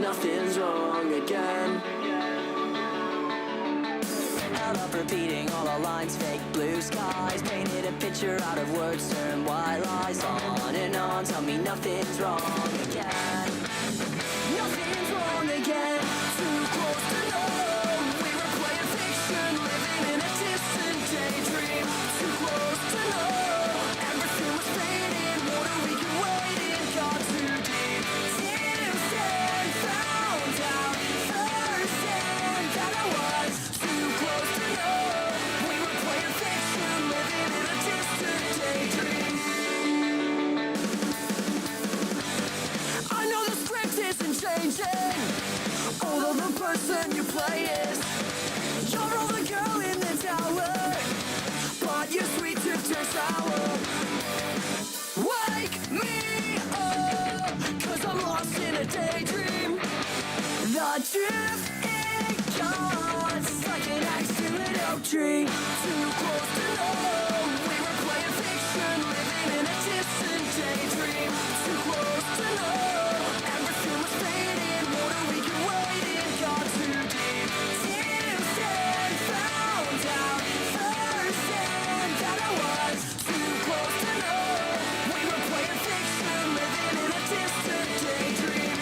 nothing's wrong again. Held up repeating all our lines, fake blue skies. Painted a picture out of words, turned white lies. On and on, tell me nothing's wrong again. Nothing's wrong again. Too close to know. We were playing fiction, living in a distant daydream. Too close to know. Everything was fading, water we could wait in. Got too deep. Didn't stand, found out firsthand that I was too close to know. We were playing fiction, living in a distant daydream. I know the script isn't changing, although the person you play is. You're all the girl in the tower, but your sweet tooth turns sour. Wake me up, 'cause I'm lost in a daydream. The drift it got like an axe to an oak tree. Too close to know. We were playing fiction, living in a distant daydream. Too close to know. Everything was fading, water we could wait in. Got too deep. Didn't stand, found out firsthand that I was too close to know. We were playing fiction, living in a distant daydream.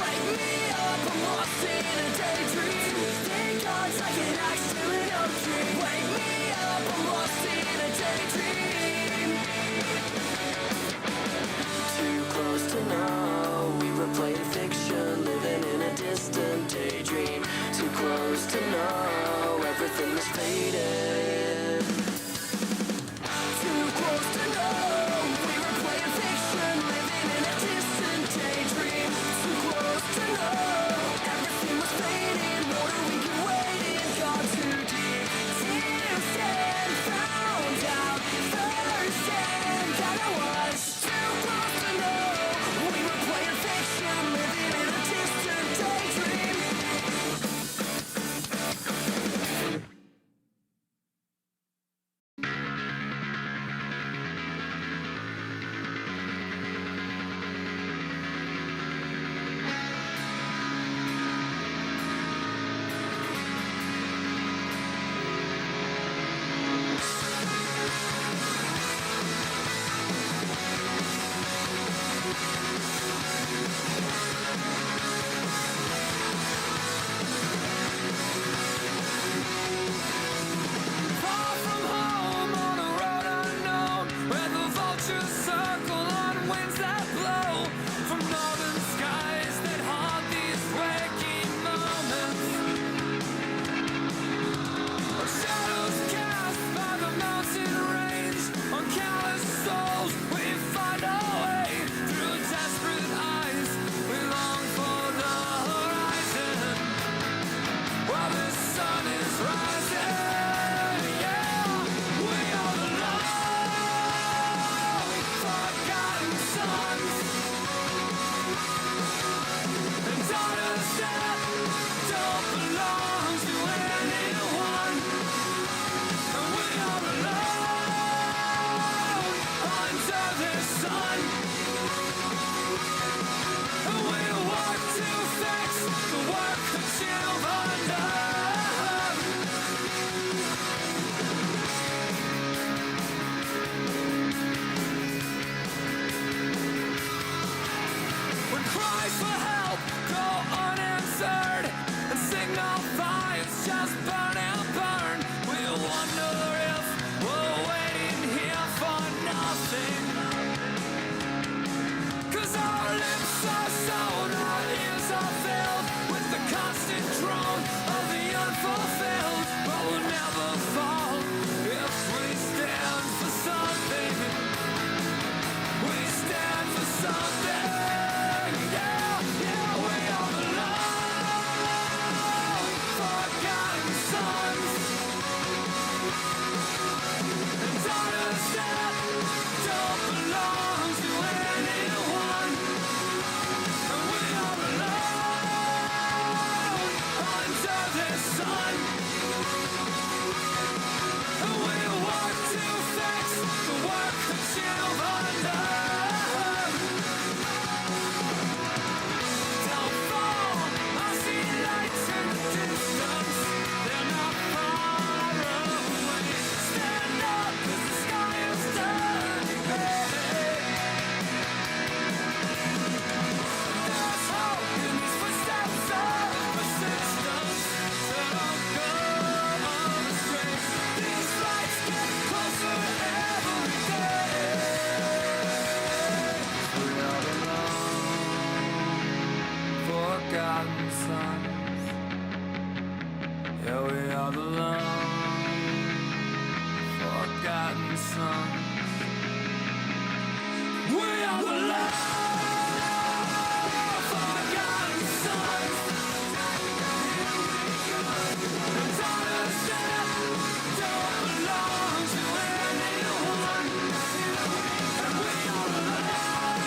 Wake me up, I'm lost in a daydream. Think God's like an axe to an oak tree. Wake me up, I'm lost in a daydream. Too close to know. We were playing fiction, living in a distant daydream. Too close to know. Everything is fading. Too close to know. We were playing fiction, living in a distant daydream. Too close to know. Everything was fading, water we could wait in. Got too deep. Didn't stand, found out firsthand that I was too close to know. We were playing fiction, living in a distant daydream. Far from home on a road unknown, where the vultures circle on winds that blow from northern skies that haunt these waking moments. Shadows cast by the mountain range on callous souls, we find our way through desperate eyes. We long for the horizon while the sun is rising. Yeah, we are the long forgotten sons and daughters that don't belong to anyone. And we are alone under the sun. And we work to fix the work that you've undone. When cries for help go unanswered and signal fires just burn and burn, we wonder if we're waiting here for nothing. 'Cause our lips are sewn, our ears are filled with the constant drone of the unfulfilled. But we'll never fall if we stand for something. We stand for something. Yeah, yeah, we are the love. are the long forgotten sons. We are the long forgotten sons. The daughters that don't belong to anyone. And we are the long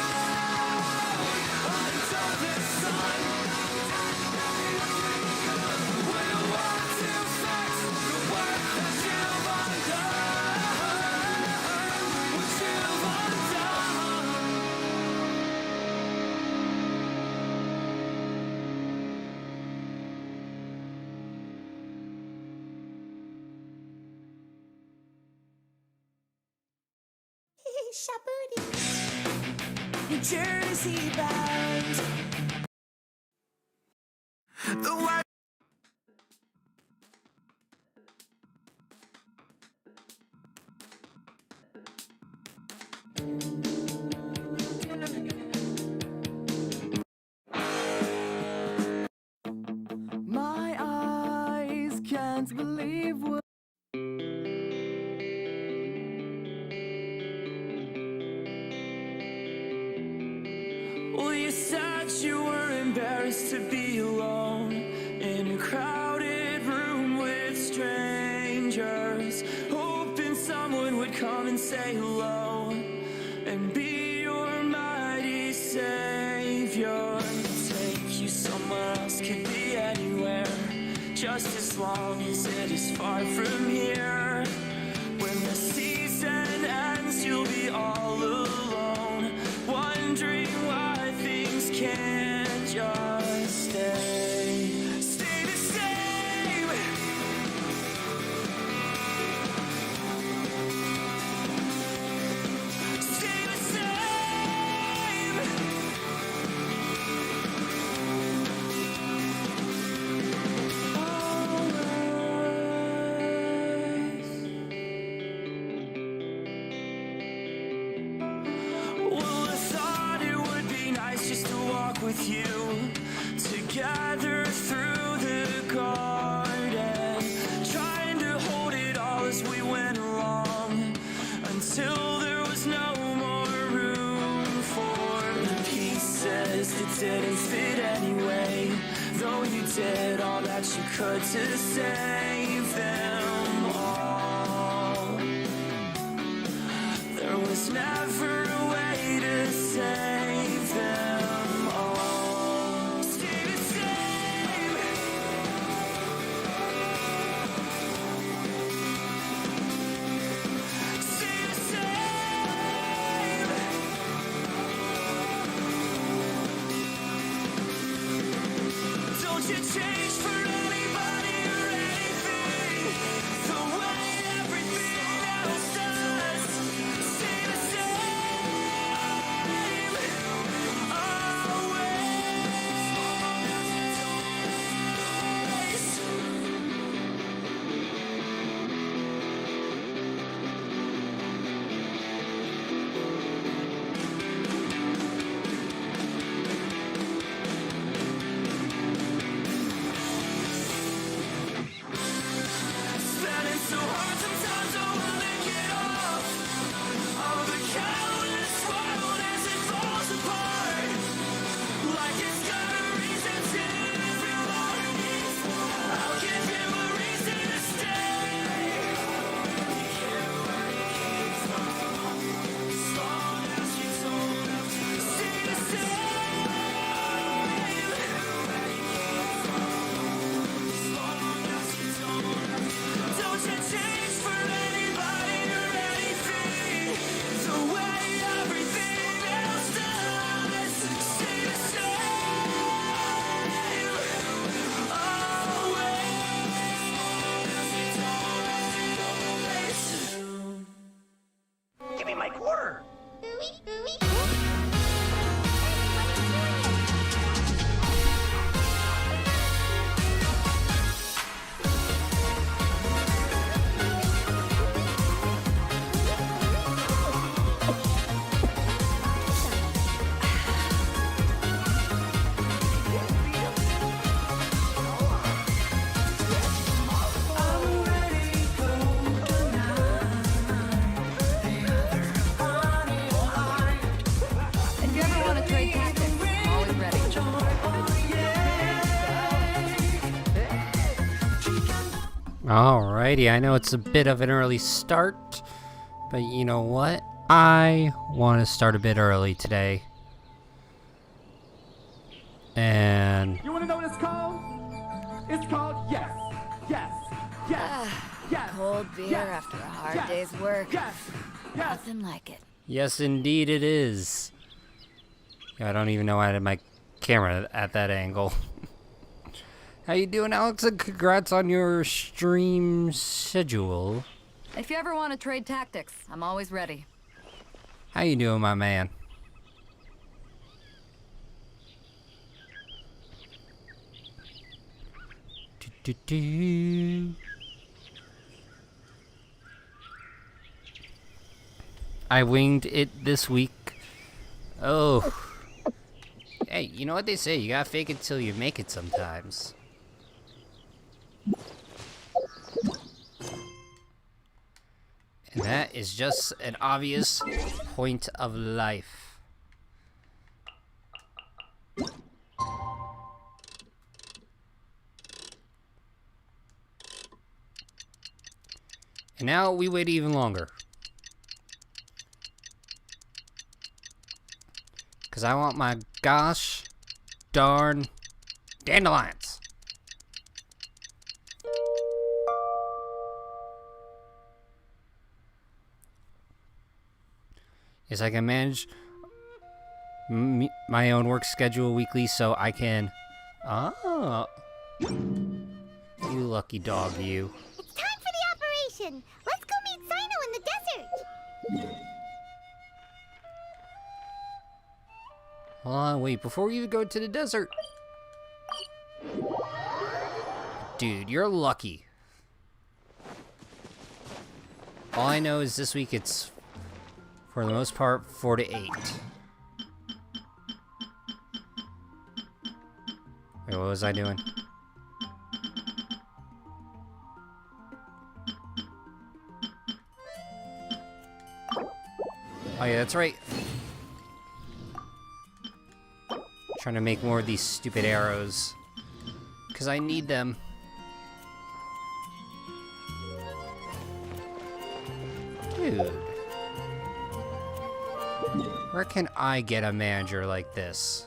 unadopted son. We'll walk to fix the work that you've undone. What you've undone. Shabooty. New Jersey bound. The white my eyes can't believe what well, you said you were embarrassed to be alone in a crowded room with strangers, hoping someone would come and say hello and be your mighty savior. Take you somewhere else, could be anywhere, just as long as it is far from here. When the season ends, you'll be all alone, wondering why things can't just stay the same. Stay the same. Well, I thought it would be nice just to walk with you together through the garden, trying to hold it all as we went along until there was no more room for the pieces that didn't fit anyway, though you did all that you could to save them all. There was never a way to save them all. Stay the same. Stay the same. Don't you change for anybody or anything. Alrighty, I know it's a bit of an early start, but you know what? I want to start a bit early today. And You wanna know what it's called? It's called yes, yes, yes, yes. Cold beer yes, after a hard yes, day's work. Yes, yes. Nothing like it. yes, indeed it is. I don't even know how to have my camera at that angle. How you doing, Alex? And congrats on your stream schedule. If you ever want to trade tactics, I'm always ready. How you doing, my man? I winged it this week. Oh. Hey, you know what they say? You gotta fake it till you make it sometimes. And that is just an obvious point of life. And now we wait even longer. Because I want my gosh darn dandelions. Yes, I can manage my own work schedule weekly so I can... Oh. You lucky dog, you. It's time for the operation. Let's go meet Sino in the desert. Hold on, wait, before we even go to the desert. Dude, you're lucky. All I know is this week it's, for the most part, 4 to 8. Wait, what was I doing? Oh yeah, that's right. Trying to make more of these stupid arrows. Because I need them. Dude. Where can I get a manager like this?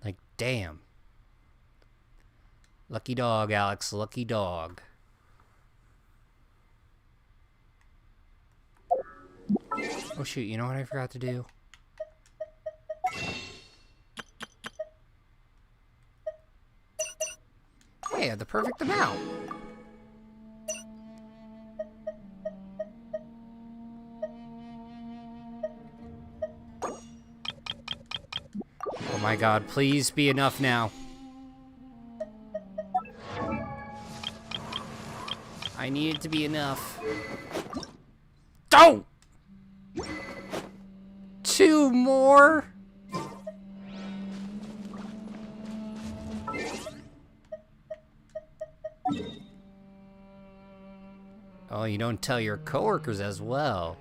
Like, damn. Lucky dog, Alex. Lucky dog. Oh shoot, you know what I forgot to do? Hey, I have the perfect amount. Oh my god, please be enough now. I need it to be enough. Don't! 2 more? Oh, you don't tell your coworkers as well.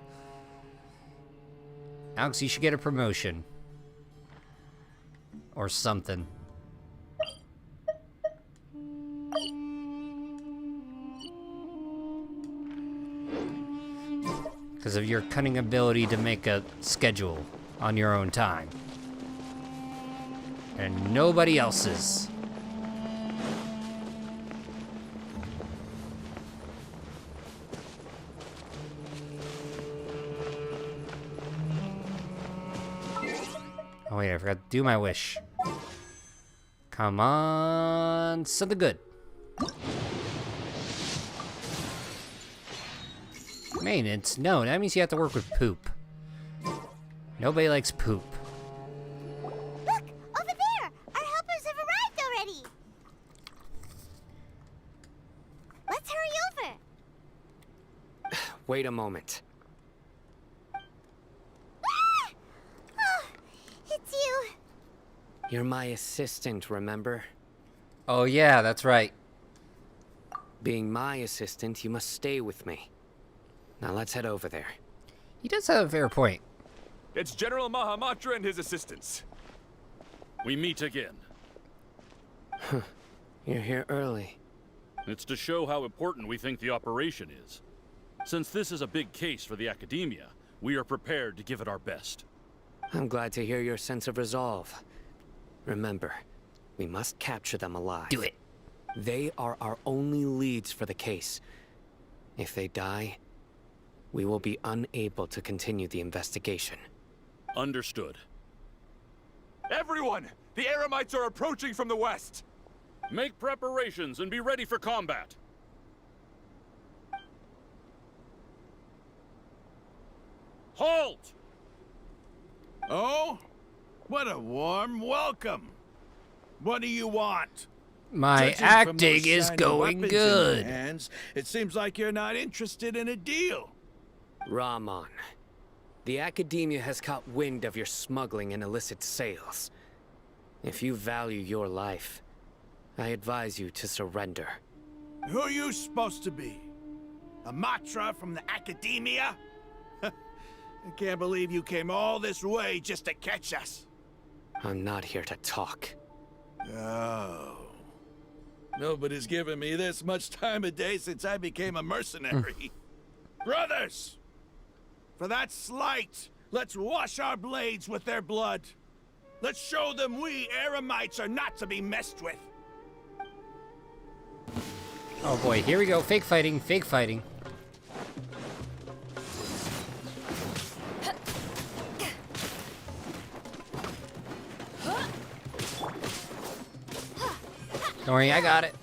Alex, you should get a promotion. Or something. Because of your cunning ability to make a schedule on your own time. And nobody else's. Oh wait, I forgot to do my wish. Come on, something good. Maintenance? No, that means you have to work with poop. Nobody likes poop. Look, over there. Our helpers have arrived already. Let's hurry over. Wait a moment. Ah! Oh, it's you. You're my assistant, remember? Oh yeah, that's right. Being my assistant, you must stay with me. Now let's head over there. He does have a fair point. It's General Mahamatra and his assistants. We meet again. You're here early. It's to show how important we think the operation is. Since this is a big case for the Academia, we are prepared to give it our best. I'm glad to hear your sense of resolve. Remember, we must capture them alive. Do it. They are our only leads for the case. If they die, we will be unable to continue the investigation. Understood. Everyone! The Eremites are approaching from the west! Make preparations and be ready for combat. Halt! Oh? What a warm welcome. What do you want? My Judging from acting those is shiny going weapons in your good. hands, it seems like you're not interested in a deal. Rahman, the Academia has caught wind of your smuggling and illicit sales. If you value your life, I advise you to surrender. Who are you supposed to be? A Matra from the Academia? I can't believe you came all this way just to catch us. I'm not here to talk. Oh. Nobody's given me this much time of day since I became a mercenary. Brothers! For that slight, let's wash our blades with their blood. Let's show them we Eremites are not to be messed with. Oh boy, here we go. Fake fighting, fake fighting. Don't worry, I got it.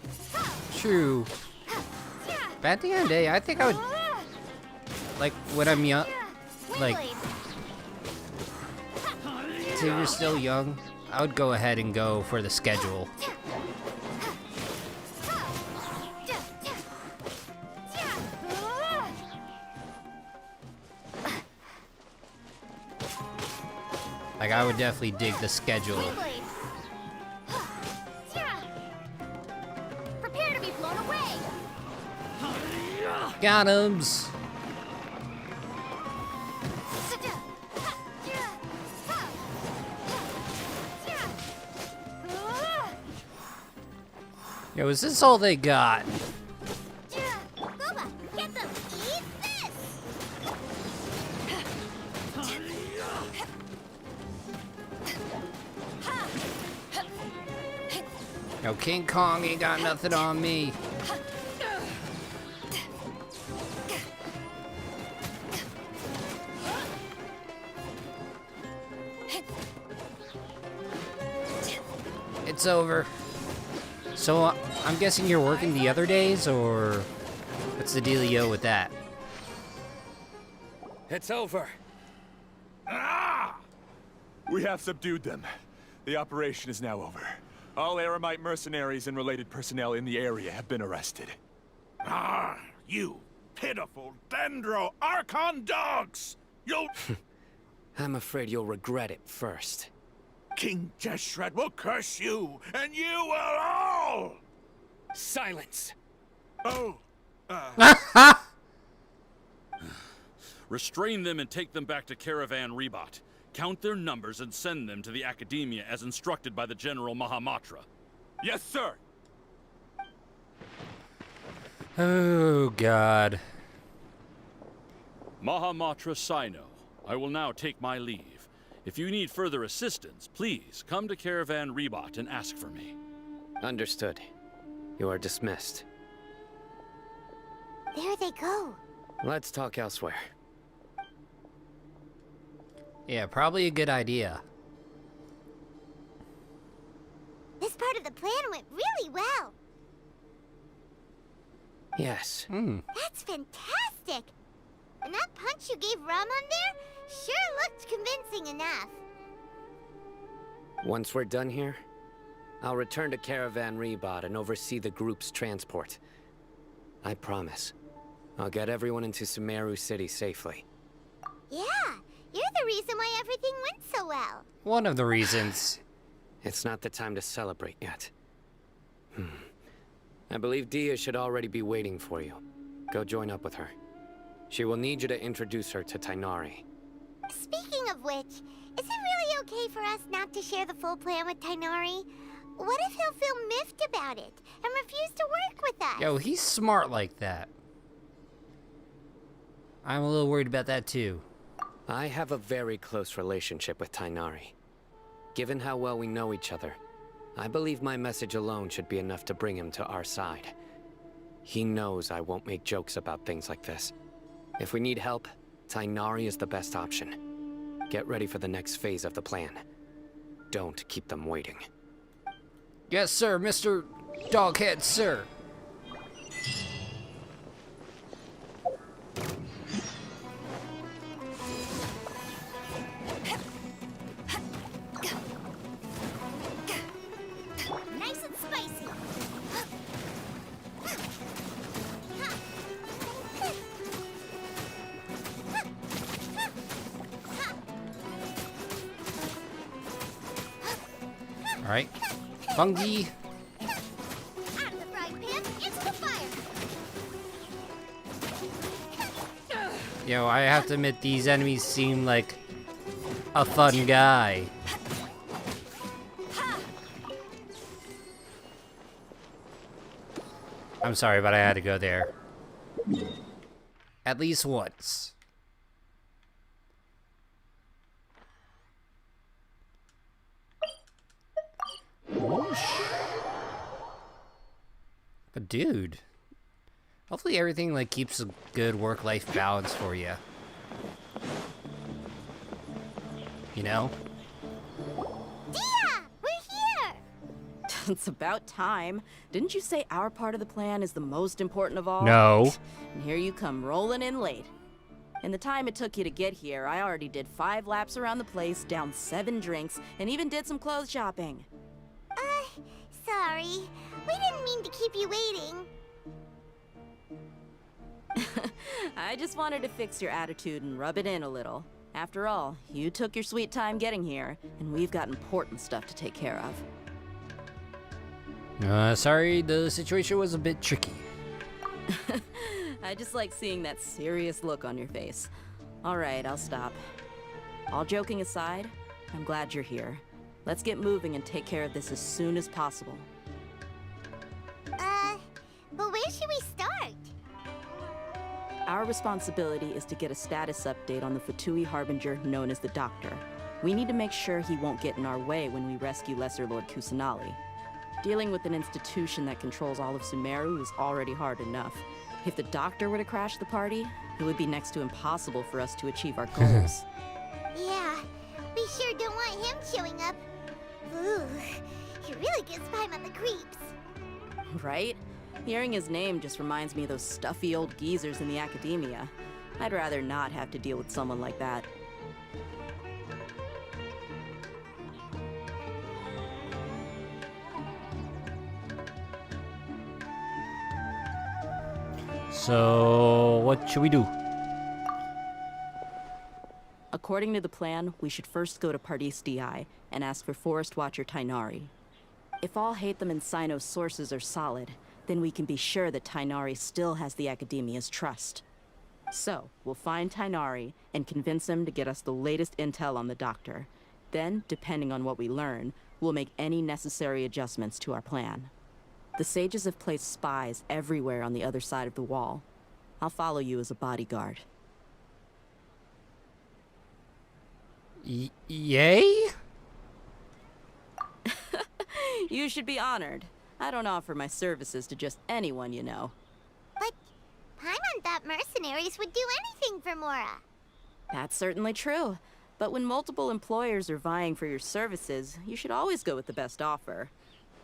True. But at the end of the day, I think I would, like, when I'm young, like, if you're still young, I would go ahead and go for the schedule. Like, I would definitely dig the schedule. Prepare to be blown away. Got 'ems. Yo, is this all they got? Boba, get them. Eat this. Yo, King Kong ain't got nothing on me. It's over. So, I'm guessing you're working the other days, or what's the dealio with that? It's over. We have subdued them. The operation is now over. All Eremite mercenaries and related personnel in the area have been arrested. Ah, you pitiful Dendro Archon dogs! You'll... I'm afraid you'll regret it first. King Jeshret will curse you, and you will all! Silence! Oh, Restrain them and take them back to Caravan Rebot. Count their numbers and send them to the Academia as instructed by the General Mahamatra. Yes, sir! Oh, God. Mahamatra Sino, I will now take my leave. If you need further assistance, please come to Caravan Rebot and ask for me. Understood. You are dismissed. There they go. Let's talk elsewhere. Yeah, probably a good idea. This part of the plan went really well. Yes. That's fantastic. And that punch you gave Ramon there sure looked convincing enough. Once we're done here, I'll return to Caravan Rebot and oversee the group's transport. I promise. I'll get everyone into Sumeru City safely. Yeah, you're the reason why everything went so well. One of the reasons. It's not the time to celebrate yet. I believe Dia should already be waiting for you. Go join up with her. She will need you to introduce her to Tainari. Speaking of which, is it really okay for us not to share the full plan with Tainari? What if he'll feel miffed about it and refuse to work with us? Yo, he's smart like that. I'm a little worried about that too. I have a very close relationship with Tainari. Given how well we know each other, I believe my message alone should be enough to bring him to our side. He knows I won't make jokes about things like this. If we need help, Tainari is the best option. Get ready for the next phase of the plan. Don't keep them waiting. Yes, sir, Mr. Doghead, sir. Nice and spicy. All right, fungi. Out of the frying pan, into the fire. Yo, I have to admit, these enemies seem like a fun guy. I'm sorry, but I had to go there. At least once. But dude, hopefully everything like keeps a good work-life balance for you. You know? Dia, we're here. It's about time. Didn't you say our part of the plan is the most important of all? No. And here you come rolling in late. In the time it took you to get here, I already did 5 laps around the place, downed 7 drinks, and even did some clothes shopping. Sorry. We didn't mean to keep you waiting. I just wanted to fix your attitude and rub it in a little. After all, you took your sweet time getting here, and we've got important stuff to take care of. Sorry, the situation was a bit tricky. I just like seeing that serious look on your face. All right, I'll stop. All joking aside, I'm glad you're here. Let's get moving and take care of this as soon as possible. But where should we start? Our responsibility is to get a status update on the Fatui Harbinger known as the Doctor. We need to make sure he won't get in our way when we rescue Lesser Lord Kusanali. Dealing with an institution that controls all of Sumeru is already hard enough. If the Doctor were to crash the party, it would be next to impossible for us to achieve our goals. Yeah, we sure don't want him showing up. Ooh, he really gives Paimon the creeps. Right? Hearing his name just reminds me of those stuffy old geezers in the academia. I'd rather not have to deal with someone like that. So, what should we do? According to the plan, we should first go to Pardis DI and ask for Forest Watcher Tainari. If all Hatham and Sino's sources are solid, then we can be sure that Tainari still has the Academia's trust. So, we'll find Tainari and convince him to get us the latest intel on the Doctor. Then, depending on what we learn, we'll make any necessary adjustments to our plan. The sages have placed spies everywhere on the other side of the wall. I'll follow you as a bodyguard. Yay? You should be honored. I don't offer my services to just anyone you know. But Paimon thought mercenaries would do anything for Mora. That's certainly true. But when multiple employers are vying for your services, you should always go with the best offer.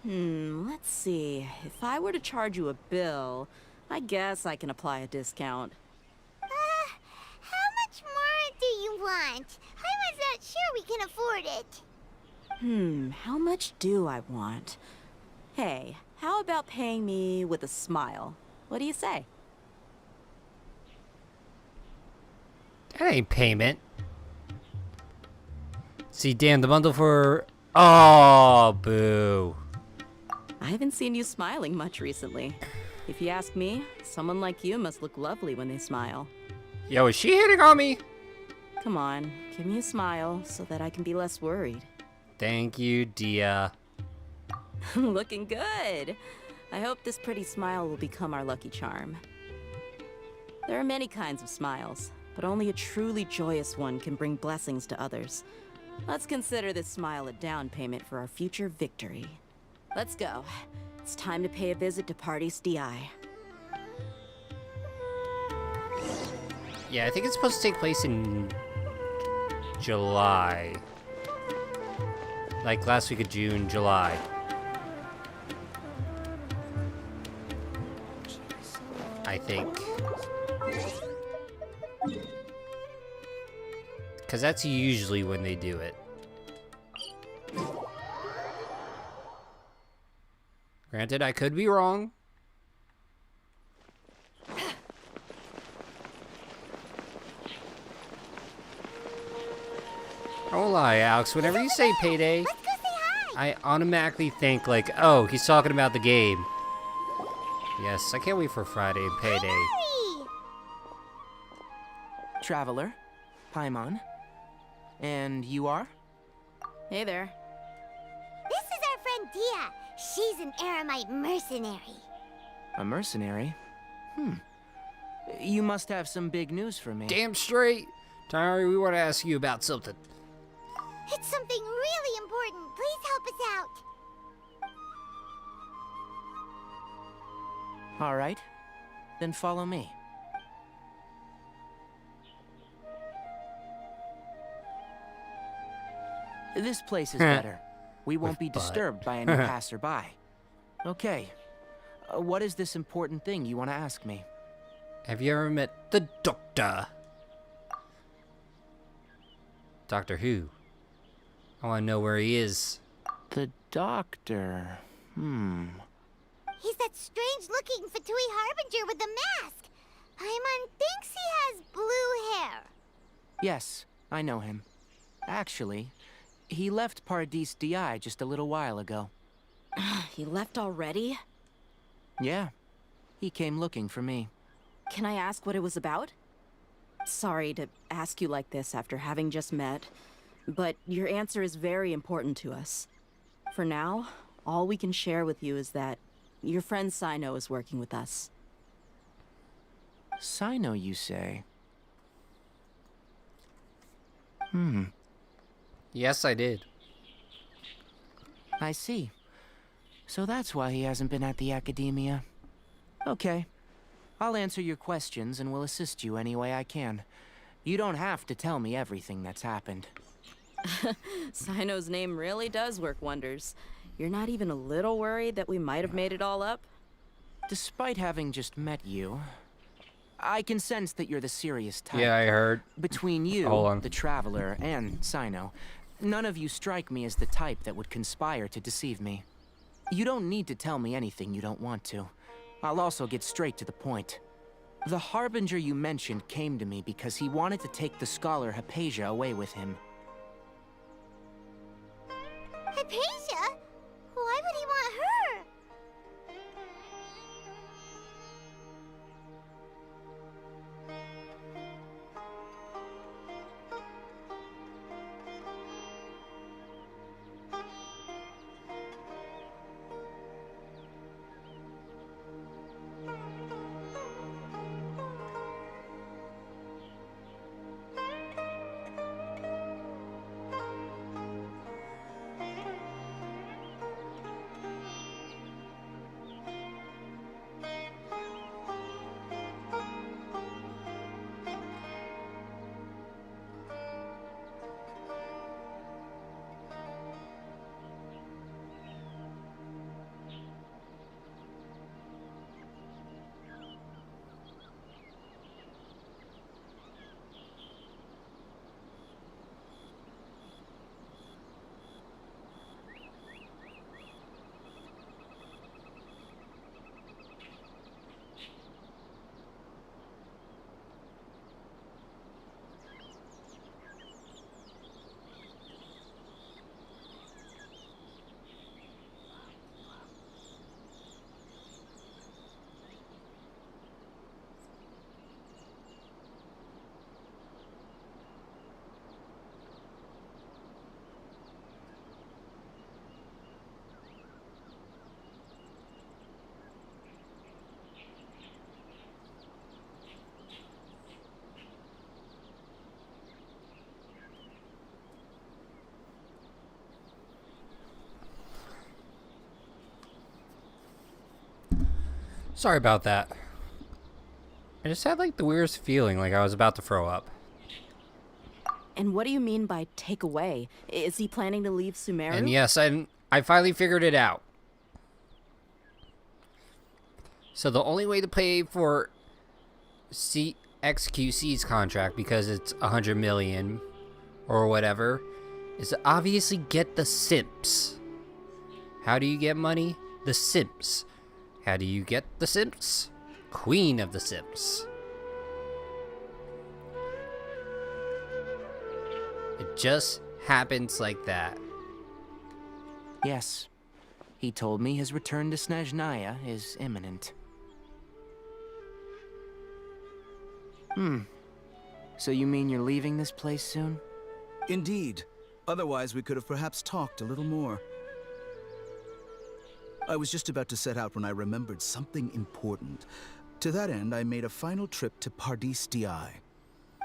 Let's see. If I were to charge you a bill, I guess I can apply a discount. How much more do you want? Paimon's not sure we can afford it. How much do I want? Hey, how about paying me with a smile? What do you say? That ain't payment. See, damn, the bundle for... Oh, boo. I haven't seen you smiling much recently. If you ask me, someone like you must look lovely when they smile. Yo, is she hitting on me? Come on, give me a smile so that I can be less worried. Thank you, Dia. Looking good. I hope this pretty smile will become our lucky charm. There are many kinds of smiles, but only a truly joyous one can bring blessings to others. Let's consider this smile a down payment for our future victory. Let's go. It's time to pay a visit to Party's DI. Yeah, I think it's supposed to take place in July. Like last week of June, July. I think. Because that's usually when they do it. Granted, I could be wrong. I won't lie, Alex. Whenever you say payday, Let's go say hi. I automatically think like, oh, he's talking about the game. Yes, I can't wait for Friday and payday. Hurry! Traveler, Paimon. And you are? Hey there. This is our friend Dia. She's an Aramite mercenary. A mercenary? You must have some big news for me. Damn straight. Tyri, we want to ask you about something. It's something really important. Please help us out. All right. Then follow me. This place is better. We won't be With butt. disturbed by any passerby. Okay. What is this important thing you want to ask me? Have you ever met the Doctor? Doctor Who? I want to know where he is. The doctor. He's that strange-looking Fatui Harbinger with the mask. Paimon thinks he has blue hair. Yes, I know him. Actually, he left Paradis DI just a little while ago. He left already? Yeah, he came looking for me. Can I ask what it was about? Sorry to ask you like this after having just met, but your answer is very important to us. For now, all we can share with you is that your friend Sino is working with us. Sino, you say? Yes, I did. I see. So that's why he hasn't been at the academia. Okay. I'll answer your questions and will assist you any way I can. You don't have to tell me everything that's happened. Sino's name really does work wonders. You're not even a little worried that we might have made it all up? Despite having just met you, I can sense that you're the serious type. Yeah, I heard. Between you, Hold on. the Traveler, and Sino, none of you strike me as the type that would conspire to deceive me. You don't need to tell me anything you don't want to. I'll also get straight to the point. The Harbinger you mentioned came to me because he wanted to take the scholar Hypatia away with him. Hypatia? Why would he want her? Sorry about that. I just had like the weirdest feeling like I was about to throw up. And what do you mean by take away? Is he planning to leave Sumeru? And yes, I finally figured it out. So the only way to pay for XQC's contract, because it's 100 million or whatever, is to obviously get the simps. How do you get money? The simps. How do you get the simps? Queen of the simps. It just happens like that. Yes. He told me his return to Snezhnaya is imminent. So you mean you're leaving this place soon? Indeed. Otherwise, we could have perhaps talked a little more. I was just about to set out when I remembered something important. To that end, I made a final trip to Pardis Di.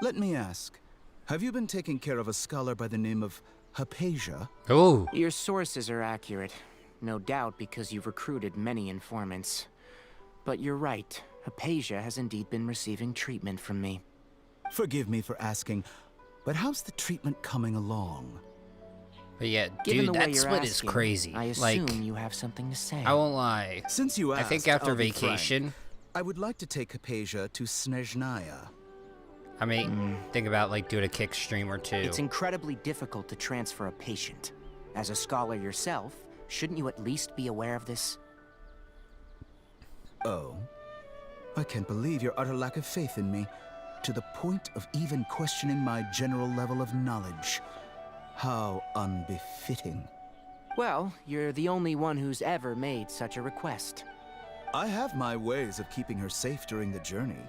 Let me ask, have you been taking care of a scholar by the name of Hypatia? Oh. Your sources are accurate. No doubt because you've recruited many informants. But you're right. Hypatia has indeed been receiving treatment from me. Forgive me for asking, but how's the treatment coming along? But yeah, Given dude, the way that you're split is asking, crazy. I assume Like, you have something to say. I won't lie. Since you asked, I think after I'll be vacation, frank. I would like to take Hypatia to Snezhnaya. I mean, think about like doing a kick stream or two. It's incredibly difficult to transfer a patient. As a scholar yourself, shouldn't you at least be aware of this? Oh? I can't believe your utter lack of faith in me, to the point of even questioning my general level of knowledge. How unbefitting. Well, you're the only one who's ever made such a request. I have my ways of keeping her safe during the journey.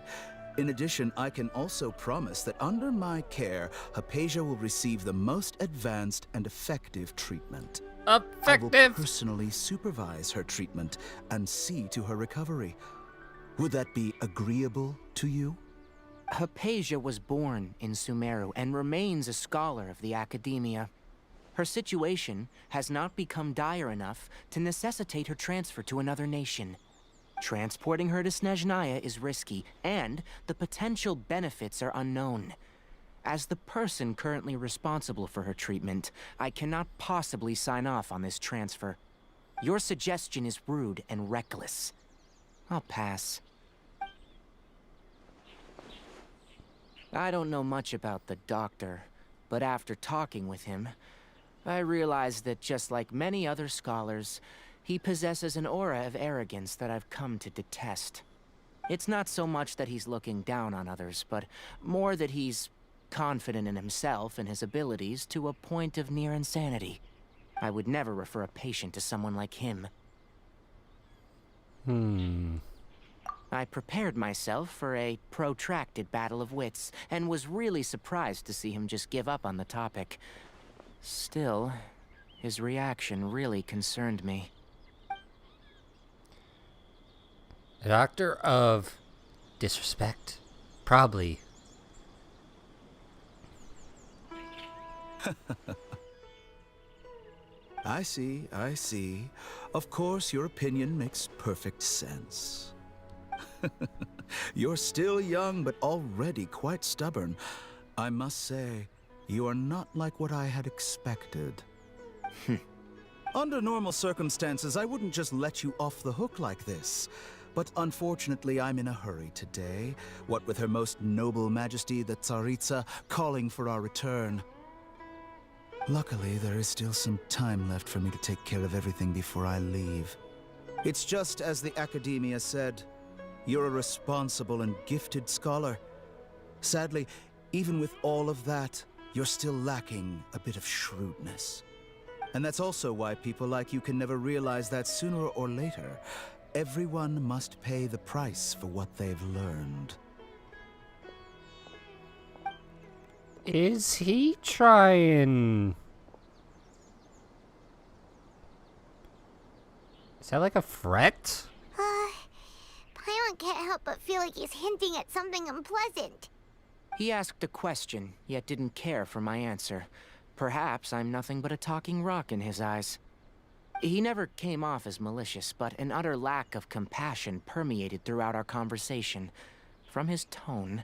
In addition, I can also promise that under my care, Hypatia will receive the most advanced and effective treatment. I will personally supervise her treatment and see to her recovery. Would that be agreeable to you? Hypatia was born in Sumeru and remains a scholar of the Academia. Her situation has not become dire enough to necessitate her transfer to another nation. Transporting her to Snezhnaya is risky, and the potential benefits are unknown. As the person currently responsible for her treatment, I cannot possibly sign off on this transfer. Your suggestion is rude and reckless. I'll pass. I don't know much about the doctor, but after talking with him, I realized that just like many other scholars, he possesses an aura of arrogance that I've come to detest. It's not so much that he's looking down on others, but more that he's confident in himself and his abilities to a point of near insanity. I would never refer a patient to someone like him. I prepared myself for a protracted battle of wits, and was really surprised to see him just give up on the topic. Still, his reaction really concerned me. A doctor of disrespect? Probably. I see, I see. Of course, your opinion makes perfect sense. You're still young, but already quite stubborn. I must say, you are not like what I had expected. Under normal circumstances, I wouldn't just let you off the hook like this. But unfortunately, I'm in a hurry today, what with Her Most Noble Majesty the Tsaritsa calling for our return. Luckily, there is still some time left for me to take care of everything before I leave. It's just as the Academia said, you're a responsible and gifted scholar. Sadly, even with all of that, you're still lacking a bit of shrewdness. And that's also why people like you can never realize that sooner or later, everyone must pay the price for what they've learned. Is he trying... Is that like a threat? Paimon can't help but feel like he's hinting at something unpleasant. He asked a question, yet didn't care for my answer. Perhaps I'm nothing but a talking rock in his eyes. He never came off as malicious, but an utter lack of compassion permeated throughout our conversation. From his tone,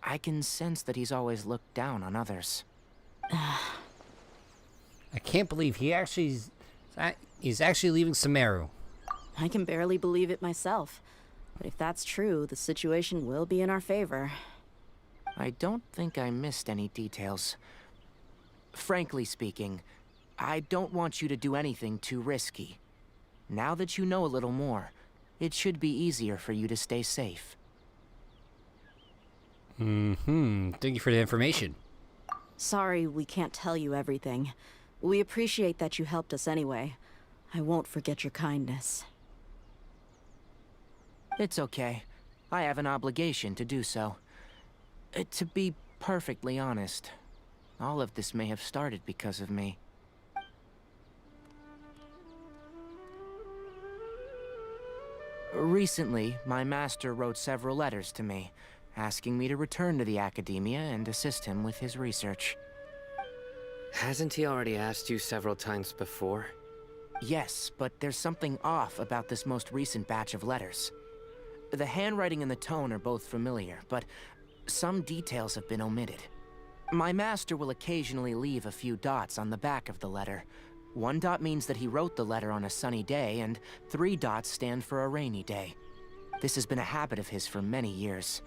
I can sense that he's always looked down on others. I can't believe he's actually leaving Sumeru. I can barely believe it myself. But if that's true, the situation will be in our favor. I don't think I missed any details. Frankly speaking, I don't want you to do anything too risky. Now that you know a little more, it should be easier for you to stay safe. Thank you for the information. Sorry we can't tell you everything. We appreciate that you helped us anyway. I won't forget your kindness. It's okay. I have an obligation to do so. To be perfectly honest, all of this may have started because of me. Recently, my master wrote several letters to me, asking me to return to the Academia and assist him with his research. Hasn't he already asked you several times before? Yes, but there's something off about this most recent batch of letters. The handwriting and the tone are both familiar, but some details have been omitted. My master will occasionally leave a few dots on the back of the letter. 1 dot means that he wrote the letter on a sunny day, and 3 dots stand for a rainy day. This has been a habit of his for many years,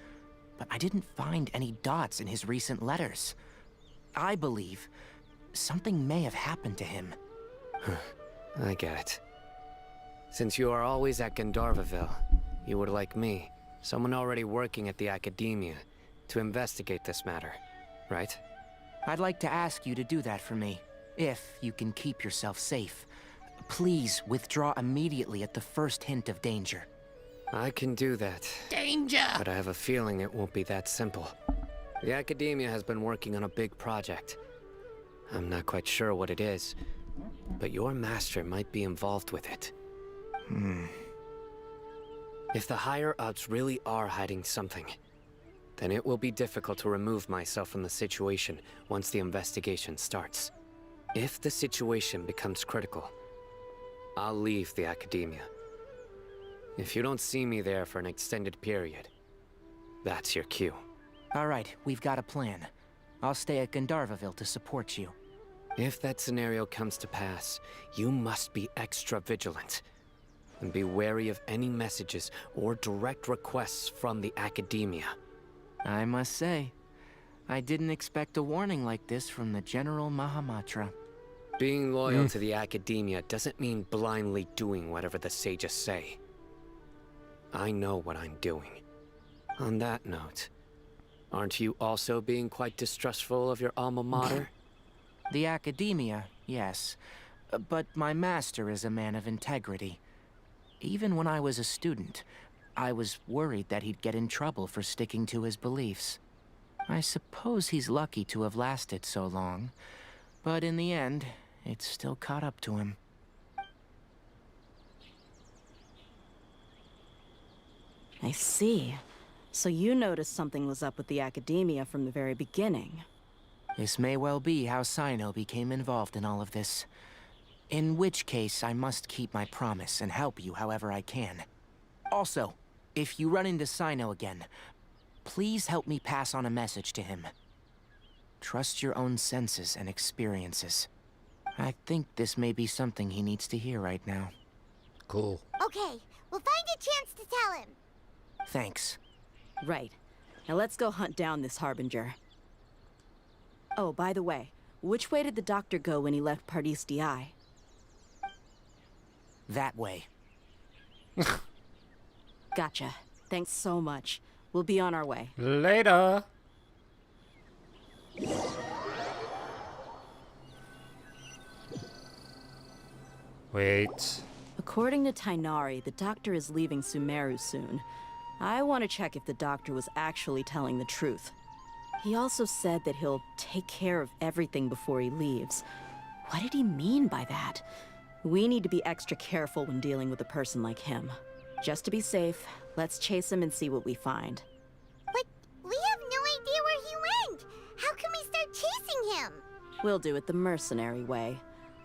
but I didn't find any dots in his recent letters. I believe something may have happened to him. I get it. Since you are always at Gandharvaville, you would like me, someone already working at the Academia, to investigate this matter, right? I'd like to ask you to do that for me, if you can keep yourself safe. Please withdraw immediately at the first hint of danger. I can do that. Danger! But I have a feeling it won't be that simple. The Academia has been working on a big project. I'm not quite sure what it is, but your master might be involved with it. If the higher-ups really are hiding something, then it will be difficult to remove myself from the situation once the investigation starts. If the situation becomes critical, I'll leave the Academia. If you don't see me there for an extended period, that's your cue. All right, we've got a plan. I'll stay at Gandharvaville to support you. If that scenario comes to pass, you must be extra vigilant. And be wary of any messages or direct requests from the Academia. I must say, I didn't expect a warning like this from the General Mahamatra. Being loyal to the Academia doesn't mean blindly doing whatever the sages say. I know what I'm doing. On that note, aren't you also being quite distrustful of your alma mater? The Academia, yes. But my master is a man of integrity. Even when I was a student, I was worried that he'd get in trouble for sticking to his beliefs. I suppose he's lucky to have lasted so long, but in the end, it's still caught up to him. I see. So you noticed something was up with the Academia from the very beginning. This may well be how Sino became involved in all of this. In which case, I must keep my promise and help you however I can. Also, if you run into Sino again, please help me pass on a message to him. Trust your own senses and experiences. I think this may be something he needs to hear right now. Cool. Okay, we'll find a chance to tell him. Thanks. Right. Now let's go hunt down this Harbinger. Oh, by the way, which way did the doctor go when he left Pardis DI? That way. Gotcha. Thanks so much. We'll be on our way. Later. Wait. According to Tainari, the doctor is leaving Sumeru soon. I want to check if the doctor was actually telling the truth. He also said that he'll take care of everything before he leaves. What did he mean by that? We need to be extra careful when dealing with a person like him. Just to be safe, let's chase him and see what we find. But we have no idea where he went. How can we start chasing him? We'll do it the mercenary way.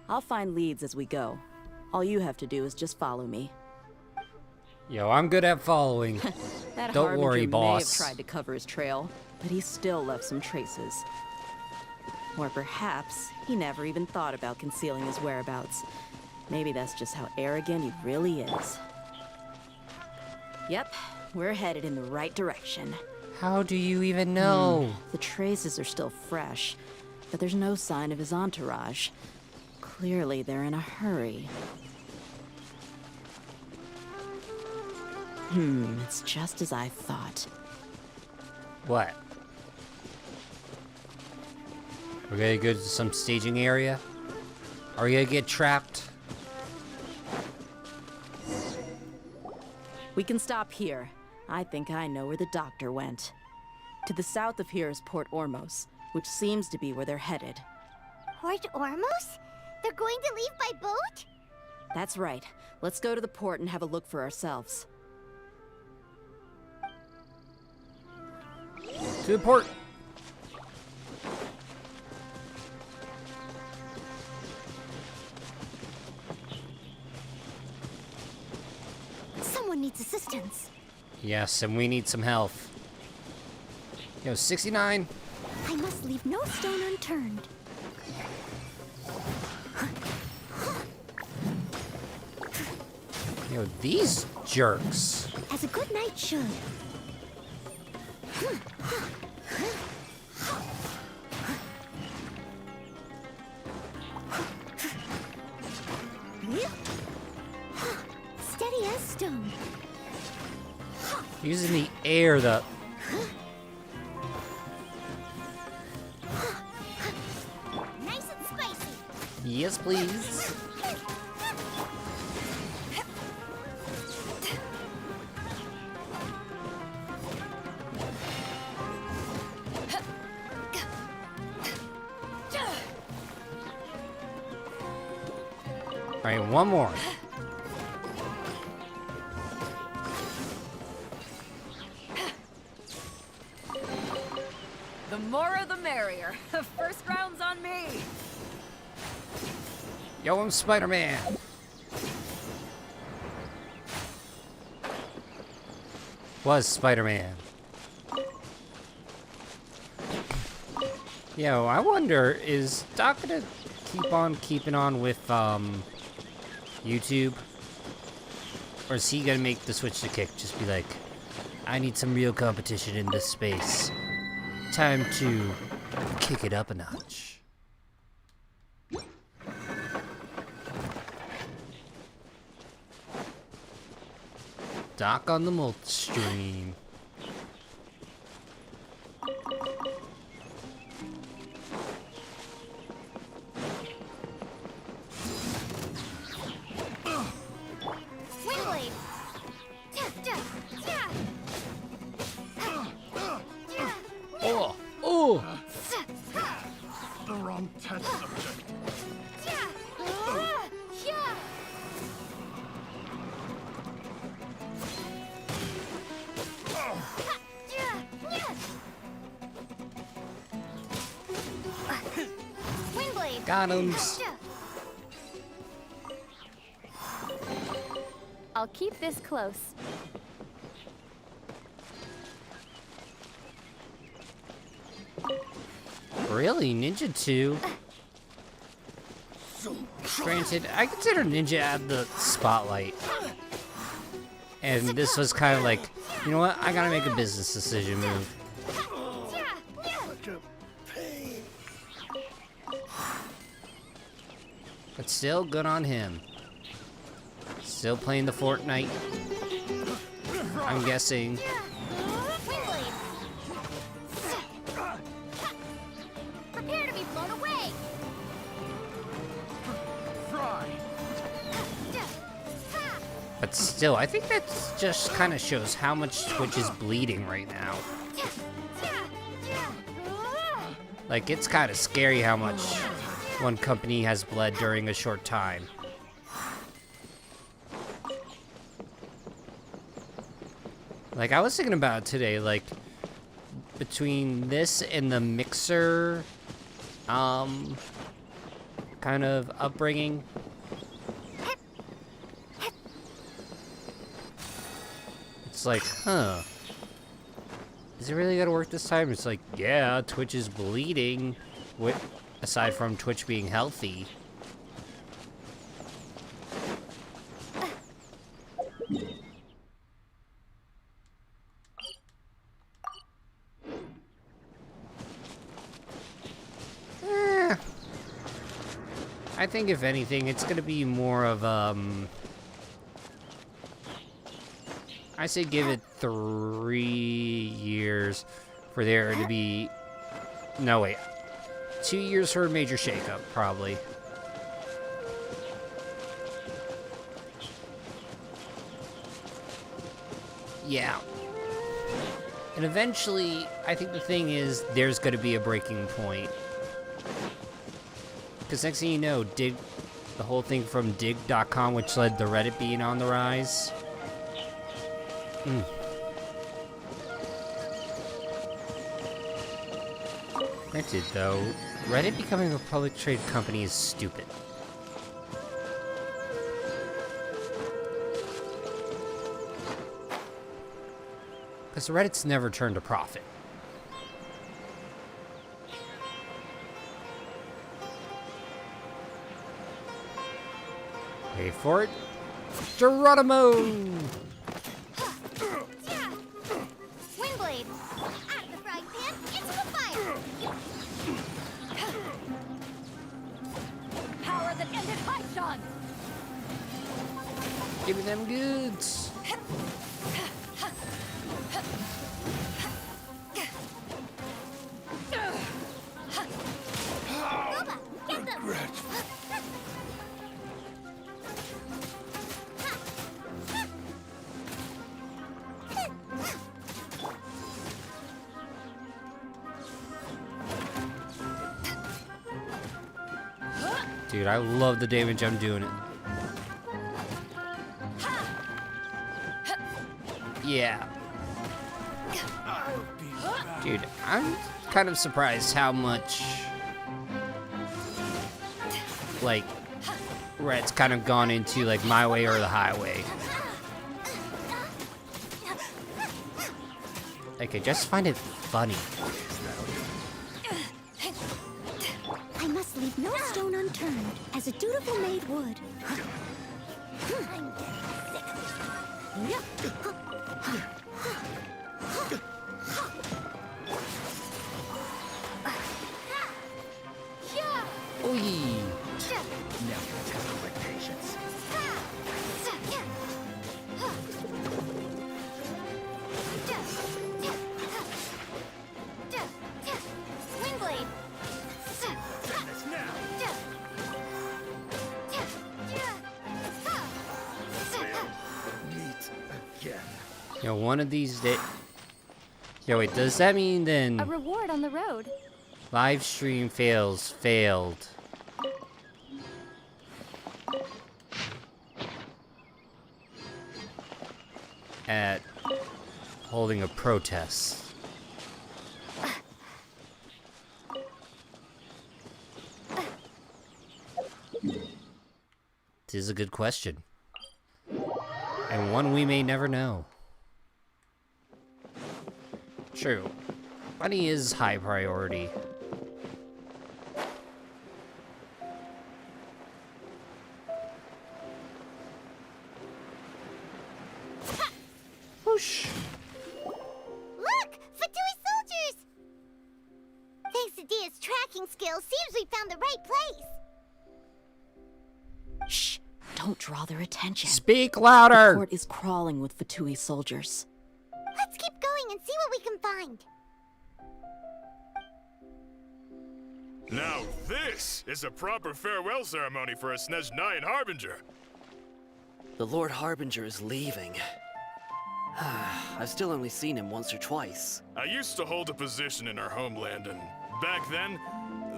I'll find leads as we go. All you have to do is just follow me. Yo, I'm good at following. That Don't Harbinger worry, may boss. have tried to cover his trail, but he still left some traces. Or perhaps he never even thought about concealing his whereabouts. Maybe that's just how arrogant he really is. Yep, we're headed in the right direction. How do you even know? The traces are still fresh, but there's no sign of his entourage. Clearly, they're in a hurry. It's just as I thought. What? We're gonna go to some staging area? Are we gonna get trapped? We can stop here. I think I know where the doctor went. To the south of here is Port Ormos, which seems to be where they're headed. Port Ormos? They're going to leave by boat? That's right. Let's go to the port and have a look for ourselves. To the port! Someone needs assistance. Yes, and we need some health. Yo, 69. I must leave no stone unturned. Yo, these jerks. As a good knight should. Steady as stone. Using the air, the... Nice and spicy. Yes, please. Alright, one more. The more the merrier. First round's on me. Yo, I'm Spider-Man. Was Spider-Man. Yo, I wonder, is Doc gonna keep on keeping on with, YouTube? Or is he gonna make the switch to kick? Just be like, I need some real competition in this space. Time to kick it up a notch. Doc on the multi-stream. Windblade. Oh! Oh! The wrong test subject. Windblade. Got him. I'll keep this close. Really? Ninja 2? Granted, I consider Ninja at the spotlight. And this was kind of like, you know what? I gotta make a business decision move. But still, good on him. Still playing the Fortnite. I'm guessing. Prepare to be blown away. But still, I think that just kind of shows how much Twitch is bleeding right now. Like, it's kind of scary how much one company has bled during a short time. Like, I was thinking about it today, like, between this and the Mixer, kind of upbringing, was like, huh. Is it really gonna work this time? It's like, yeah, Twitch is bleeding. Aside from Twitch being healthy. I think if anything, it's gonna be more of, I say give it 3 years for there to be, no wait, 2 years for a major shakeup, probably. Yeah. And eventually, I think the thing is, there's gonna be a breaking point. Because next thing you know, the whole thing from dig.com, which led to Reddit being on the rise. Granted, though, Reddit becoming a public trade company is stupid. Because Reddit's never turned a profit. Wait for it. Geronimo! Windblade, out of the frying pan, into the fire! Power that ended Haishan! Give me them goods! Boba, get them! Dude, I love the damage I'm doing it. Yeah. Dude, I'm kind of surprised how much, like, Red's kind of gone into, like, my way or the highway. Like, I just find it funny. I must leave no stone unturned, as a dutiful maid would. I'm getting sick. Oy. Now can test my patience. Windblade. Meet again. Yo, one of these days. Yo, wait, does that mean then A reward on the road. live stream failed? At holding a protest. This is a good question. And one we may never know. True. Money is high priority. Whoosh. Look! Fatui soldiers! Thanks to Dia's tracking skills, seems we found the right place. Shh! Don't draw their attention. Speak louder! The port is crawling with Fatui soldiers. Let's keep going and see what we can find. Now this is a proper farewell ceremony for a Snezhnayan Harbinger. The Lord Harbinger is leaving. I've still only seen him once or twice. I used to hold a position in our homeland, and back then,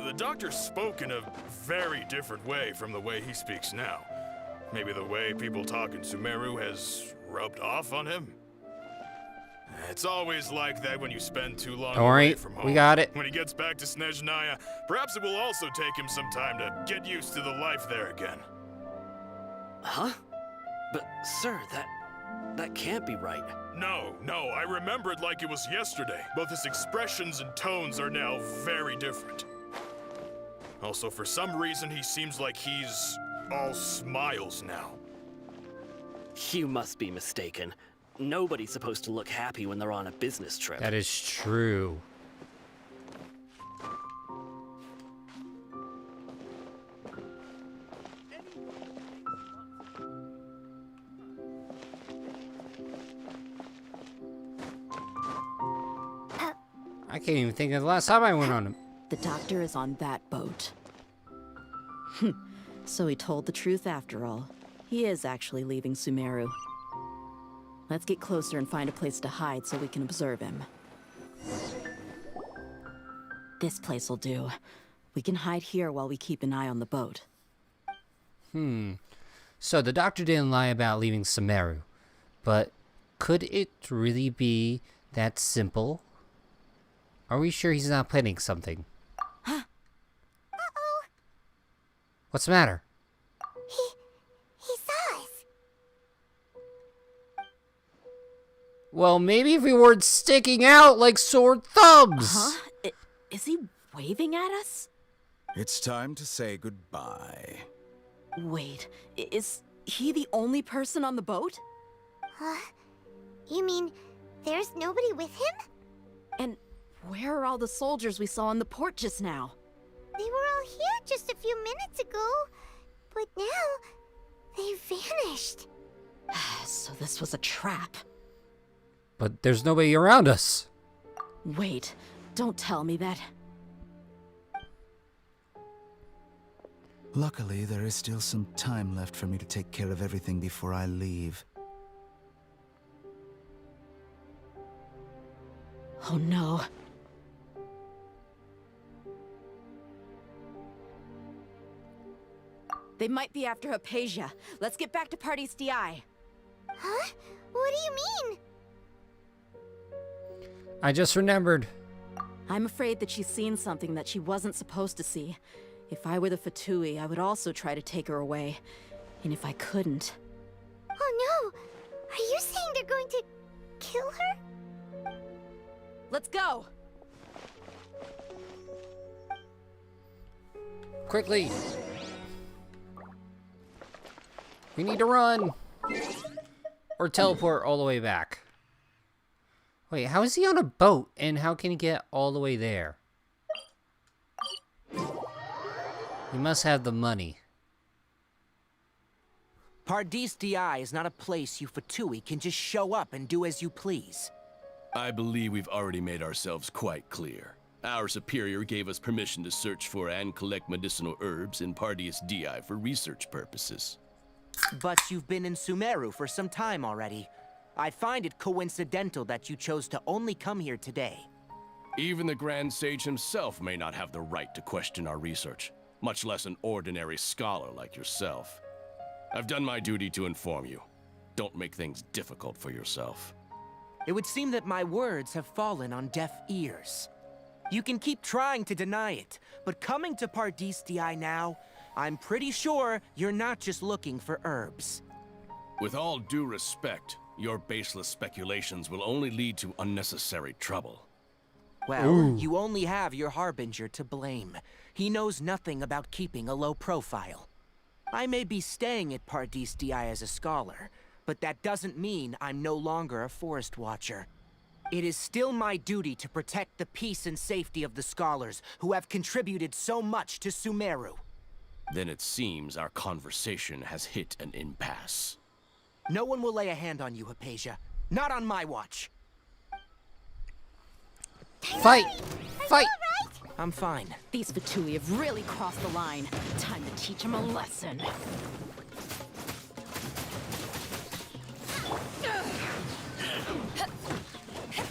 the Doctor spoke in a very different way from the way he speaks now. Maybe the way people talk in Sumeru has rubbed off on him? It's always like that when you spend too long away from home. We got it. When he gets back to Snezhnaya, perhaps it will also take him some time to get used to the life there again. Huh? But, sir, That can't be right. No, I remember it like it was yesterday. Both his expressions and tones are now very different. Also, for some reason, he seems like he's all smiles now. You must be mistaken. Nobody's supposed to look happy when they're on a business trip. That is true. I can't even think of the last time I went on him. The doctor is on that boat. So he told the truth after all. He is actually leaving Sumeru. Let's get closer and find a place to hide so we can observe him. This place will do. We can hide here while we keep an eye on the boat. So the doctor didn't lie about leaving Sumeru, but could it really be that simple? Are we sure he's not planning something? Uh-oh. What's the matter? He saw us. Well, maybe if we weren't sticking out like sore thumbs. Huh? Is he waving at us? It's time to say goodbye. Wait, is he the only person on the boat? You mean there's nobody with him? And where are all the soldiers we saw in the port just now? They were all here just a few minutes ago, but now they vanished. So this was a trap. But there's nobody around us. Wait, don't tell me that. Luckily, there is still some time left for me to take care of everything before I leave. Oh no. They might be after Hypatia. Let's get back to Party's DI. Huh? What do you mean? I just remembered. I'm afraid that she's seen something that she wasn't supposed to see. If I were the Fatui, I would also try to take her away. And if I couldn't... Oh no! Are you saying they're going to kill her? Let's go! Quickly! We need to run! Or teleport all the way back. Wait, how is he on a boat, and how can he get all the way there? He must have the money. Pardis DI is not a place you Fatui can just show up and do as you please. I believe we've already made ourselves quite clear. Our superior gave us permission to search for and collect medicinal herbs in Pardis DI for research purposes. But you've been in Sumeru for some time already. I find it coincidental that you chose to only come here today. Even the Grand Sage himself may not have the right to question our research, much less an ordinary scholar like yourself. I've done my duty to inform you. Don't make things difficult for yourself. It would seem that my words have fallen on deaf ears. You can keep trying to deny it, but coming to Pardis DI now, I'm pretty sure you're not just looking for herbs. With all due respect, your baseless speculations will only lead to unnecessary trouble. Well, you only have your Harbinger to blame. He knows nothing about keeping a low profile. I may be staying at Pardis DI as a scholar, but that doesn't mean I'm no longer a forest watcher. It is still my duty to protect the peace and safety of the scholars who have contributed so much to Sumeru. Then it seems our conversation has hit an impasse. No one will lay a hand on you, Hypatia. Not on my watch. Fight! Fight! I'm fine. These Fatui have really crossed the line. Time to teach them a lesson.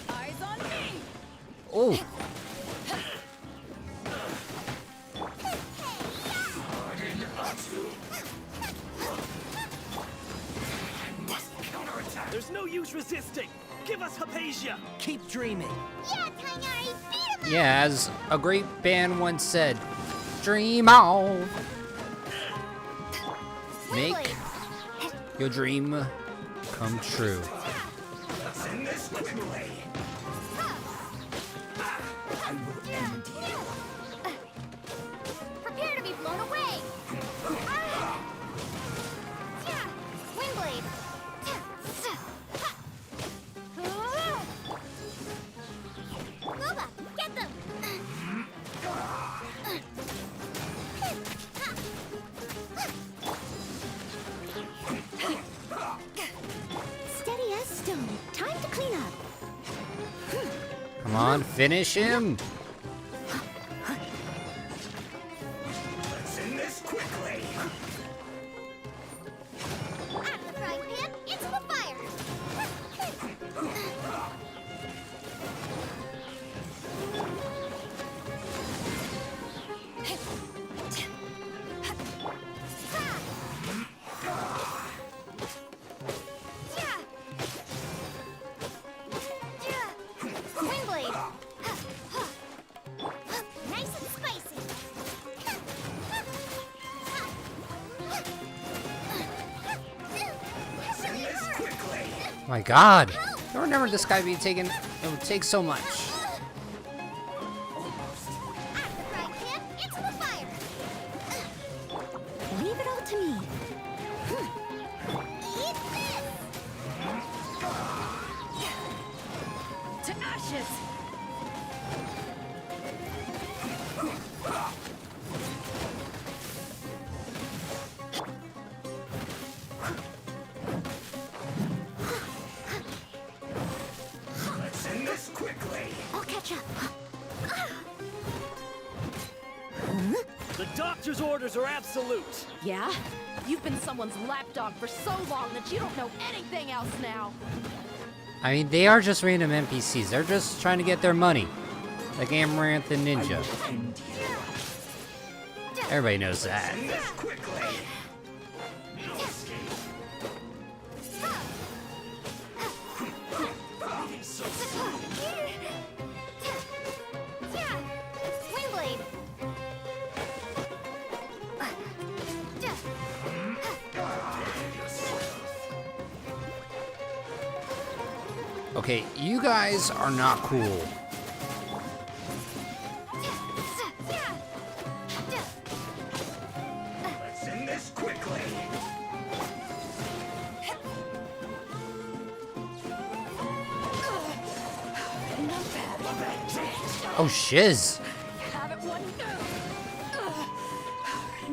Eyes on me! Oh! There's no use resisting! Give us Hypatia! Keep dreaming. Yeah, Tainari, beat him! Yeah, as a great band once said, dream on. Make your dream come true. Let's end this quickly. I will end you. Prepare to be blown away. Windblade. Booba, get them. Steady as stone. Time to clean up. Come on, finish him! Let's end this quickly. Out of the frying pan, into the fire. Windblade. Nice and spicy. Let's end this quickly. My God! I remember this guy being taken. It would take so much. Out of the frying pan, into the fire. Leave it all to me. Eat this! To ashes! Let's end this quickly. I'll catch up. The doctor's orders are absolute. Yeah? You've been someone's lapdog for so long that you don't know anything else now. I mean, they are just random NPCs. They're just trying to get their money. Like Amaranth and Ninja. Everybody knows that. End this quickly. No escape. Leaving so soon. Windblade. Okay, you guys are not cool. Let's end this quickly. Oh, shiz. Have it one.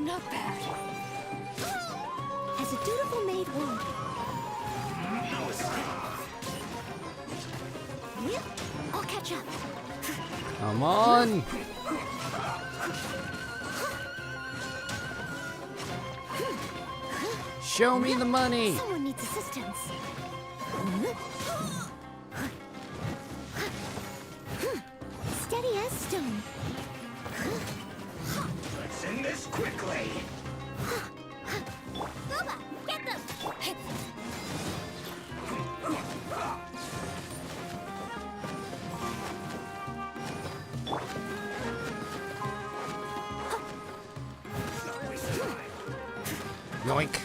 Not bad. As a dutiful maid would. No escape. Yep, I'll catch up. Come on. Show me the money. Someone needs assistance. Steady as stone. Let's end this quickly. Booba, get them! Yoink.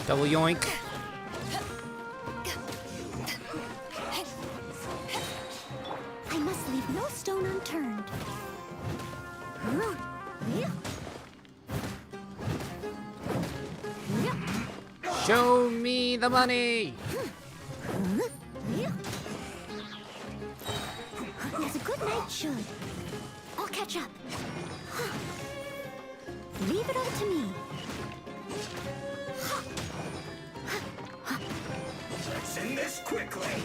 Double yoink. I must leave no stone unturned. Show me the money. As a good knight should. I'll catch up. Leave it all to me. Let's end this quickly.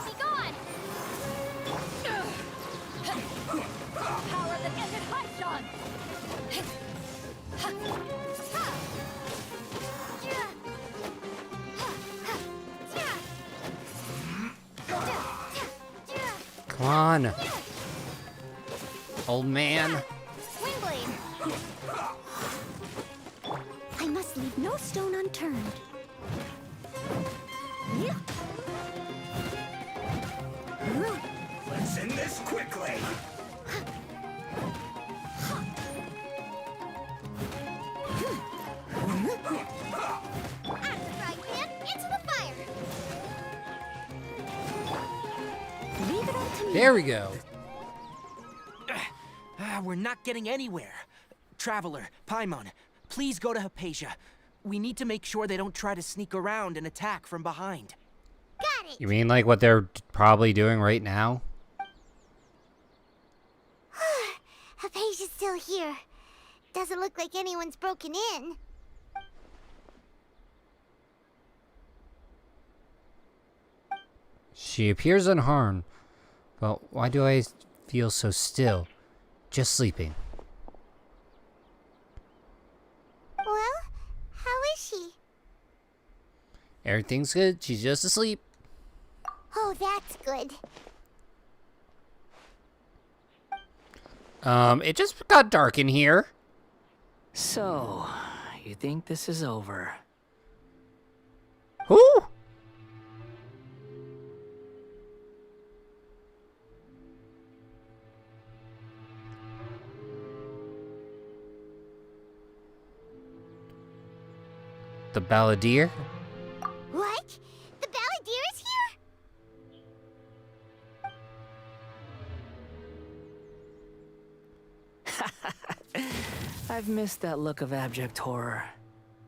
Be gone! Power that ended Hyption! Come on. Old man. Windblade! I must leave no stone unturned. Let's end this quickly. the frying pan, into the fire. Leave it all to me. There we go. We're not getting anywhere. Traveler, Paimon, please go to Hypatia. We need to make sure they don't try to sneak around and attack from behind. Got it. You mean like what they're probably doing right now? Hypatia's still here. Doesn't look like anyone's broken in. She appears unharmed. But why do I feel so still? Just sleeping. Well, how is she? Everything's good. She's just asleep. Oh, that's good. It just got dark in here. So, you think this is over? Who? The Balladeer? What? The Balladeer is here? I've missed that look of abject horror.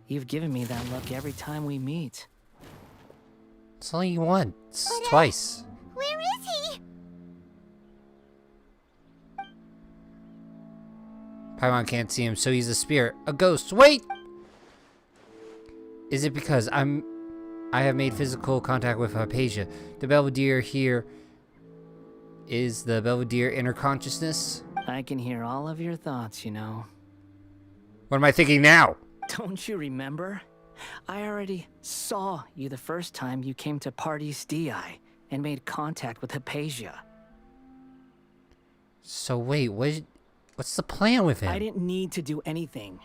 You've given me that look every time we meet. It's only once. Twice. Where is he? Paimon can't see him, so he's a spirit. A ghost. Wait! Is it because I have made physical contact with Hypatia? The Belvedere here is the Belvedere inner consciousness? I can hear all of your thoughts, you know. What am I thinking now? Don't you remember? I already saw you the first time you came to Parties DI and made contact with Hypatia. So wait, what's the plan with him? I didn't need to do anything.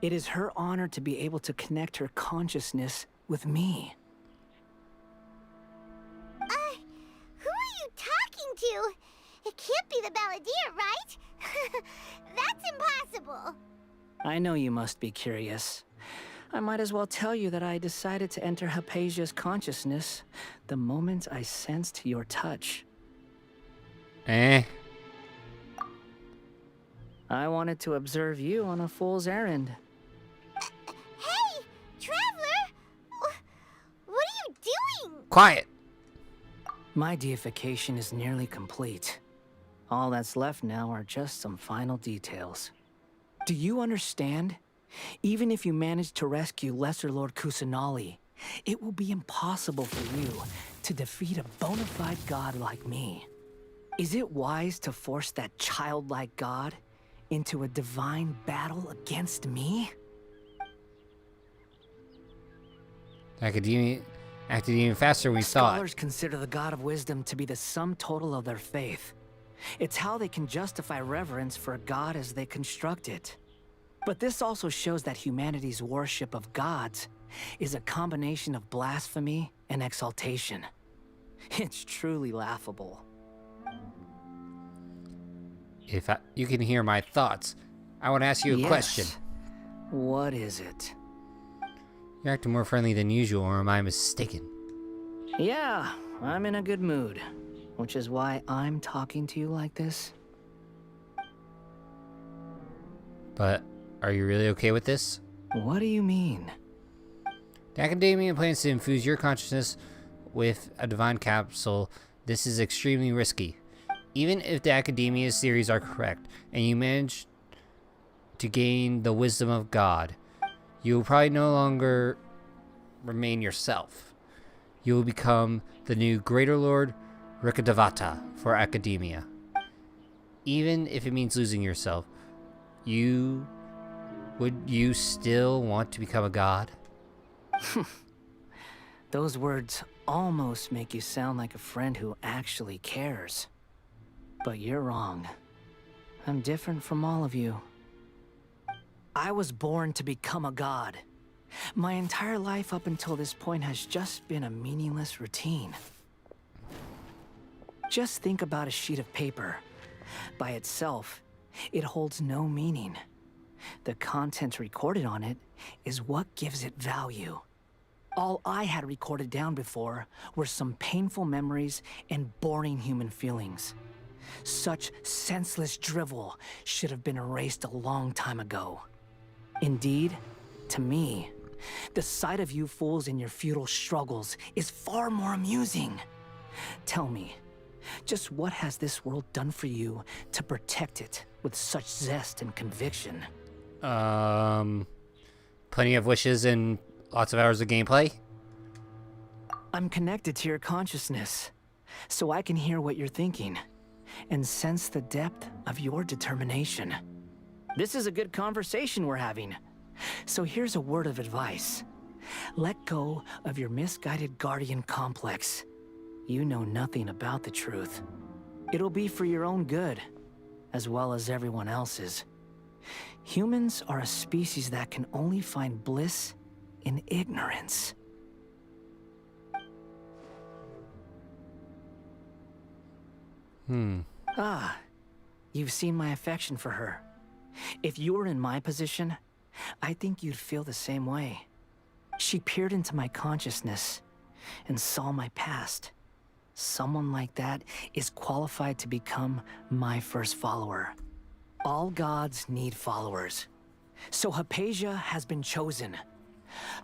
It is her honor to be able to connect her consciousness with me. Who are you talking to? It can't be the Balladeer, right? That's impossible. I know you must be curious. I might as well tell you that I decided to enter Hypatia's consciousness the moment I sensed your touch. Eh? I wanted to observe you on a fool's errand. Hey, Traveler! What are you doing? Quiet! My deification is nearly complete. All that's left now are just some final details. Do you understand? Even if you manage to rescue Lesser Lord Kusanali, it will be impossible for you to defeat a bona fide god like me. Is it wise to force that childlike god into a divine battle against me? Academia acted even faster than we thought. Scholars consider the god of wisdom to be the sum total of their faith. It's how they can justify reverence for a god as they construct it. But this also shows that humanity's worship of gods is a combination of blasphemy and exaltation. It's truly laughable. If you can hear my thoughts, I want to ask you a question. What is it? You're acting more friendly than usual, or am I mistaken? Yeah, I'm in a good mood, which is why I'm talking to you like this. But are you really okay with this? What do you mean? The Academia plans to infuse your consciousness with a divine capsule. This is extremely risky. Even if the Academia's theories are correct, and you manage to gain the wisdom of God, you will probably no longer remain yourself. You will become the new Greater Lord Rikadavata for Academia. Even if it means losing yourself, would you still want to become a god? Those words almost make you sound like a friend who actually cares. But you're wrong. I'm different from all of you. I was born to become a god. My entire life up until this point has just been a meaningless routine. Just think about a sheet of paper. By itself, it holds no meaning. The content recorded on it is what gives it value. All I had recorded down before were some painful memories and boring human feelings. Such senseless drivel should have been erased a long time ago. Indeed, to me, the sight of you fools in your futile struggles is far more amusing. Tell me, just what has this world done for you to protect it with such zest and conviction? Plenty of wishes and lots of hours of gameplay. I'm connected to your consciousness, so I can hear what you're thinking and sense the depth of your determination. This is a good conversation we're having. So here's a word of advice. Let go of your misguided guardian complex. You know nothing about the truth. It'll be for your own good, as well as everyone else's. Humans are a species that can only find bliss in ignorance. Ah, you've seen my affection for her. If you were in my position, I think you'd feel the same way. She peered into my consciousness and saw my past. Someone like that is qualified to become my first follower. All gods need followers. So Hypatia has been chosen.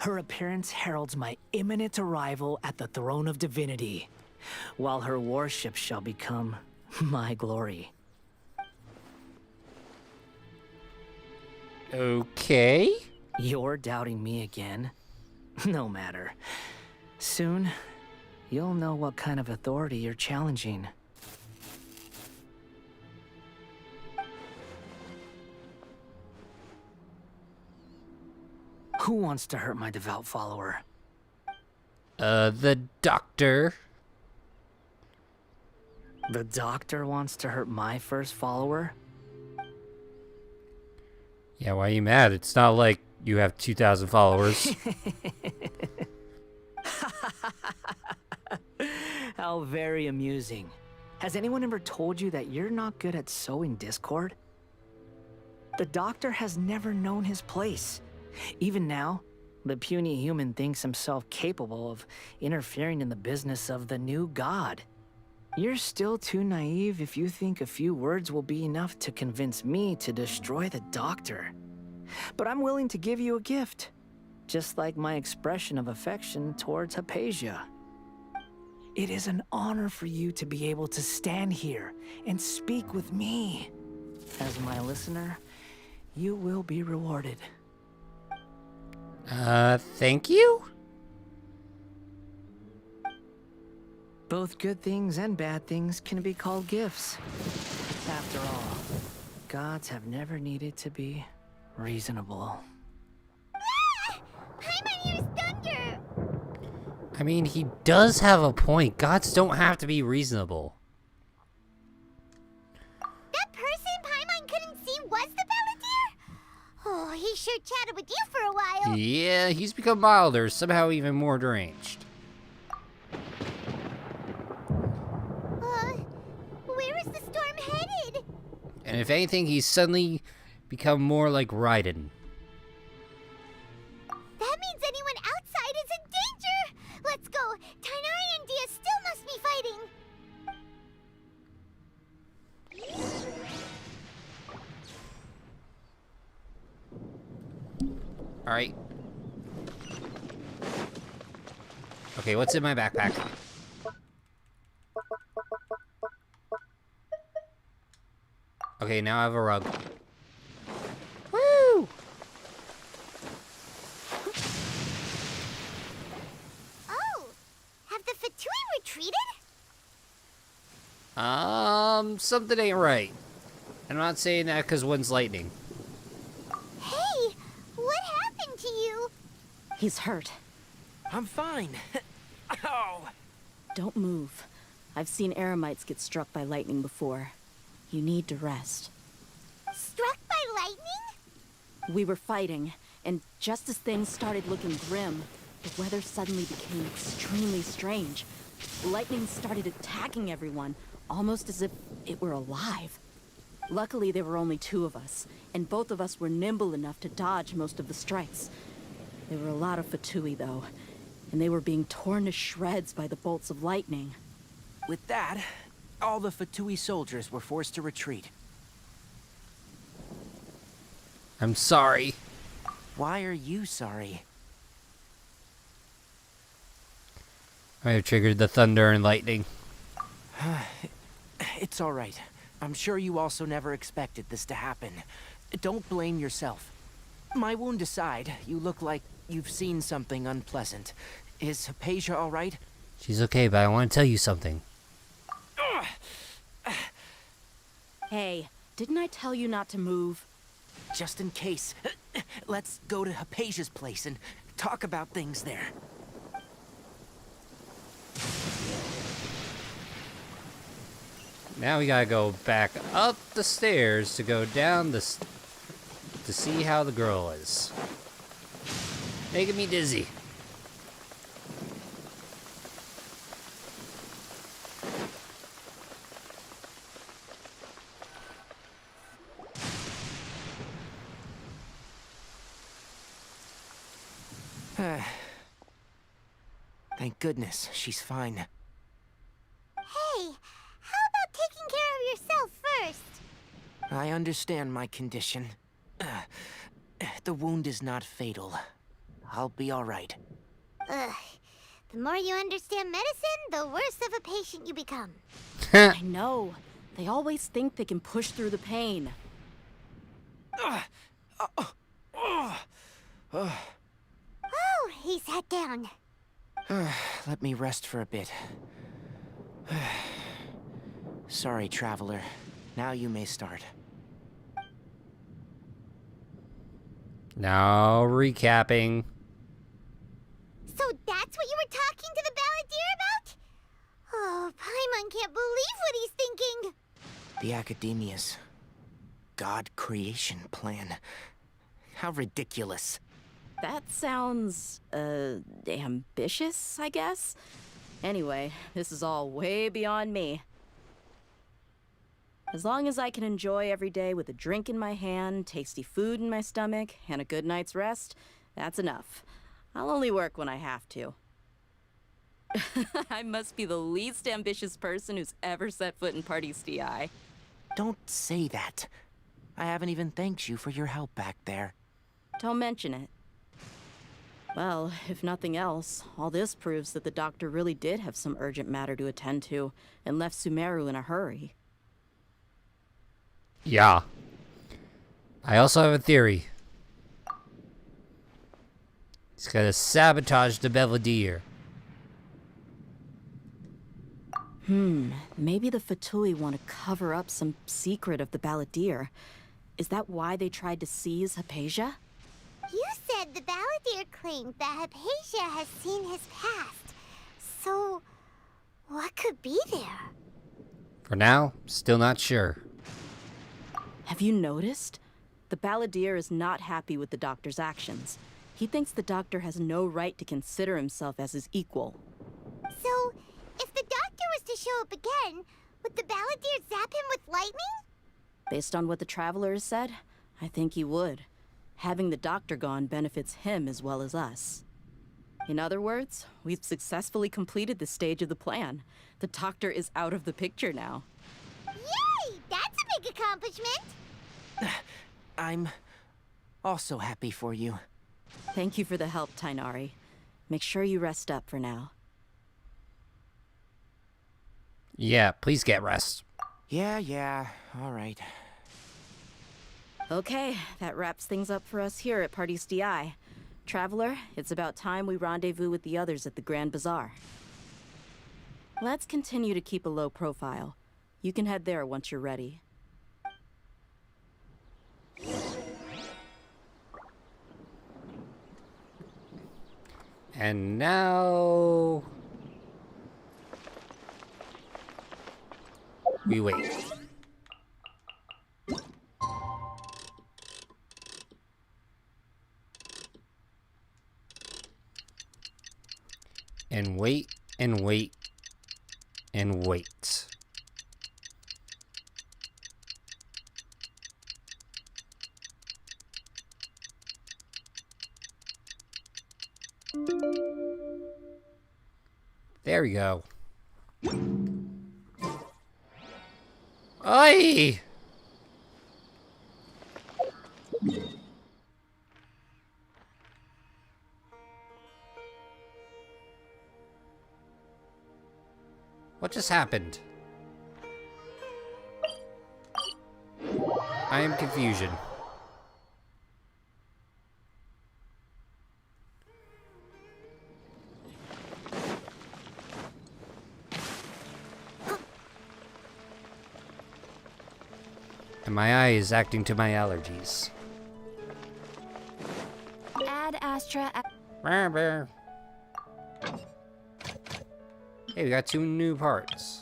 Her appearance heralds my imminent arrival at the throne of divinity, while her worship shall become my glory. Okay. You're doubting me again? No matter. Soon, you'll know what kind of authority you're challenging. Who wants to hurt my devout follower? The doctor. The doctor wants to hurt my first follower? Yeah, why are you mad? It's not like you have 2,000 followers. How very amusing. Has anyone ever told you that you're not good at sowing discord? The doctor has never known his place. Even now, the puny human thinks himself capable of interfering in the business of the new god. You're still too naive if you think a few words will be enough to convince me to destroy the doctor. But I'm willing to give you a gift, just like my expression of affection towards Hypatia. It is an honor for you to be able to stand here and speak with me. As my listener, you will be rewarded. Thank you? Both good things and bad things can be called gifts. After all, gods have never needed to be reasonable. Paimon used thunder! I mean, he does have a point. Gods don't have to be reasonable. That person Paimon couldn't see was the Palantir? Oh, he sure chatted with you for a while. Yeah, he's become milder, somehow even more deranged. Where is the storm headed? And if anything, he's suddenly become more like Raiden. That means anyone outside is in danger! Let's go! Tainari and Dia still must be fighting! Alright. Okay, what's in my backpack? Okay, now I have a rug. Woo! Oh! Have the Fatui retreated? Something ain't right. I'm not saying that because one's lightning. Hey! What happened to you? He's hurt. I'm fine. Ow! Don't move. I've seen Eremites get struck by lightning before. You need to rest. Struck by lightning? We were fighting, and just as things started looking grim, the weather suddenly became extremely strange. Lightning started attacking everyone, almost as if it were alive. Luckily, there were only 2 of us, and both of us were nimble enough to dodge most of the strikes. There were a lot of Fatui, though, and they were being torn to shreds by the bolts of lightning. With that, all the Fatui soldiers were forced to retreat. I'm sorry. Why are you sorry? I have triggered the thunder and lightning. It's all right. I'm sure you also never expected this to happen. Don't blame yourself. My wound aside, you look like you've seen something unpleasant. Is Hypatia all right? She's okay, but I want to tell you something. Hey, didn't I tell you not to move? Just in case, let's go to Hypatia's place and talk about things there. Now we gotta go back up the stairs to go down to see how the girl is. Making me dizzy. Thank goodness, she's fine. Hey, how about taking care of yourself first? I understand my condition. The wound is not fatal. I'll be all right. Ugh. The more you understand medicine, the worse of a patient you become. I know. They always think they can push through the pain. Oh, he sat down. Let me rest for a bit. Sorry, traveler. Now you may start. Now recapping. So that's what you were talking to the balladeer about? Oh, Paimon can't believe what he's thinking. The Academia's God creation plan. How ridiculous. That sounds, ambitious, I guess? Anyway, this is all way beyond me. As long as I can enjoy every day with a drink in my hand, tasty food in my stomach, and a good night's rest, that's enough. I'll only work when I have to. I must be the least ambitious person who's ever set foot in Party DI. Don't say that. I haven't even thanked you for your help back there. Don't mention it. Well, if nothing else, all this proves that the doctor really did have some urgent matter to attend to, and left Sumeru in a hurry. Yeah. I also have a theory. He's gonna sabotage the Belvedere. Maybe the Fatui want to cover up some secret of the balladeer. Is that why they tried to seize Hypatia? You said the balladeer claimed that Hypatia has seen his past. So, what could be there? For now, still not sure. Have you noticed? The balladeer is not happy with the doctor's actions. He thinks the doctor has no right to consider himself as his equal. So, if the doctor was to show up again, would the balladeer zap him with lightning? Based on what the traveler has said, I think he would. Having the doctor gone benefits him as well as us. In other words, we've successfully completed this stage of the plan. The doctor is out of the picture now. Yay! That's a big accomplishment! I'm also happy for you. Thank you for the help, Tainari. Make sure you rest up for now. Yeah, please get rest. Yeah, all right. Okay, that wraps things up for us here at Party DI. Traveler, it's about time we rendezvous with the others at the Grand Bazaar. Let's continue to keep a low profile. You can head there once you're ready. And now... we wait. And wait, and wait, and wait. There we go. Oi! What just happened? I am confusion. And my eye is acting to my allergies. Ad Astra. Brr, brr. Hey, we got 2 new parts.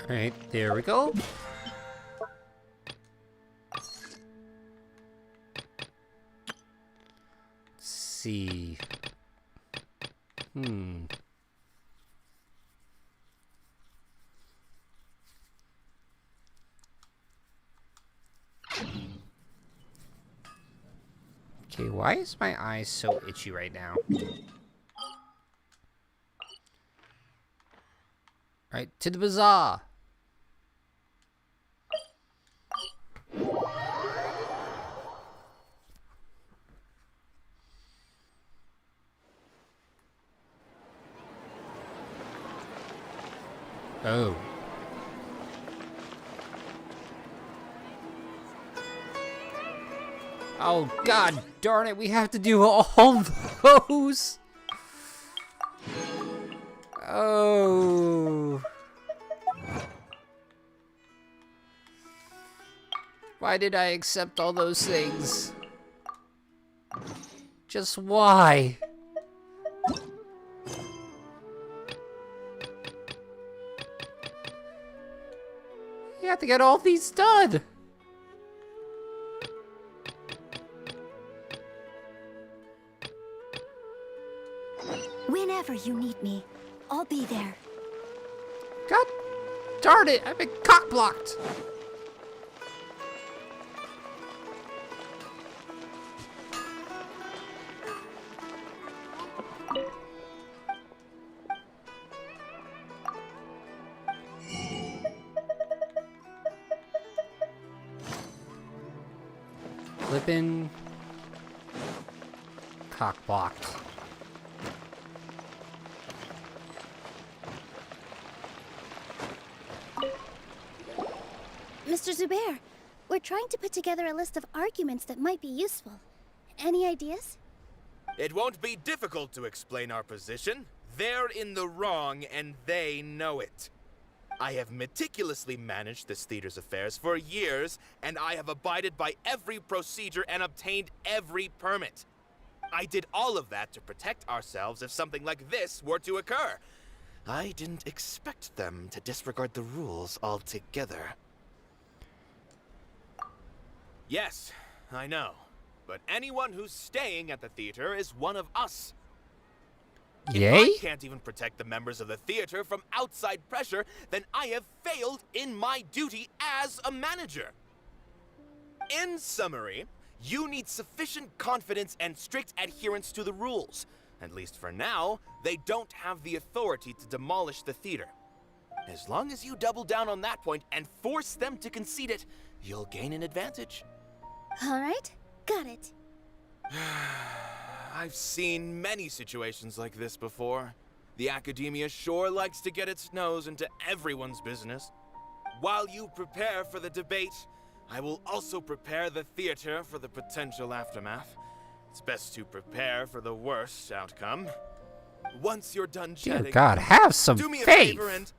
Alright, there we go. Let's see. Okay, why is my eye so itchy right now? Alright, to the bazaar! Oh. Oh, god darn it, we have to do all those! Oh. Why did I accept all those things? Just why? You have to get all these done! Whenever you need me, I'll be there. God darn it, I've been cock-blocked! Flippin' cock-blocked. Mr. Zubair, we're trying to put together a list of arguments that might be useful. Any ideas? It won't be difficult to explain our position. They're in the wrong, and they know it. I have meticulously managed this theater's affairs for years, and I have abided by every procedure and obtained every permit. I did all of that to protect ourselves if something like this were to occur. I didn't expect them to disregard the rules altogether. Yes, I know. But anyone who's staying at the theater is one of us. Yay? If I can't even protect the members of the theater from outside pressure, then I have failed in my duty as a manager. In summary, you need sufficient confidence and strict adherence to the rules. At least for now, they don't have the authority to demolish the theater. As long as you double down on that point and force them to concede it, you'll gain an advantage. All right, got it. I've seen many situations like this before. The academia sure likes to get its nose into everyone's business. While you prepare for the debate, I will also prepare the theater for the potential aftermath. It's best to prepare for the worst outcome. Once you're done chatting, Dear God, have some do me a faith! favor and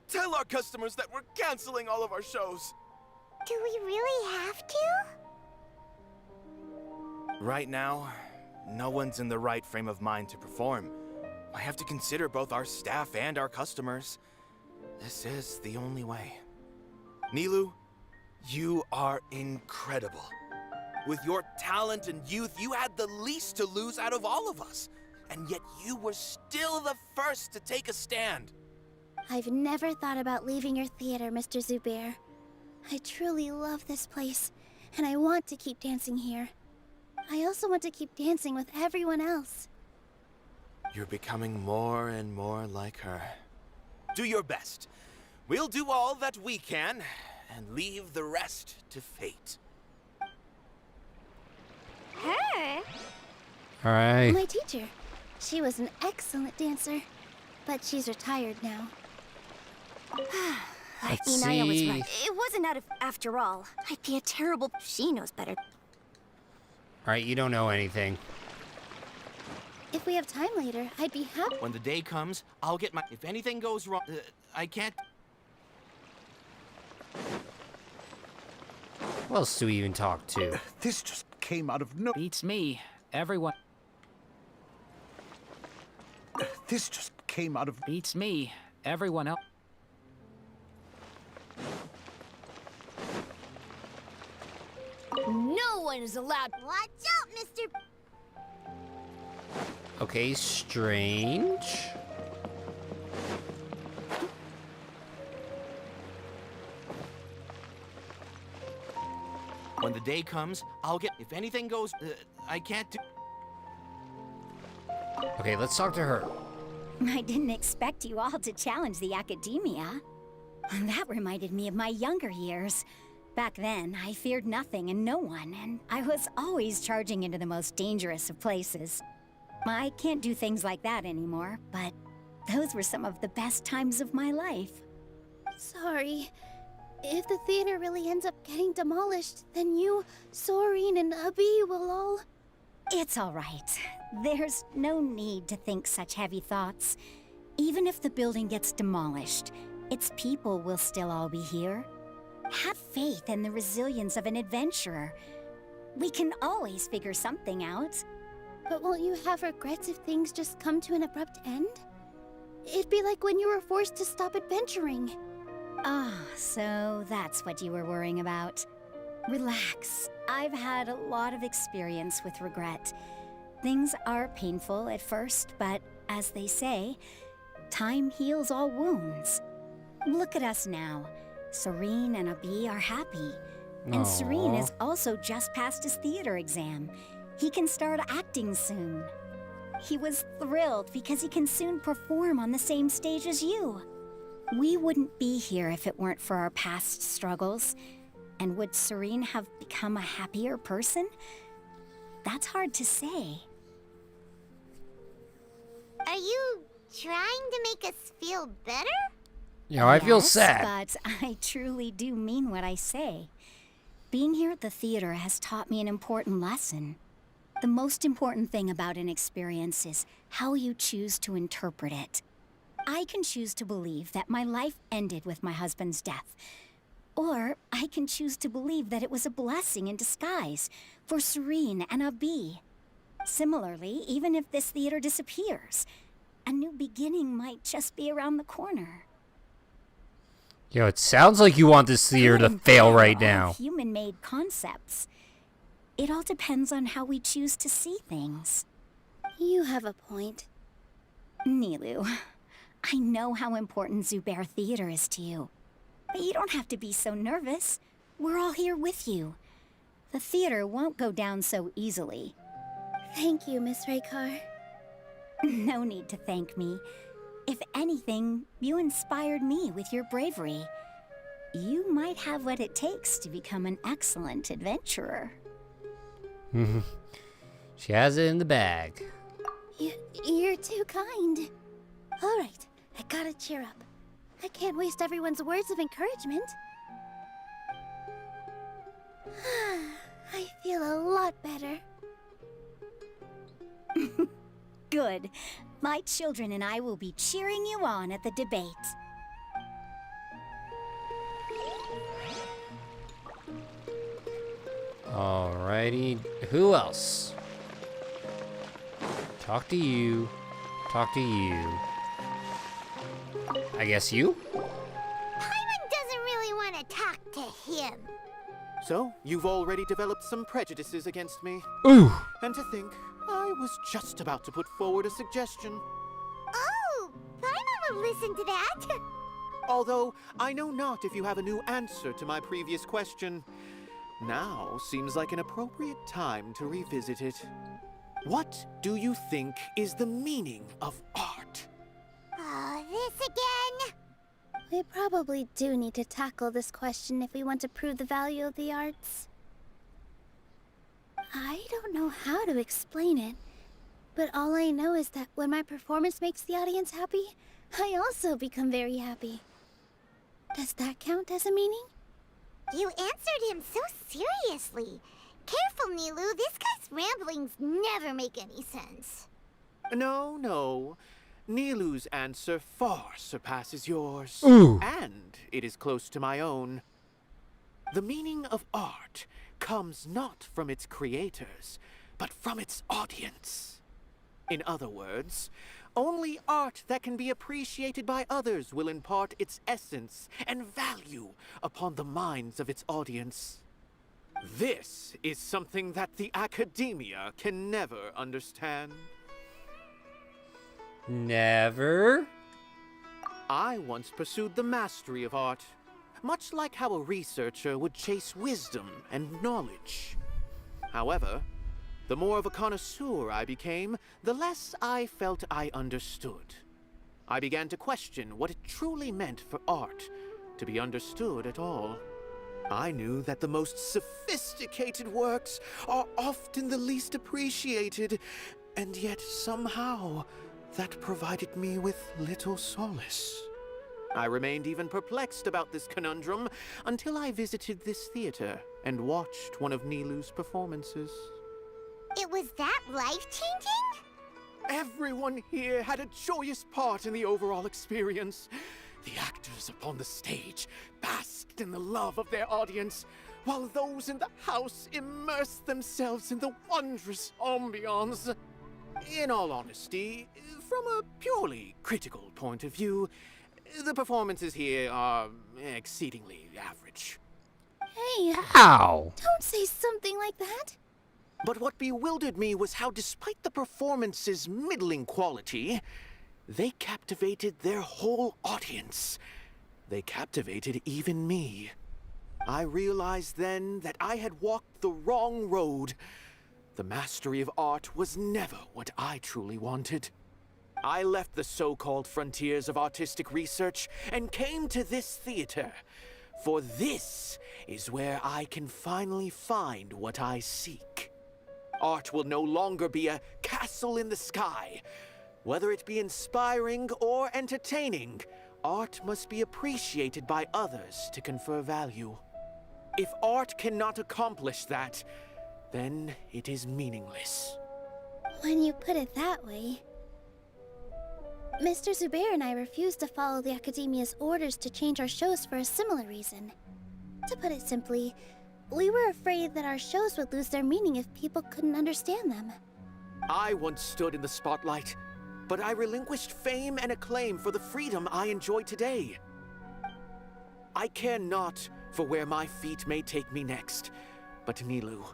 tell our customers that we're canceling all of our shows. Do we really have to? Right now, no one's in the right frame of mind to perform. I have to consider both our staff and our customers. This is the only way. Nilu, you are incredible. With your talent and youth, you had the least to lose out of all of us. And yet you were still the first to take a stand. I've never thought about leaving your theater, Mr. Zubair. I truly love this place, and I want to keep dancing here. I also want to keep dancing with everyone else. You're becoming more and more like her. Do your best. We'll do all that we can, and leave the rest to fate. Her? Alright. My teacher. She was an excellent dancer, but she's retired now. Let's Inaya was see. right. It wasn't out of after all. I'd be a terrible... She knows better. Alright, you don't know anything. If we have time later, I'd be happy. When the day comes, I'll get my... If anything goes wrong, I can't... Who else do we even talk to? This just came out of no... Beats me. Everyone... This just came out of... Beats me. Everyone else... No one is allowed... Watch out, Mr... Okay, strange. When the day comes, I'll get... If anything goes... I can't do... Okay, let's talk to her. I didn't expect you all to challenge the academia. That reminded me of my younger years. Back then, I feared nothing and no one, and I was always charging into the most dangerous of places. I can't do things like that anymore, but those were some of the best times of my life. Sorry. If the theater really ends up getting demolished, then you, Soren, and Abi will all... It's all right. There's no need to think such heavy thoughts. Even if the building gets demolished, its people will still all be here. Have faith in the resilience of an adventurer. We can always figure something out. But won't you have regrets if things just come to an abrupt end? It'd be like when you were forced to stop adventuring. Ah, so that's what you were worrying about. Relax. I've had a lot of experience with regret. Things are painful at first, but as they say, time heals all wounds. Look at us now. Serene and Abi are happy. And Serene has also just passed his theater exam. He can start acting soon. He was thrilled because he can soon perform on the same stage as you. We wouldn't be here if it weren't for our past struggles. And would Serene have become a happier person? That's hard to say. Are you trying to make us feel better? You know, I feel Yes, sad. But I truly do mean what I say. Being here at the theater has taught me an important lesson. The most important thing about an experience is how you choose to interpret it. I can choose to believe that my life ended with my husband's death. Or I can choose to believe that it was a blessing in disguise for Serene and Abi. Similarly, even if this theater disappears, a new beginning might just be around the corner. Yo, it sounds like you want this theater to fail right now. Human-made concepts. It all depends on how we choose to see things. You have a point. Nilu, I know how important Zubair Theater is to you. But you don't have to be so nervous. We're all here with you. The theater won't go down so easily. Thank you, Miss Raykar. No need to thank me. If anything, you inspired me with your bravery. You might have what it takes to become an excellent adventurer. She has it in the bag. You're too kind. All right, I gotta cheer up. I can't waste everyone's words of encouragement. I feel a lot better. Good. My children and I will be cheering you on at the debate. Alrighty. Who else? Talk to you. Talk to you. I guess you? Paimon doesn't really want to talk to him. So, you've already developed some prejudices against me. Ooh. And to think, I was just about to put forward a suggestion. Oh, Paimon will listen to that. Although, I know not if you have a new answer to my previous question. Now seems like an appropriate time to revisit it. What do you think is the meaning of art? Oh, this again? We probably do need to tackle this question if we want to prove the value of the arts. I don't know how to explain it, but all I know is that when my performance makes the audience happy, I also become very happy. Does that count as a meaning? You answered him so seriously. Careful, Nilu, this guy's ramblings never make any sense. No. Nilu's answer far surpasses yours. Ooh. And it is close to my own. The meaning of art comes not from its creators, but from its audience. In other words, only art that can be appreciated by others will impart its essence and value upon the minds of its audience. This is something that the academia can never understand. Never? I once pursued the mastery of art, much like how a researcher would chase wisdom and knowledge. However, the more of a connoisseur I became, the less I felt I understood. I began to question what it truly meant for art to be understood at all. I knew that the most sophisticated works are often the least appreciated, and yet somehow that provided me with little solace. I remained even perplexed about this conundrum until I visited this theater and watched one of Nilu's performances. It was that life-changing? Everyone here had a joyous part in the overall experience. The actors upon the stage basked in the love of their audience, while those in the house immersed themselves in the wondrous ambiance. In all honesty, from a purely critical point of view, the performances here are exceedingly average. Hey, Ow! Don't say something like that. But what bewildered me was how, despite the performance's middling quality, they captivated their whole audience. They captivated even me. I realized then that I had walked the wrong road. The mastery of art was never what I truly wanted. I left the so-called frontiers of artistic research and came to this theater, for this is where I can finally find what I seek. Art will no longer be a castle in the sky. Whether it be inspiring or entertaining, art must be appreciated by others to confer value. If art cannot accomplish that, then it is meaningless. When you put it that way... Mr. Zubair and I refused to follow the Academia's orders to change our shows for a similar reason. To put it simply, we were afraid that our shows would lose their meaning if people couldn't understand them. I once stood in the spotlight, but I relinquished fame and acclaim for the freedom I enjoy today. I care not for where my feet may take me next, but Nilu,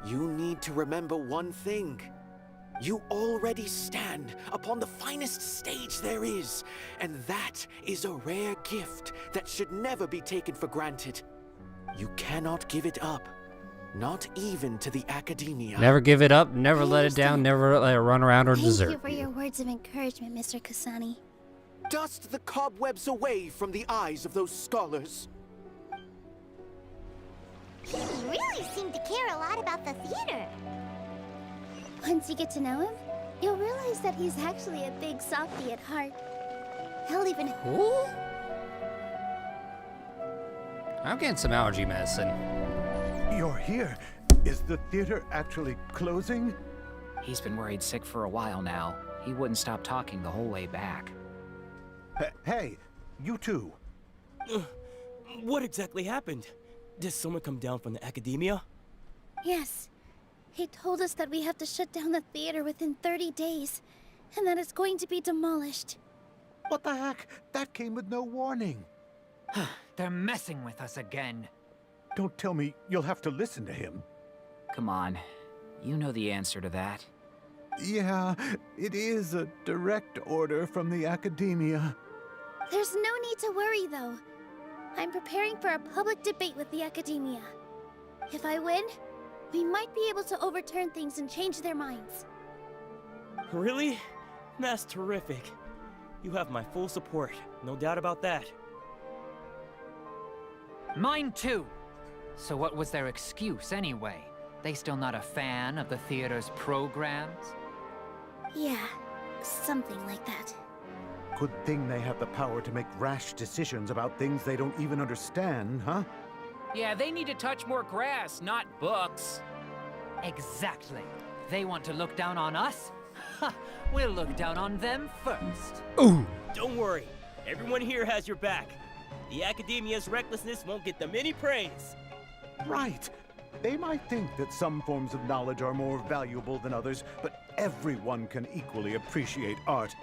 you need to remember one thing. You already stand upon the finest stage there is, and that is a rare gift that should never be taken for granted. You cannot give it up, not even to the Academia. Never give it up, never let it down, never let it run around or Thank desert you for your words of encouragement, Mr. Kasani. Dust the cobwebs away from the eyes of those scholars. He really seemed to care a lot about the theater. Once you get to know him, you'll realize that he's actually a big softie at heart. He'll even... Ooh. I'm getting some allergy medicine. You're here. Is the theater actually closing? He's been worried sick for a while now. He wouldn't stop talking the whole way back. Hey, you two. What exactly happened? Did someone come down from the Academia? Yes. He told us that we have to shut down the theater within 30 days, and that it's going to be demolished. What the heck? That came with no warning. They're messing with us again. Don't tell me you'll have to listen to him. Come on. You know the answer to that. Yeah, it is a direct order from the academia. There's no need to worry, though. I'm preparing for a public debate with the academia. If I win, we might be able to overturn things and change their minds. Really? That's terrific. You have my full support, no doubt about that. Mine too. So what was their excuse anyway? They still not a fan of the theater's programs? Yeah, something like that. Good thing they have the power to make rash decisions about things they don't even understand, huh? Yeah, they need to touch more grass, not books. Exactly. They want to look down on us? Ha! We'll look down on them first. Ooh. Don't worry. Everyone here has your back. The academia's recklessness won't get them any praise. Right. They might think that some forms of knowledge are more valuable than others, but everyone can equally appreciate art.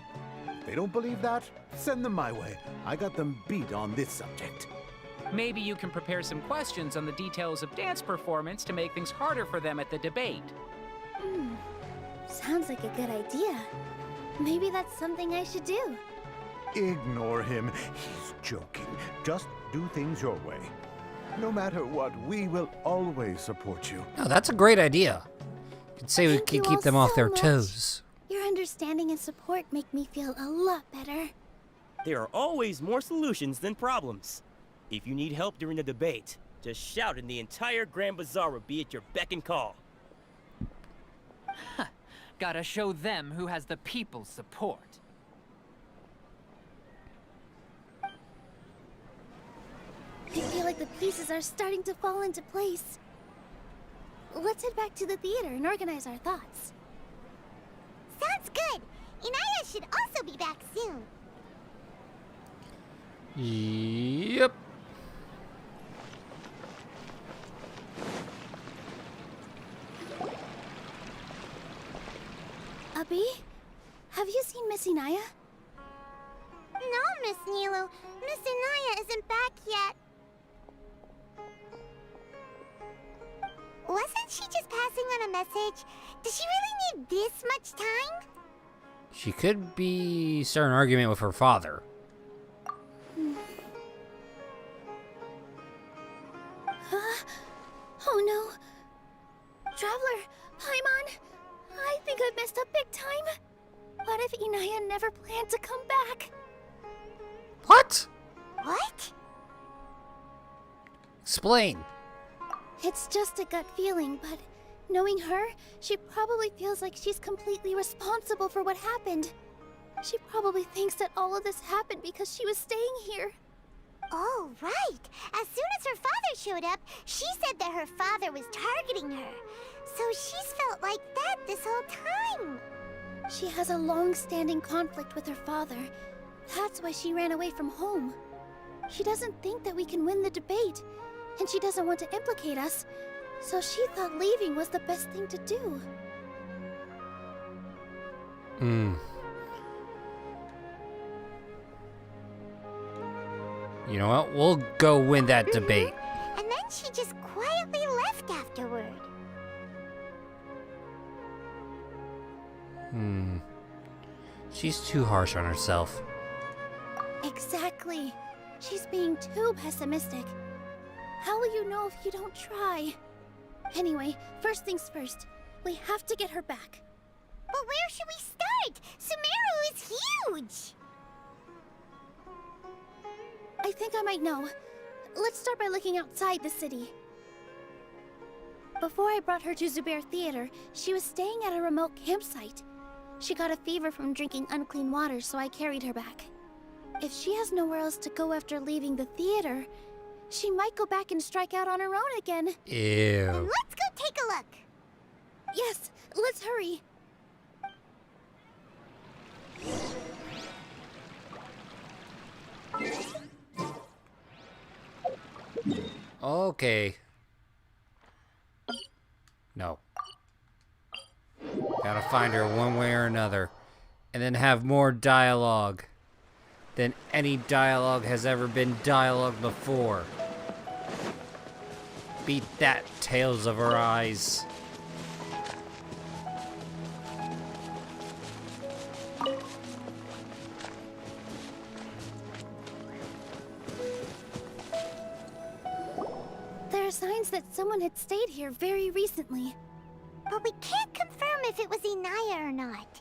If they don't believe that, send them my way. I got them beat on this subject. Maybe you can prepare some questions on the details of dance performance to make things harder for them at the debate. Sounds like a good idea. Maybe that's something I should do. Ignore him. He's joking. Just do things your way. No matter what, we will always support you. No, that's a great idea. You could say we Thank could you keep all them off so their much. toes. Your understanding and support make me feel a lot better. There are always more solutions than problems. If you need help during the debate, just shout and the entire Grand Bazaar will be at your beck and call. Gotta show them who has the people's support. I feel like the pieces are starting to fall into place. Let's head back to the theater and organize our thoughts. Sounds good. Inaya should also be back soon. Yep. Abby, have you seen Miss Inaya? No, Miss Nilu. Miss Inaya isn't back yet. Wasn't she just passing on a message? Does she really need this much time? She could be starting an argument with her father. Oh no. Traveler, Paimon, I think I've messed up big time. What if Inaya never planned to come back? What? What? Explain. It's just a gut feeling, but knowing her, she probably feels like she's completely responsible for what happened. She probably thinks that all of this happened because she was staying here. Oh, right. As soon as her father showed up, she said that her father was targeting her. So she's felt like that this whole time. She has a long-standing conflict with her father. That's why she ran away from home. She doesn't think that we can win the debate, and she doesn't want to implicate us, so she thought leaving was the best thing to do. You know what? We'll go win that debate. And then she just quietly left afterward. She's too harsh on herself. Exactly. She's being too pessimistic. How will you know if you don't try? Anyway, first things first. We have to get her back. But where should we start? Sumeru is huge! I think I might know. Let's start by looking outside the city. Before I brought her to Zubair Theater, she was staying at a remote campsite. She got a fever from drinking unclean water, so I carried her back. If she has nowhere else to go after leaving the theater, she might go back and strike out on her own again. Ew. Then let's go take a look. Yes, let's hurry. Okay. No. Gotta find her one way or another. And then have more dialogue than any dialogue has ever been dialogue before. Beat that, Tails of Her Eyes. There are signs that someone had stayed here very recently. But we can't confirm if it was Inaya or not.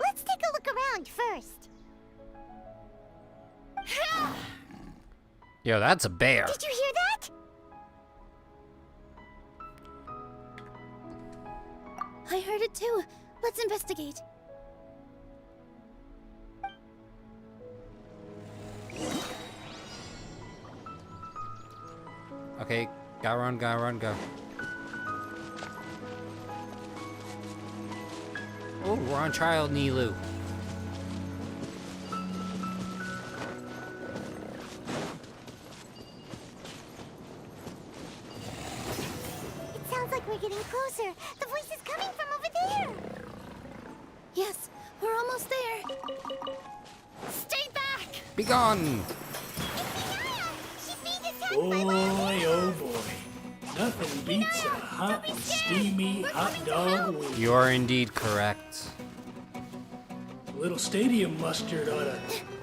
Let's take a look around first. Yo, that's a bear. Did you hear that? I heard it too. Let's investigate. Okay, gotta run, go. Oh, we're on trial, Nilu. It sounds like we're getting closer. The voice is coming from over there. Yes, we're almost there. Stay back! Be gone! Boy, oh boy. Nothing beats a hot and steamy hot dog wing. You are indeed correct. A little stadium mustard ought to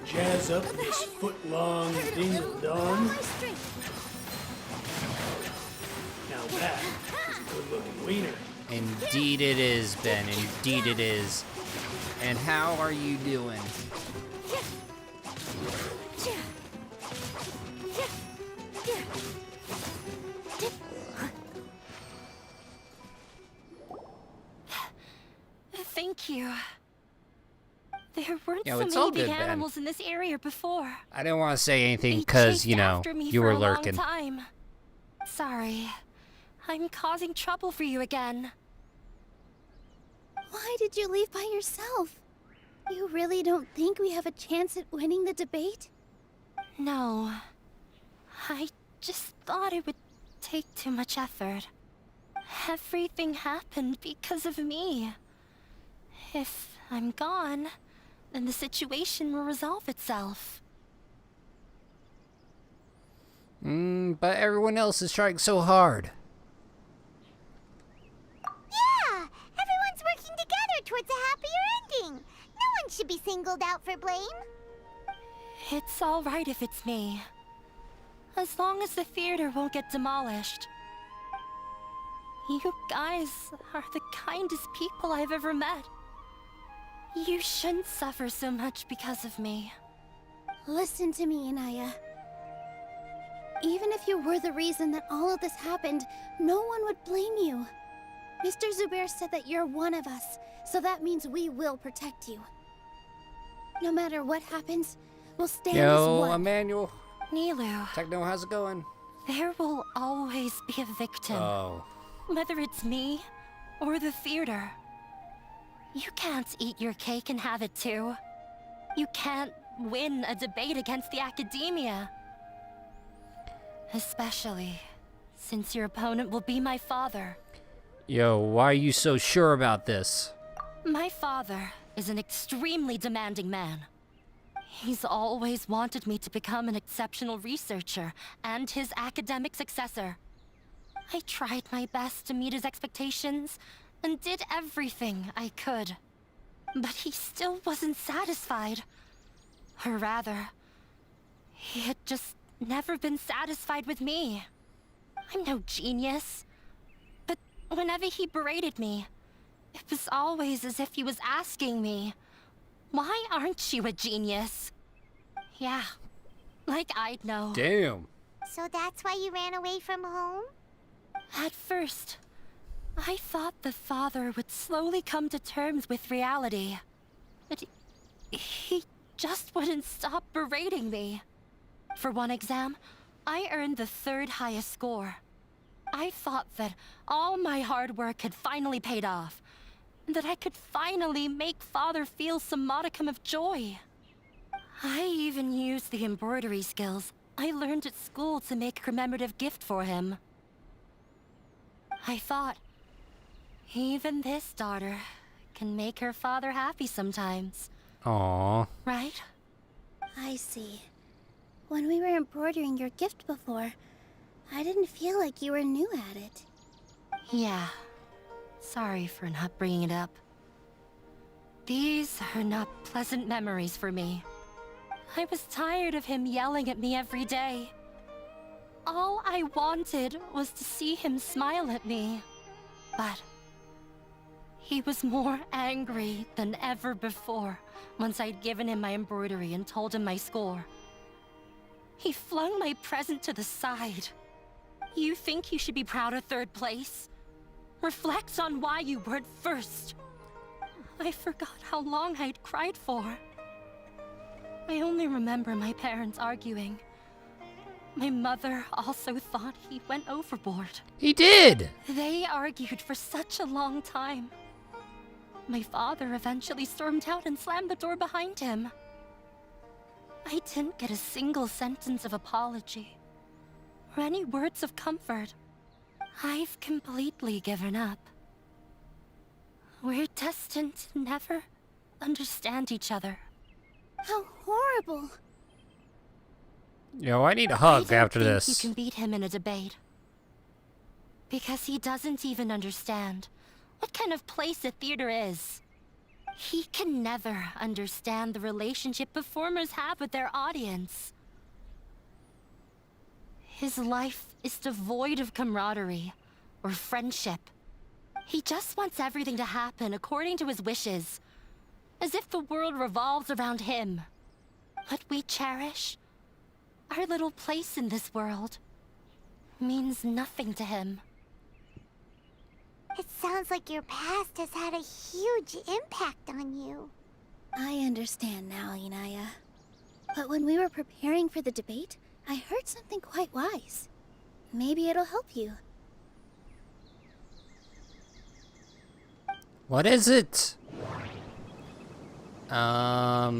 jazz up this foot-long ding-dong. Now that is a good-looking wiener. Indeed it is, Ben. Indeed it is. And how are you doing? Thank you. There weren't Yo, so it's all many big good, Ben. animals in this area before. I didn't want to say anything They because, chased you know, after me you for were a lurking. Long time. Sorry. I'm causing trouble for you again. Why did you leave by yourself? You really don't think we have a chance at winning the debate? No. I just thought it would take too much effort. Everything happened because of me. If I'm gone, then the situation will resolve itself. But everyone else is trying so hard. Yeah! Everyone's working together towards a happier ending. No one should be singled out for blame. It's all right if it's me. As long as the theater won't get demolished. You guys are the kindest people I've ever met. You shouldn't suffer so much because of me. Listen to me, Inaya. Even if you were the reason that all of this happened, no one would blame you. Mr. Zubair said that you're one of us, so that means we will protect you. No matter what happens, we'll stand as Yo, one. Emmanuel. Nilu. Techno, how's it going? There will always be a victim. Oh. Whether it's me or the theater. You can't eat your cake and have it too. You can't win a debate against the academia. Especially since your opponent will be my father. Yo, why are you so sure about this? My father is an extremely demanding man. He's always wanted me to become an exceptional researcher and his academic successor. I tried my best to meet his expectations and did everything I could. But he still wasn't satisfied. Or rather, he had just never been satisfied with me. I'm no genius. But whenever he berated me, it was always as if he was asking me, why aren't you a genius? Yeah, like I'd know. Damn. So that's why you ran away from home? At first, I thought the father would slowly come to terms with reality. But he just wouldn't stop berating me. For one exam, I earned the 3rd highest score. I thought that all my hard work had finally paid off, and that I could finally make Father feel some modicum of joy. I even used the embroidery skills I learned at school to make a commemorative gift for him. I thought, even this daughter can make her father happy sometimes. Aww. Right? I see. When we were embroidering your gift before, I didn't feel like you were new at it. Yeah. Sorry for not bringing it up. These are not pleasant memories for me. I was tired of him yelling at me every day. All I wanted was to see him smile at me. But he was more angry than ever before once I'd given him my embroidery and told him my score. He flung my present to the side. You think you should be proud of third place? Reflect on why you weren't first. I forgot how long I'd cried for. I only remember my parents arguing. My mother also thought he went overboard. He did! They argued for such a long time. My father eventually stormed out and slammed the door behind him. I didn't get a single sentence of apology or any words of comfort. I've completely given up. We're destined to never understand each other. How horrible. Yo, I need a hug after I don't this. think you can beat him in a debate. Because he doesn't even understand what kind of place a theater is. He can never understand the relationship performers have with their audience. His life is devoid of camaraderie or friendship. He just wants everything to happen according to his wishes, as if the world revolves around him. What we cherish, our little place in this world, means nothing to him. It sounds like your past has had a huge impact on you. I understand now, Inaya. But when we were preparing for the debate, I heard something quite wise. Maybe it'll help you. What is it? Mr.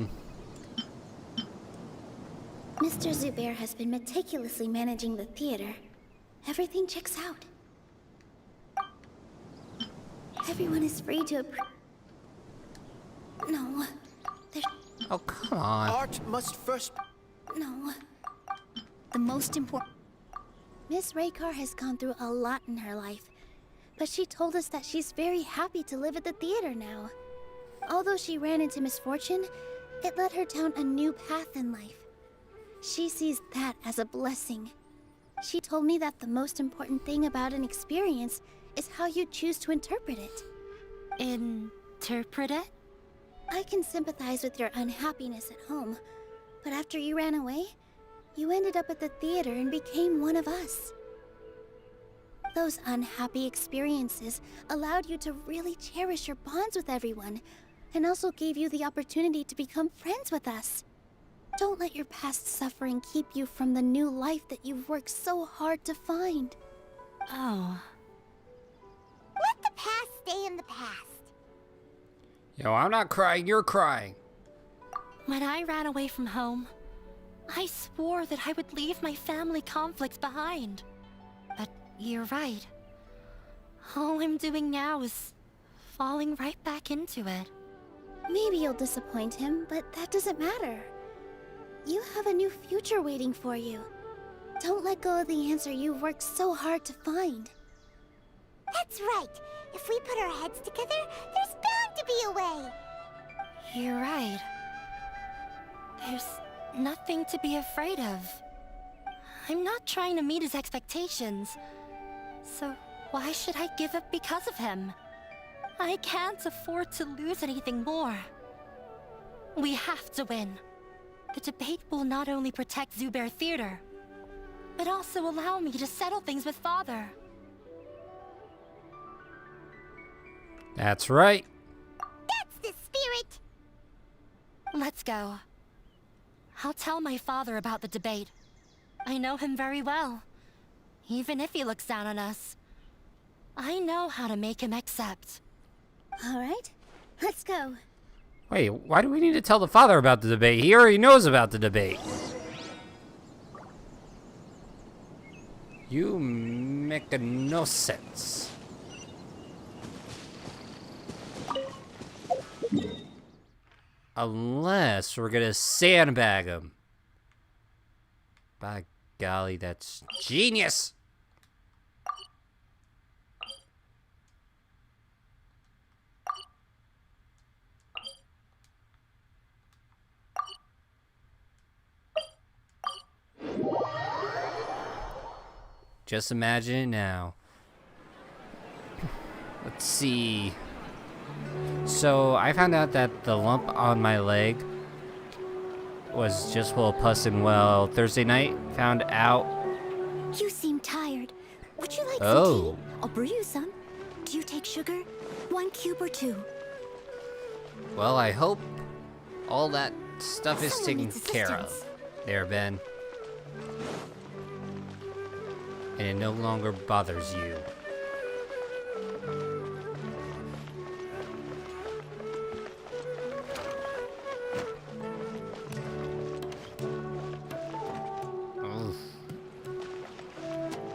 Zubair has been meticulously managing the theater. Everything checks out. Everyone is free to No. There's... Oh, come on. Art must first... No. The most important... Miss Raykar has gone through a lot in her life, but she told us that she's very happy to live at the theater now. Although she ran into misfortune, it led her down a new path in life. She sees that as a blessing. She told me that the most important thing about an experience is how you choose to interpret it. Interpret it? I can sympathize with your unhappiness at home, but after you ran away, you ended up at the theater and became one of us. Those unhappy experiences allowed you to really cherish your bonds with everyone, and also gave you the opportunity to become friends with us. Don't let your past suffering keep you from the new life that you've worked so hard to find. Oh. Let the past stay in the past. Yo, I'm not crying, you're crying. When I ran away from home, I swore that I would leave my family conflicts behind. But you're right. All I'm doing now is falling right back into it. Maybe you'll disappoint him, but that doesn't matter. You have a new future waiting for you. Don't let go of the answer you've worked so hard to find. That's right. If we put our heads together, there's bound to be a way. You're right. There's nothing to be afraid of. I'm not trying to meet his expectations. So why should I give up because of him? I can't afford to lose anything more. We have to win. The debate will not only protect Zubair Theater, but also allow me to settle things with Father. That's right. That's the spirit! Let's go. I'll tell my father about the debate. I know him very well. Even if he looks down on us, I know how to make him accept. Alright, let's go. Wait, why do we need to tell the father about the debate? He already knows about the debate. You make no sense. Unless we're gonna sandbag him. By Golly, that's genius! Just imagine it now. Let's see. So, I found out that the lump on my leg was just full of pus and well. Thursday night, found out. You seem tired. Would you like Oh. some tea? I'll brew you some. Do you take sugar? 1 cube or 2? Well, I hope all that stuff is Someone taken needs care of. assistance. There, Ben. And it no longer bothers you.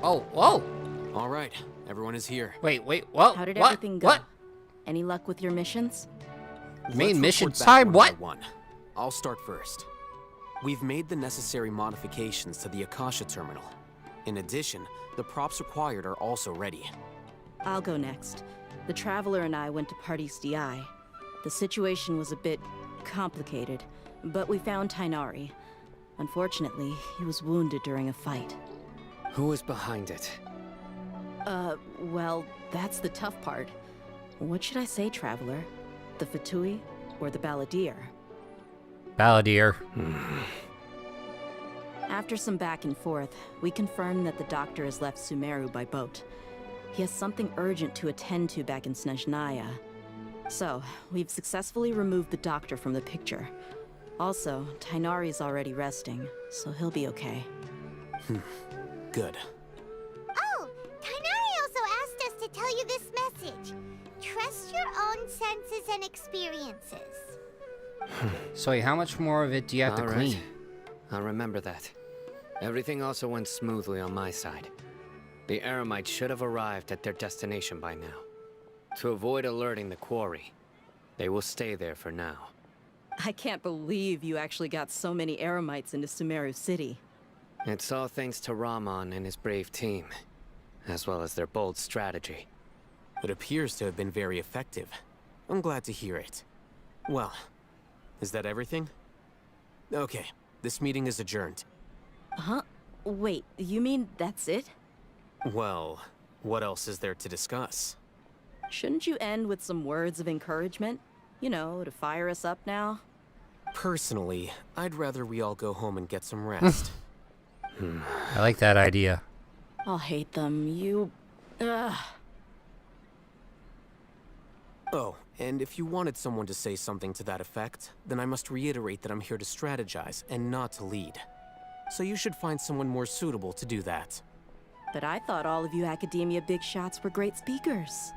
Oh, whoa! All right, everyone is here. Wait, what? How did What? everything go? What? Any luck with your missions? Main mission report back time? one What? by one. I'll start first. We've made the necessary modifications to the Akasha terminal. In addition, the props required are also ready. I'll go next. The Traveler and I went to Party's DI. The situation was a bit complicated, but we found Tainari. Unfortunately, he was wounded during a fight. Who was behind it? Well, that's the tough part. What should I say, Traveler? The Fatui or the Balladeer? Balladeer. After some back and forth, we confirmed that the doctor has left Sumeru by boat. He has something urgent to attend to back in Snezhnaya. So, we've successfully removed the doctor from the picture. Also, Tainari's already resting, so he'll be okay. Good. Oh, Tainari also asked us to tell you this message. Trust your own senses and experiences. So, wait, how much more of it do you have to All right. clean? I'll remember that. Everything also went smoothly on my side. The Eremites should have arrived at their destination by now. To avoid alerting the quarry, they will stay there for now. I can't believe you actually got so many Eremites into Sumeru City. It's all thanks to Rahman and his brave team, as well as their bold strategy. It appears to have been very effective. I'm glad to hear it. Well, is that everything? Okay, this meeting is adjourned. Huh? Wait, you mean that's it? Well, what else is there to discuss? Shouldn't you end with some words of encouragement? You know, to fire us up now? Personally, I'd rather we all go home and get some rest. I like that idea. I'll hate them. You... Ugh. Oh, and if you wanted someone to say something to that effect, then I must reiterate that I'm here to strategize and not to lead. So you should find someone more suitable to do that. But I thought all of you academia big shots were great speakers.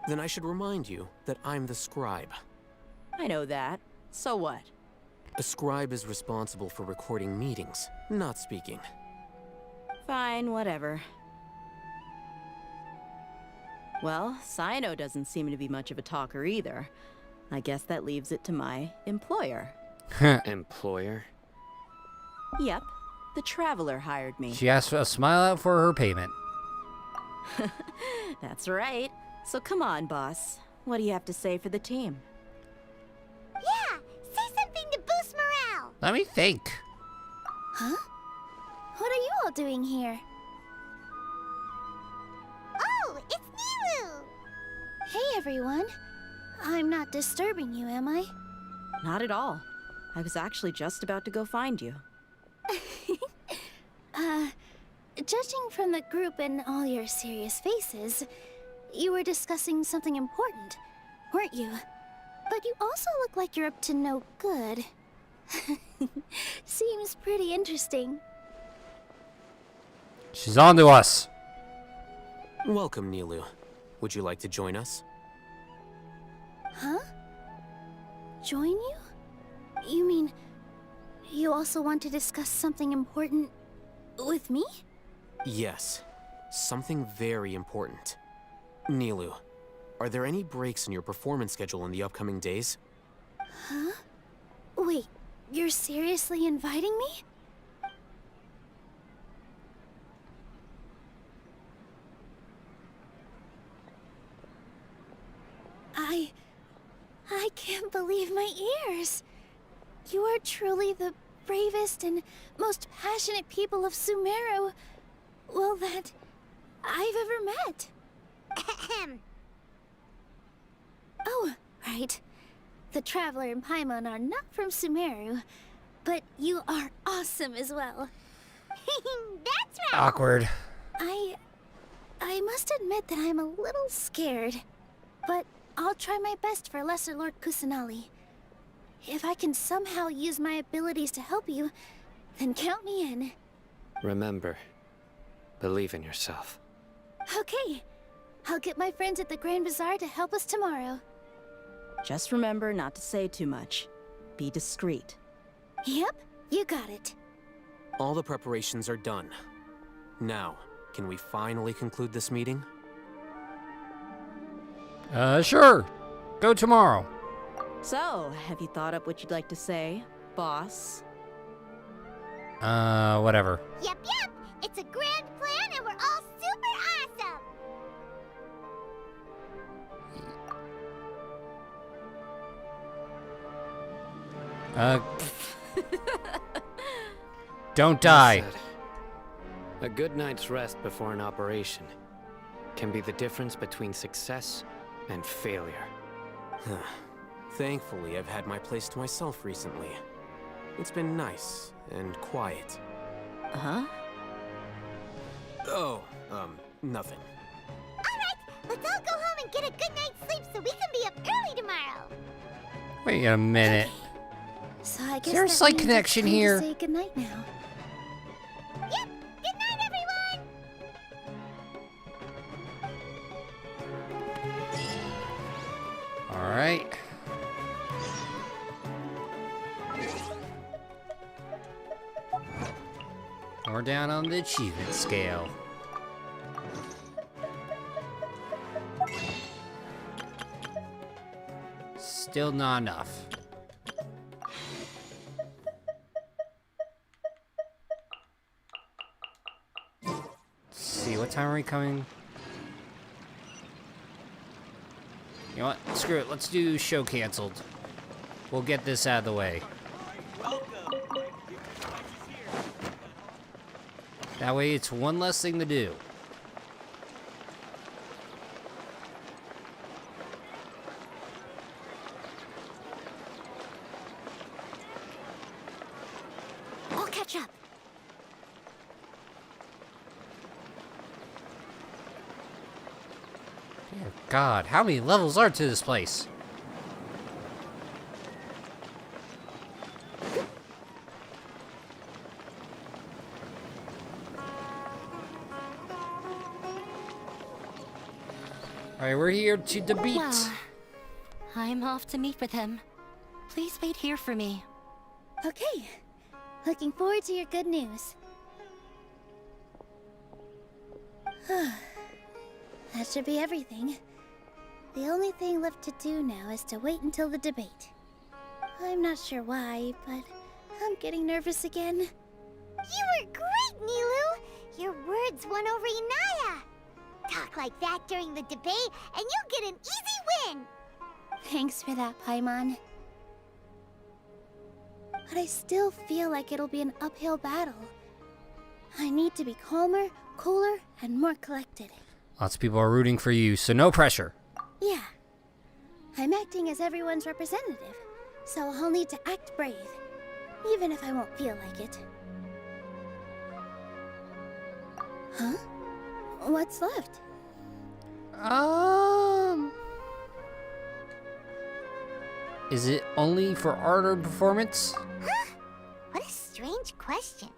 Then I should remind you that I'm the scribe. I know that. So what? A scribe is responsible for recording meetings, not speaking. Fine, whatever. Well, Sino doesn't seem to be much of a talker either. I guess that leaves it to my employer. Employer? Yep, the Traveler hired me. She asked for a smile out for her payment. That's right. So come on, boss. What do you have to say for the team? Yeah, say something to boost morale. Let me think. Huh? What are you all doing here? Oh, it's Nilu! Hey, everyone. I'm not disturbing you, am I? Not at all. I was actually just about to go find you. Judging from the group and all your serious faces, you were discussing something important, weren't you? But you also look like you're up to no good. Seems pretty interesting. She's on to us. Welcome, Nilu. Would you like to join us? Huh? Join you? You mean you also want to discuss something important with me? Yes, something very important. Nilu, are there any breaks in your performance schedule in the upcoming days? Huh? Wait, you're seriously inviting me? can't believe my ears. You are truly the bravest and most passionate people of Sumeru, well, that I've ever met. Oh, right. The Traveler and Paimon are not from Sumeru, but you are awesome as well. That's right. Awkward. I must admit that I'm a little scared, but I'll try my best for Lesser Lord Kusanali. If I can somehow use my abilities to help you, then count me in. Remember, believe in yourself. Okay. I'll get my friends at the Grand Bazaar to help us tomorrow. Just remember not to say too much. Be discreet. Yep, you got it. All the preparations are done. Now, can we finally conclude this meeting? Sure. Go tomorrow. So, have you thought up what you'd like to say, boss? Whatever. Yep. It's a grand plan and we're all super awesome. Don't die. A good night's rest before an operation can be the difference between success and failure. Thankfully, I've had my place to myself recently. It's been nice and quiet. Uh-huh? Oh, nothing. Let's all go home and get a good night's sleep so we can be up early tomorrow. Wait a minute. So I guess Is there a that slight means connection it's time here? to say goodnight now. Yep. Good night, everyone. All right. We're down on the achievement scale. Still not enough. Let's see, what time are we coming? You know what? Screw it. Let's do show canceled. We'll get this out of the way. That way it's one less thing to do. I'll catch up. Dear God, how many levels are to this place? Alright, we're here to debate. Well, I'm off to meet with him. Please wait here for me. Okay. Looking forward to your good news. That should be everything. The only thing left to do now is to wait until the debate. I'm not sure why, but I'm getting nervous again. You were great, Nilu. Your words won over Inaya. Talk like that during the debate, and you'll get an easy win. Thanks for that, Paimon. But I still feel like it'll be an uphill battle. I need to be calmer, cooler, and more collected. Lots of people are rooting for you, so no pressure. Yeah. I'm acting as everyone's representative, so I'll need to act brave, even if I won't feel like it. Huh? What's left? Is it only for art or performance? Huh? What a strange question.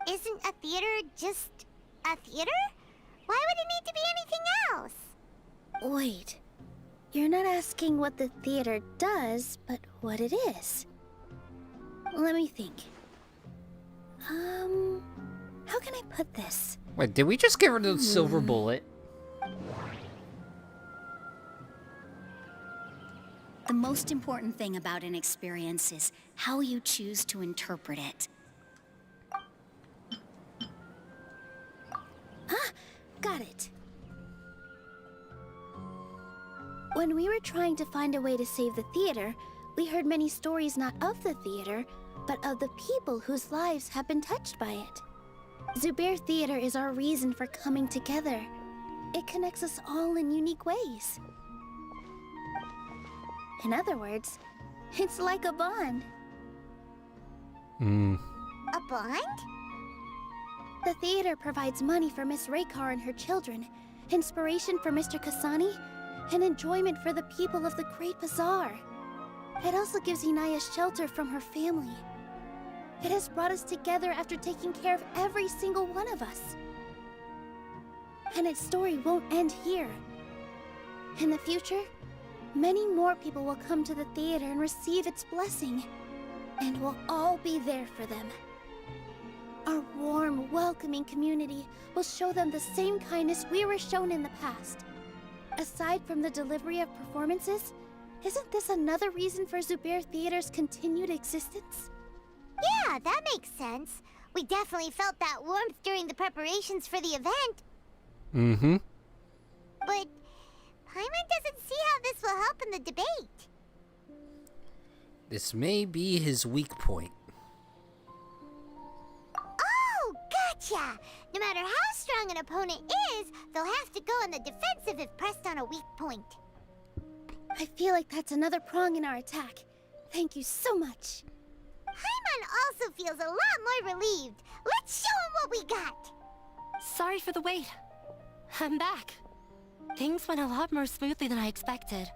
Isn't a theater just a theater? Why would it need to be anything else? Wait. You're not asking what the theater does, but what it is. Let me think. How can I put this? Wait, did we just get rid of the silver bullet? The most important thing about an experience is how you choose to interpret it. Got it. When we were trying to find a way to save the theater, We heard many stories not of the theater, but of the people whose lives have been touched by it. Zubair Theater is our reason for coming together. It connects us all in unique ways. In other words, it's like a bond. A bond? The theater provides money for Miss Raykar and her children, inspiration for Mr. Kasani, and enjoyment for the people of the Great Bazaar. It also gives Inaya shelter from her family. It has brought us together after taking care of every single one of us. And its story won't end here. In the future, many more people will come to the theater and receive its blessing, and we'll all be there for them. Our warm, welcoming community will show them the same kindness we were shown in the past. Aside from the delivery of performances, isn't this another reason for Zubair Theater's continued existence? Yeah, that makes sense. We definitely felt that warmth during the preparations for the event. Mm-hmm. But Paimon doesn't see how this will help in the debate. This may be his weak point. Oh, gotcha! No matter how strong an opponent is, they'll have to go on the defensive if pressed on a weak point. I feel like that's another prong in our attack. Thank you so much. Paimon also feels a lot more relieved. Let's show him what we got! Sorry for the wait. I'm back. Things went a lot more smoothly than I expected.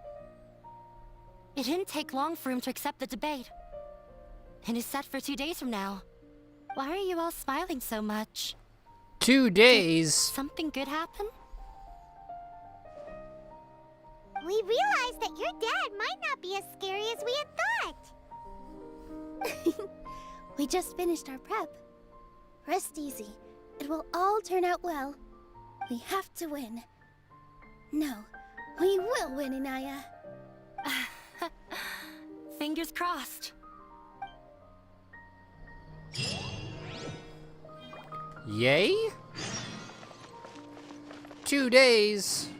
It didn't take long for him to accept the debate. It is set for 2 days from now. Why are you all smiling so much? 2 days? Did something good happen? We realized that your dad might not be as scary as we had thought. We just finished our prep. Rest easy. It will all turn out well. We have to win. No, we will win, Inaya. Fingers crossed. Yay? 2 days.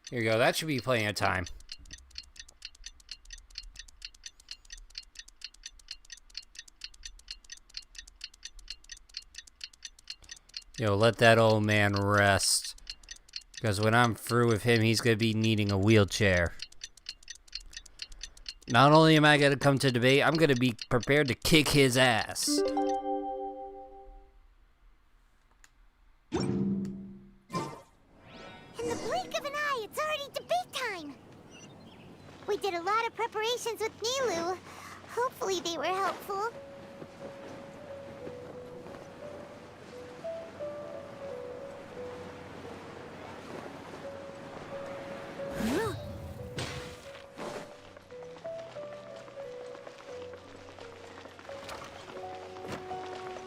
Here you go, that should be plenty of time. Yo, let that old man rest. Because when I'm through with him, he's gonna be needing a wheelchair. Not only am I gonna come to debate, I'm gonna be prepared to kick his ass. In the blink of an eye, it's already debate time! We did a lot of preparations with Nilu. Hopefully they were helpful.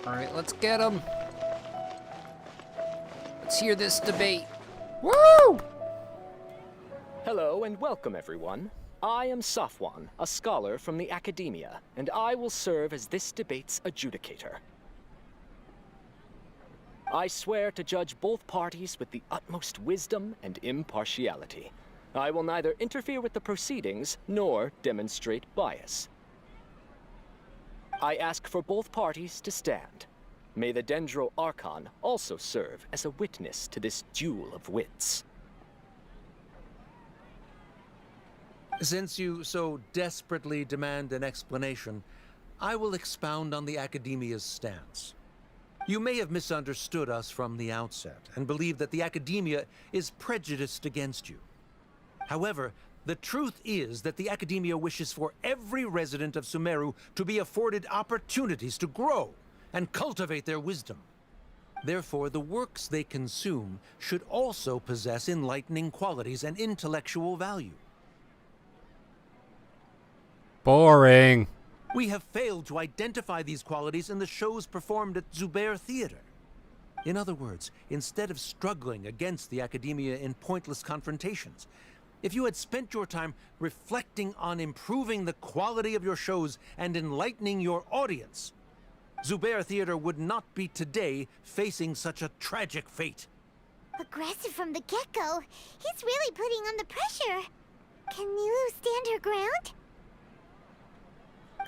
Alright, let's get him. Let's hear this debate. Woo! Hello and welcome, everyone. I am Safwan, a scholar from the Academia, and I will serve as this debate's adjudicator. I swear to judge both parties with the utmost wisdom and impartiality. I will neither interfere with the proceedings nor demonstrate bias. I ask for both parties to stand. May the Dendro Archon also serve as a witness to this duel of wits. Since you so desperately demand an explanation, I will expound on the Academia's stance. You may have misunderstood us from the outset and believe that the Academia is prejudiced against you. However, the truth is that the Academia wishes for every resident of Sumeru to be afforded opportunities to grow and cultivate their wisdom. Therefore, the works they consume should also possess enlightening qualities and intellectual value. Boring. We have failed to identify these qualities in the shows performed at Zubair Theater. In other words, instead of struggling against the Academia in pointless confrontations, If you had spent your time reflecting on improving the quality of your shows and enlightening your audience, Zubair Theater would not be today facing such a tragic fate. Aggressive from the get-go. He's really putting on the pressure. Can Nilu stand her ground?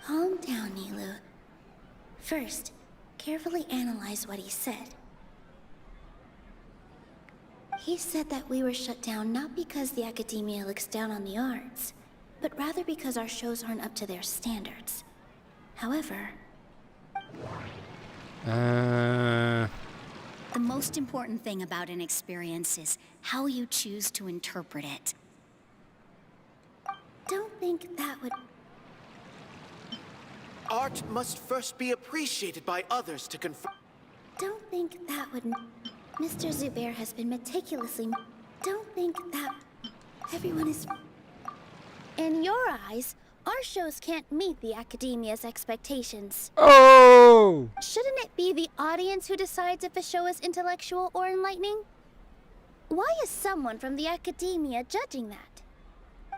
Calm down, Nilu. First, carefully analyze what he said. He said that we were shut down not because the academia looks down on the arts, but rather because our shows aren't up to their standards. However... The most important thing about an experience is how you choose to interpret it. Don't think that would... Art must first be appreciated by others to confirm. Don't think that would... Mr. Zubair has been meticulously... Don't think that... Everyone is... In your eyes, our shows can't meet the academia's expectations. Oh! Shouldn't it be the audience who decides if a show is intellectual or enlightening? Why is someone from the academia judging that?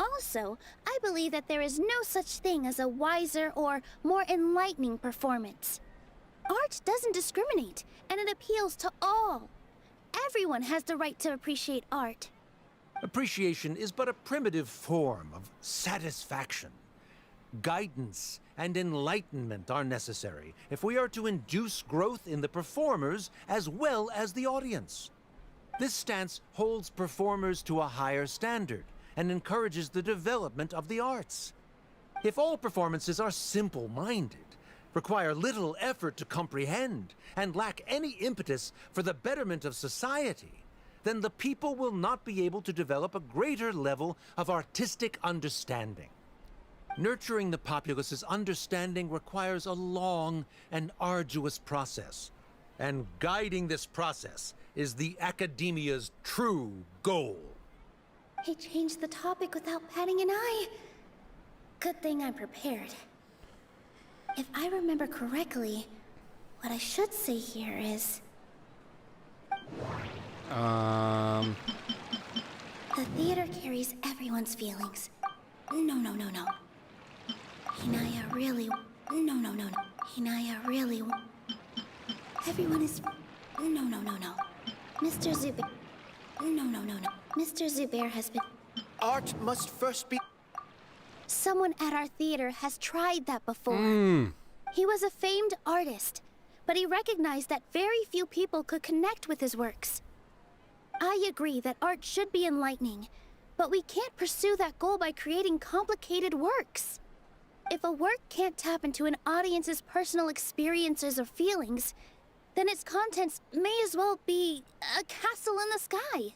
Also, I believe that there is no such thing as a wiser or more enlightening performance. Art doesn't discriminate, and it appeals to all. Everyone has the right to appreciate art. Appreciation is but a primitive form of satisfaction. Guidance and enlightenment are necessary if we are to induce growth in the performers as well as the audience. This stance holds performers to a higher standard and encourages the development of the arts. If all performances are simple-minded, require little effort to comprehend, and lack any impetus for the betterment of society, then the people will not be able to develop a greater level of artistic understanding. Nurturing the populace's understanding requires a long and arduous process, and guiding this process is the academia's true goal. He changed the topic without batting an eye. Good thing I'm prepared. If I remember correctly, what I should say here is... The theater carries everyone's feelings. No. Hinaya really... No. Hinaya really... Everyone is... No. Mr. Zubair... No. Mr. Zubair has been... Art must first be... Someone at our theater has tried that before. He was a famed artist, but he recognized that very few people could connect with his works. I agree that art should be enlightening, but we can't pursue that goal by creating complicated works. If a work can't tap into an audience's personal experiences or feelings, then its contents may as well be a castle in the sky.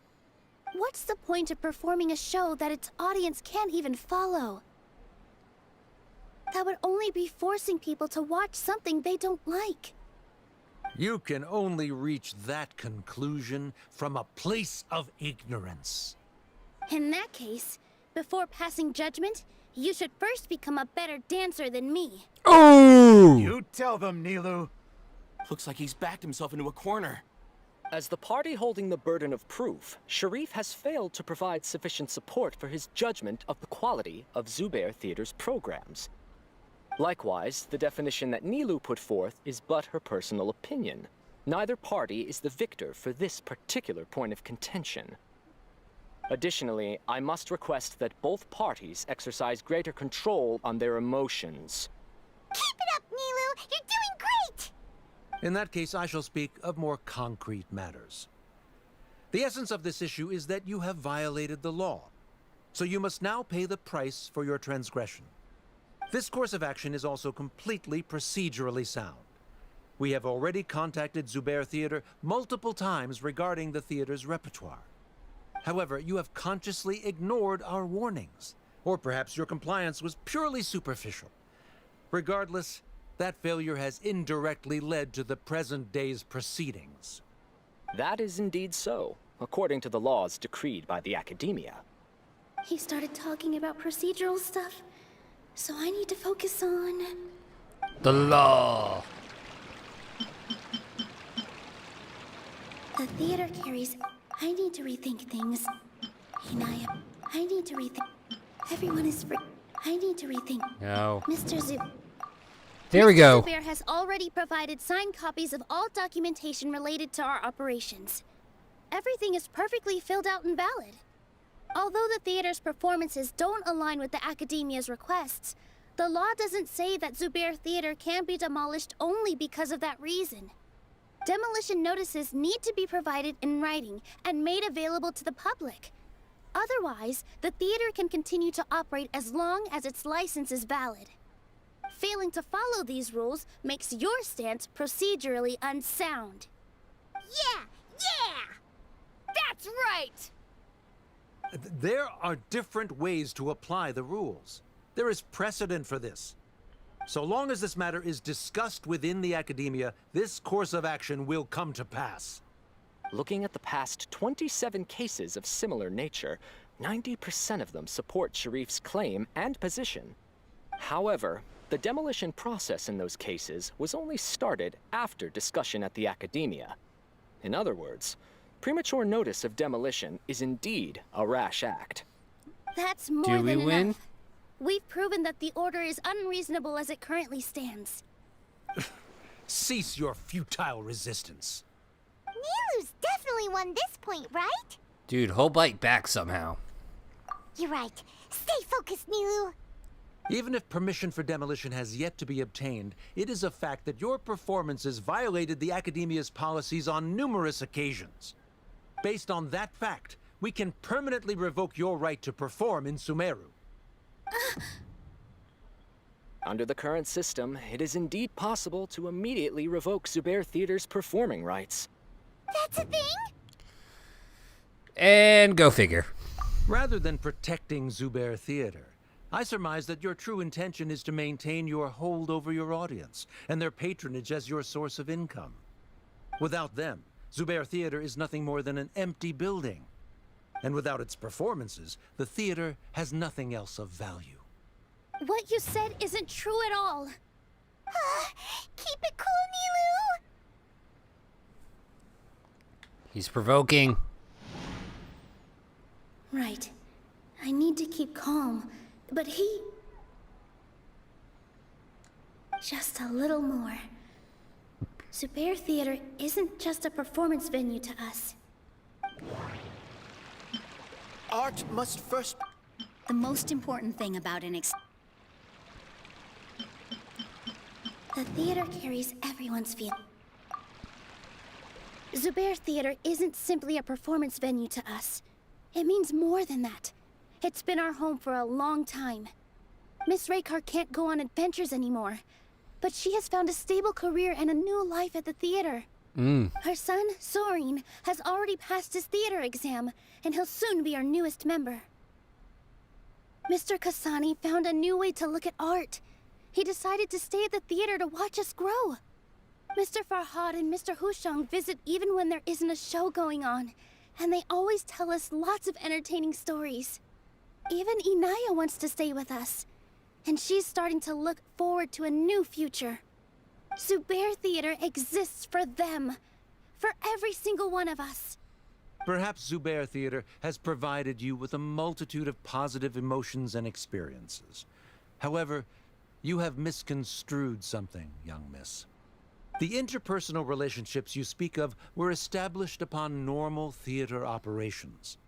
What's the point of performing a show that its audience can't even follow? That would only be forcing people to watch something they don't like. You can only reach that conclusion from a place of ignorance. In that case, before passing judgment, you should first become a better dancer than me. Oh! You tell them, Nilu. Looks like he's backed himself into a corner. As the party holding the burden of proof, Sharif has failed to provide sufficient support for his judgment of the quality of Zubair Theater's programs. Likewise, the definition that Nilu put forth is but her personal opinion. Neither party is the victor for this particular point of contention. Additionally, I must request that both parties exercise greater control on their emotions. Keep it up, Nilu! You're doing great! In that case, I shall speak of more concrete matters. The essence of this issue is that you have violated the law, so you must now pay the price for your transgression. This course of action is also completely procedurally sound. We have already contacted Zubair Theater multiple times regarding the theater's repertoire. However, you have consciously ignored our warnings, or perhaps your compliance was purely superficial. Regardless, that failure has indirectly led to the present day's proceedings. That is indeed so, according to the laws decreed by the Academia. He started talking about procedural stuff, so I need to focus on... The law. The theater carries... I need to rethink things. Hinaya, I need to rethink. Everyone is free. I need to rethink. No. Mr. Zubair. There we go. Mr. Zubair has already provided signed copies of all documentation related to our operations. Everything is perfectly filled out and valid. Although the theater's performances don't align with the Academia's requests, the law doesn't say that Zubair Theater can be demolished only because of that reason. Demolition notices need to be provided in writing and made available to the public. Otherwise, the theater can continue to operate as long as its license is valid. Failing to follow these rules makes your stance procedurally unsound. Yeah! That's right! There are different ways to apply the rules. There is precedent for this. So long as this matter is discussed within the Academia, this course of action will come to pass. Looking at the past 27 cases of similar nature, 90% of them support Sharif's claim and position. However, the demolition process in those cases was only started after discussion at the Academia. In other words, premature notice of demolition is indeed a rash act. That's more Do we than win? enough. We've proven that the order is unreasonable as it currently stands. Cease your futile resistance. Nilu's definitely won this point, right? Dude, hold bite back somehow. You're right. Stay focused, Nilu. Even if permission for demolition has yet to be obtained, it is a fact that your performances violated the Academia's policies on numerous occasions. Based on that fact, we can permanently revoke your right to perform in Sumeru. Under the current system, it is indeed possible to immediately revoke Zubair Theater's performing rights. That's a thing? And go figure. Rather than protecting Zubair Theater, I surmise that your true intention is to maintain your hold over your audience and their patronage as your source of income. Without them, Zubair Theater is nothing more than an empty building. And without its performances, the theater has nothing else of value. What you said isn't true at all. Keep it cool, Nilu! He's provoking. Right. I need to keep calm, but he... Just a little more. Zubair Theater isn't just a performance venue to us. Art must first... The most important thing about an The theater carries everyone's feelings. Zubair Theater isn't simply a performance venue to us. It means more than that. It's been our home for a long time. Miss Raykar can't go on adventures anymore, but she has found a stable career and a new life at the theater. Her son, Soren, has already passed his theater exam, and he'll soon be our newest member. Mr. Kasani found a new way to look at art. He decided to stay at the theater to watch us grow. Mr. Farhad and Mr. Hushang visit even when there isn't a show going on, and they always tell us lots of entertaining stories. Even Inaya wants to stay with us, and she's starting to look forward to a new future. Zubair Theater exists for them, for every single one of us. Perhaps Zubair Theater has provided you with a multitude of positive emotions and experiences. However, you have misconstrued something, young miss. The interpersonal relationships you speak of were established upon normal theater operations.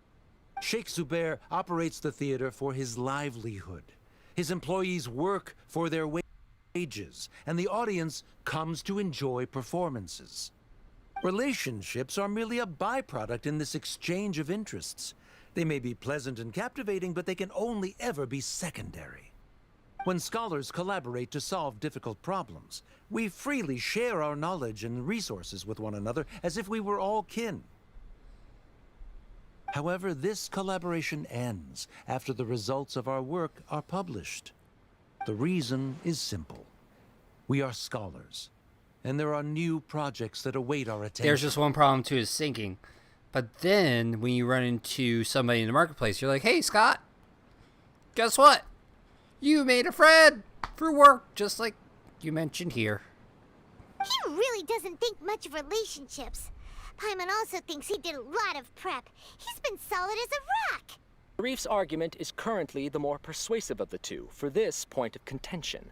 Sheikh Zubair operates the theater for his livelihood. His employees work for their wages, and the audience comes to enjoy performances. Relationships are merely a byproduct in this exchange of interests. They may be pleasant and captivating, but they can only ever be secondary. When scholars collaborate to solve difficult problems, we freely share our knowledge and resources with one another as if we were all kin. However, this collaboration ends after the results of our work are published. The reason is simple. We are scholars, and there are new projects that await our attention. There's just one problem to his thinking. But then, when you run into somebody in the marketplace, you're like, hey, Scott, guess what? You made a friend for work, just like you mentioned here. He really doesn't think much of relationships. Paimon also thinks he did a lot of prep. He's been solid as a rock. Sharif's argument is currently the more persuasive of the two for this point of contention.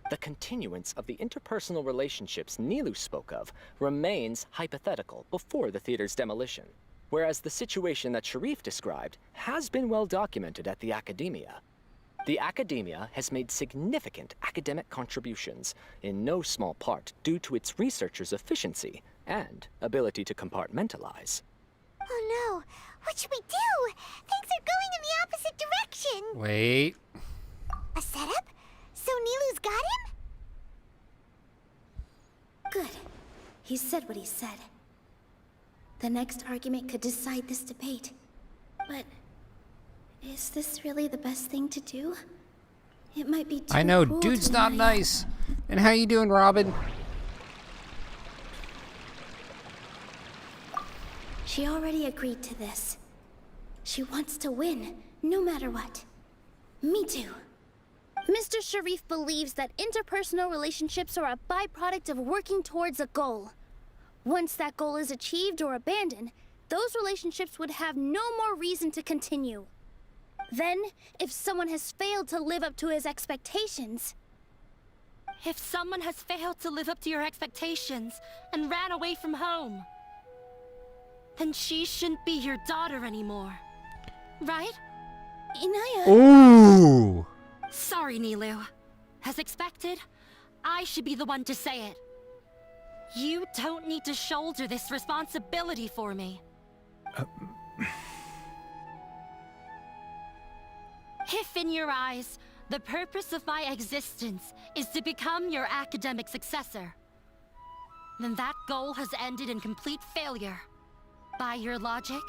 The continuance of the interpersonal relationships Nilu spoke of remains hypothetical before the theater's demolition, whereas the situation that Sharif described has been well documented at the Academia. The Academia has made significant academic contributions, in no small part due to its researchers' efficiency and ability to compartmentalize. Oh no, what should we do? Things are going in the opposite direction. Wait. A setup? So Nilu's got him? Good. He said what he said. The next argument could decide this debate. But is this really the best thing to do? It might be too I know, cruel dude's to not deny it. nice. And how you doing, Robin? She already agreed to this. She wants to win, no matter what. Me too. Mr. Sharif believes that interpersonal relationships are a byproduct of working towards a goal. Once that goal is achieved or abandoned, those relationships would have no more reason to continue. Then, if someone has failed to live up to his expectations... If someone has failed to live up to your expectations and ran away from home, then she shouldn't be your daughter anymore. Right? Inaya... Ooh! Sorry, Nilu. As expected, I should be the one to say it. You don't need to shoulder this responsibility for me. If in your eyes, the purpose of my existence is to become your academic successor, then that goal has ended in complete failure. By your logic,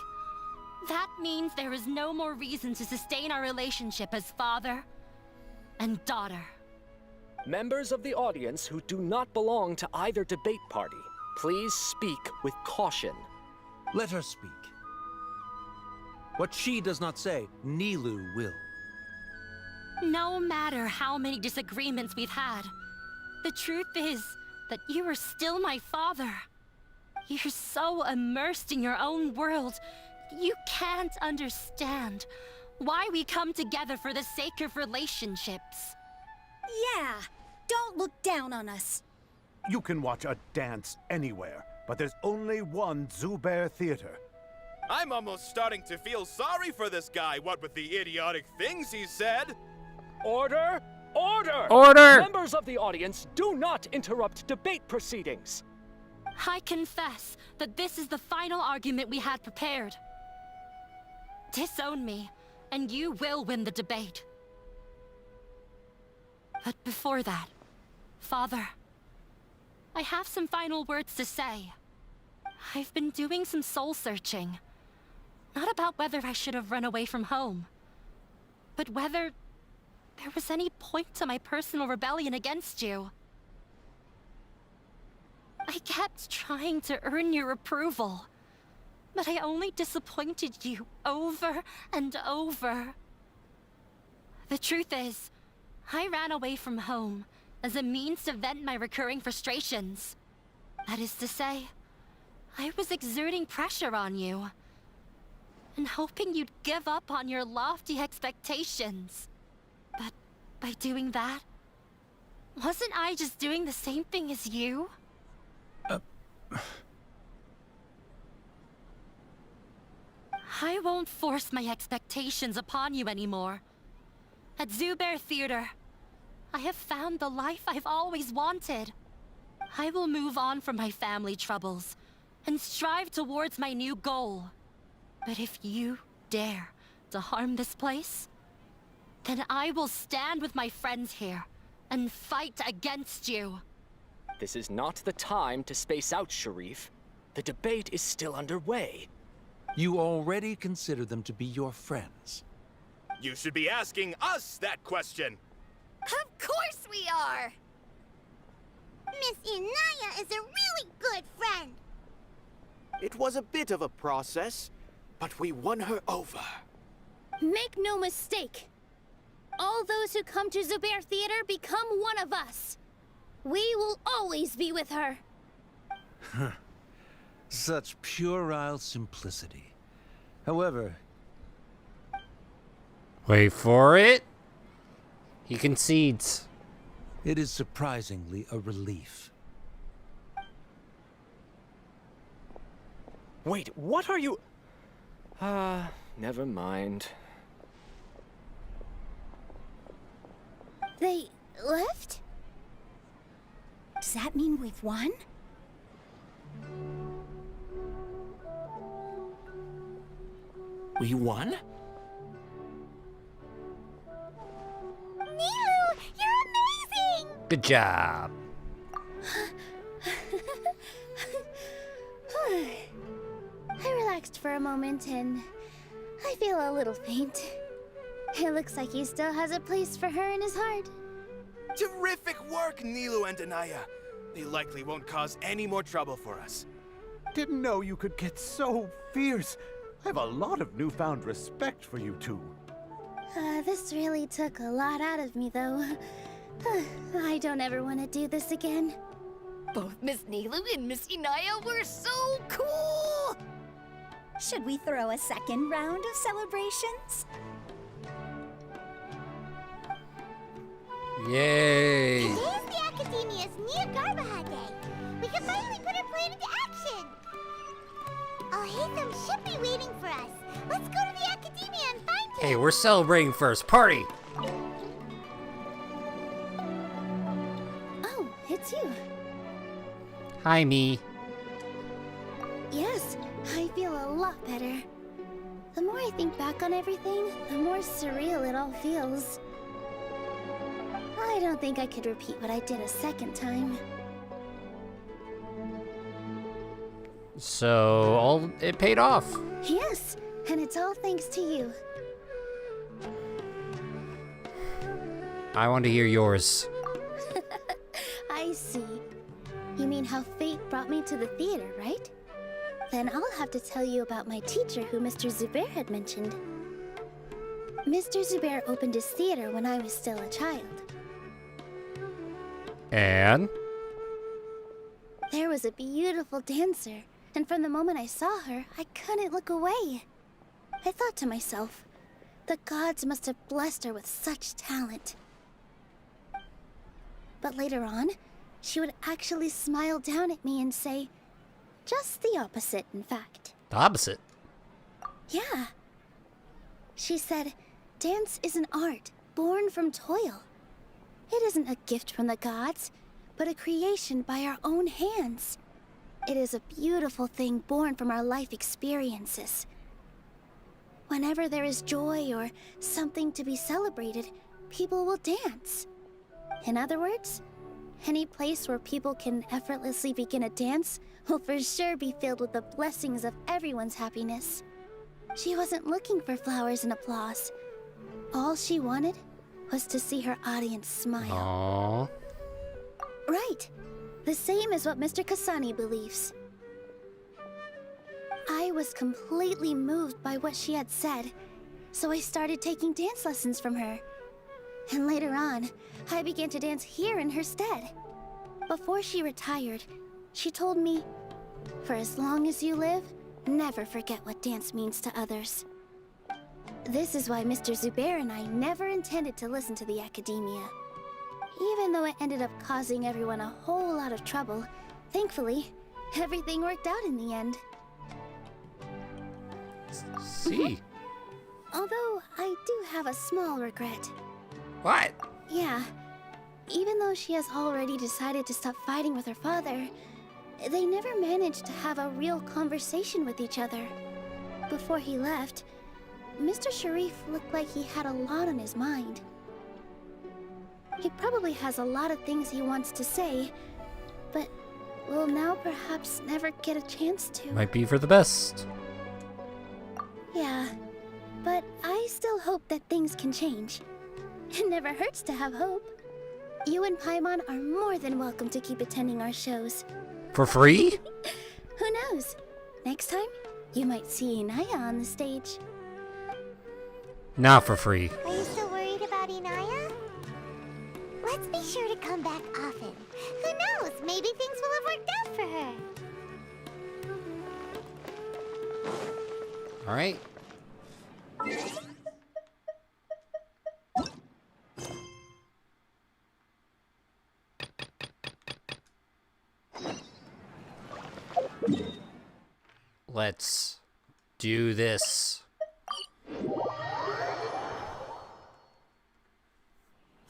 that means there is no more reason to sustain our relationship as father and daughter. Members of the audience who do not belong to either debate party, please speak with caution. Let her speak. What she does not say, Nilu will. No matter how many disagreements we've had, the truth is that you are still my father. You're so immersed in your own world, you can't understand why we come together for the sake of relationships. Yeah, don't look down on us. You can watch a dance anywhere, but there's only one Zubair Theater. I'm almost starting to feel sorry for this guy, what with the idiotic things he said. Order! Order! Order! Members of the audience, do not interrupt debate proceedings. I confess that this is the final argument we had prepared. Disown me, and you will win the debate. But before that, Father, I have some final words to say. I've been doing some soul-searching. Not about whether I should have run away from home, but whether there was any point to my personal rebellion against you. I kept trying to earn your approval, but I only disappointed you over and over. The truth is, I ran away from home as a means to vent my recurring frustrations. That is to say, I was exerting pressure on you, and hoping you'd give up on your lofty expectations. But by doing that, wasn't I just doing the same thing as you? I won't force my expectations upon you anymore. At Zubair Theater, I have found the life I've always wanted. I will move on from my family troubles and strive towards my new goal. But if you dare to harm this place, then I will stand with my friends here and fight against you. This is not the time to space out, Sharif. The debate is still underway. You already consider them to be your friends. You should be asking us that question. Of course we are! Miss Inaya is a really good friend. It was a bit of a process, but we won her over. Make no mistake. All those who come to Zubair Theater become one of us. We will always be with her. Such puerile simplicity. However, Wait for it. He concedes. It is surprisingly a relief. Wait, what are you... never mind. They left? Does that mean we've won? We won? Nilu, you're amazing! Good job. I relaxed for a moment and I feel a little faint. It looks like he still has a place for her in his heart. Terrific work, Nilu and Anaya. They likely won't cause any more trouble for us. Didn't know you could get so fierce. I have a lot of newfound respect for you two. This really took a lot out of me, though. I don't ever want to do this again. Both Miss Nilu and Miss Inaya were so cool! Should we throw a second round of celebrations? Yay! Today's the Academia's Nia Garbaha Day. We can finally put our plan into action. Oh, Hatham should be waiting for us. Let's go to the Academia and find him. Hey, we're celebrating first. Party! Oh, it's you. Hi, me. Yes, I feel a lot better. The more I think back on everything, the more surreal it all feels. I don't think I could repeat what I did a second time. So, it paid off. Yes, and it's all thanks to you. I want to hear yours. I see. You mean how fate brought me to the theater, right? Then I'll have to tell you about my teacher who Mr. Zubair had mentioned. Mr. Zubair opened his theater when I was still a child. And? There was a beautiful dancer, and from the moment I saw her, I couldn't look away. I thought to myself, the gods must have blessed her with such talent. But later on, she would actually smile down at me and say, just the opposite, in fact. The opposite? Yeah. She said, dance is an art born from toil. It isn't a gift from the gods, but a creation by our own hands. It is a beautiful thing born from our life experiences. Whenever there is joy or something to be celebrated, people will dance. In other words, any place where people can effortlessly begin a dance will for sure be filled with the blessings of everyone's happiness. She wasn't looking for flowers and applause. All she wanted was to see her audience smile. Aww. Right. The same as what Mr. Kasani believes. I was completely moved by what she had said, so I started taking dance lessons from her. And later on, I began to dance here in her stead. Before she retired, she told me, for as long as you live, never forget what dance means to others. This is why Mr. Zubair and I never intended to listen to the Academia. Even though it ended up causing everyone a whole lot of trouble, thankfully, everything worked out in the end. See. Although, I do have a small regret. What? Yeah. Even though she has already decided to stop fighting with her father, they never managed to have a real conversation with each other. Before he left, Mr. Sharif looked like he had a lot on his mind. He probably has a lot of things he wants to say, but will now perhaps never get a chance to. Might be for the best. Yeah, but I still hope that things can change. It never hurts to have hope. You and Paimon are more than welcome to keep attending our shows. For free? Who knows? Next time, you might see Inaya on the stage. Not for free. Are you still worried about Inaya? Let's be sure to come back often. Who knows? Maybe things will have worked out for her. Alright. Let's do this.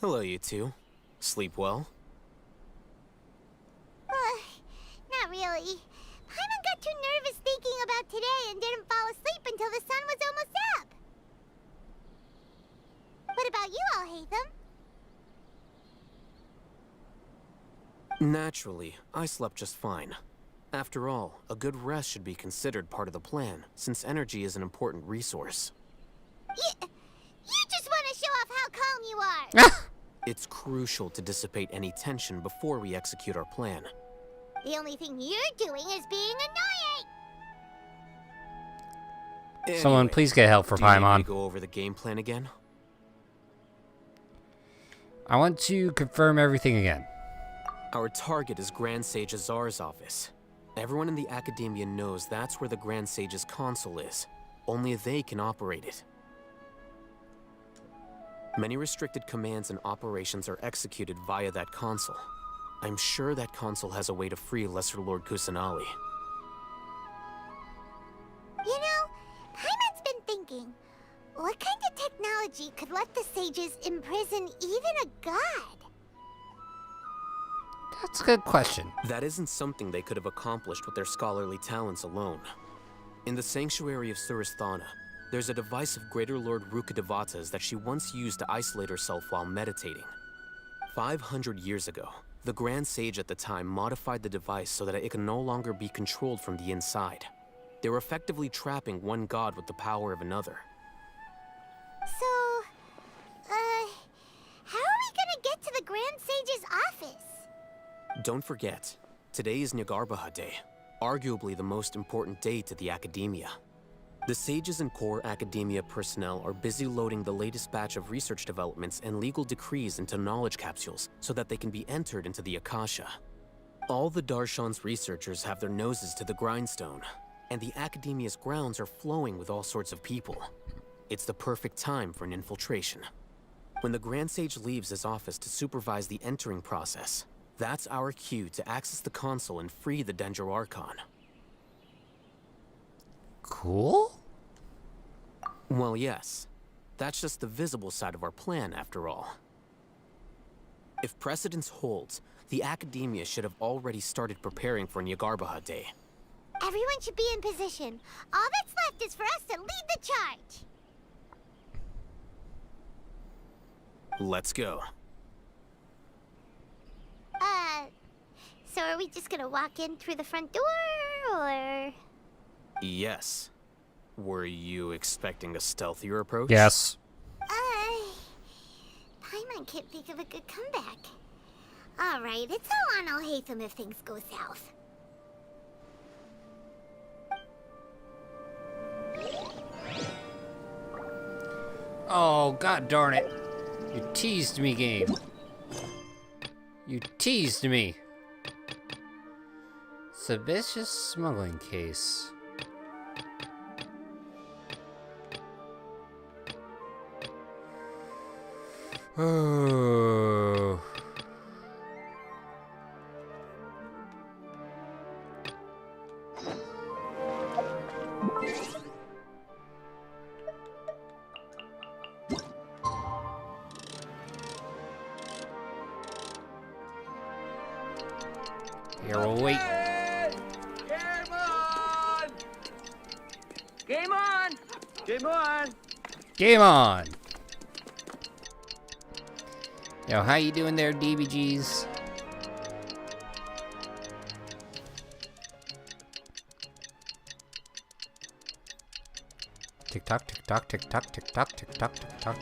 Hello, you two. Sleep well? Not really. Paimon got too nervous thinking about today and didn't fall asleep until the sun was almost up. What about you all, Hatham? Naturally, I slept just fine. After all, a good rest should be considered part of the plan, since energy is an important resource. You just want to show off how calm you are. It's crucial to dissipate any tension before we execute our plan. The only thing you're doing is being annoying. Someone Anyway, please get help for do you need me Paimon. to go over the game plan again? I want to confirm everything again. Our target is Grand Sage Azar's office. Everyone in the Academia knows that's where the Grand Sage's console is. Only they can operate it. Many restricted commands and operations are executed via that console. I'm sure that console has a way to free Lesser Lord Kusanali. You know, Paimon's been thinking, what kind of technology could let the sages imprison even a god? That's a good question. That isn't something they could have accomplished with their scholarly talents alone. In the Sanctuary of Suristhana, there's a device of Greater Lord Rukkhadevata's that she once used to isolate herself while meditating. 500 years ago, the Grand Sage at the time modified the device so that it could no longer be controlled from the inside. They were effectively trapping one god with the power of another. So, how are we gonna get to the Grand Sage's office? Don't forget, today is Nyagarbha Day, arguably the most important day to the Academia. The sages and core Academia personnel are busy loading the latest batch of research developments and legal decrees into knowledge capsules so that they can be entered into the Akasha. All the Darshan's researchers have their noses to the grindstone, and the Academia's grounds are flowing with all sorts of people. It's the perfect time for an infiltration. When the Grand Sage leaves his office to supervise the entering process, that's our cue to access the console and free the Dendro Archon. Cool? Well, yes. That's just the visible side of our plan, after all. If precedence holds, the Academia should have already started preparing for Nyagarbha Day. Everyone should be in position. All that's left is for us to lead the charge. Let's go. So are we just gonna walk in through the front door, or...? Yes. Were you expecting a stealthier approach? Yes. Paimon can't think of a good comeback. Alright, it's all on Al-Hatham if things go south. Oh, god darn it. You teased me, game. You teased me. Suspicious smuggling case. Oh. Here, we'll wait. Game on! Game on! Game on! Game on! Yo, how you doing there, DBGs? Tick tock, tick tock, tick tock, tick tock, tick tock, tick tock.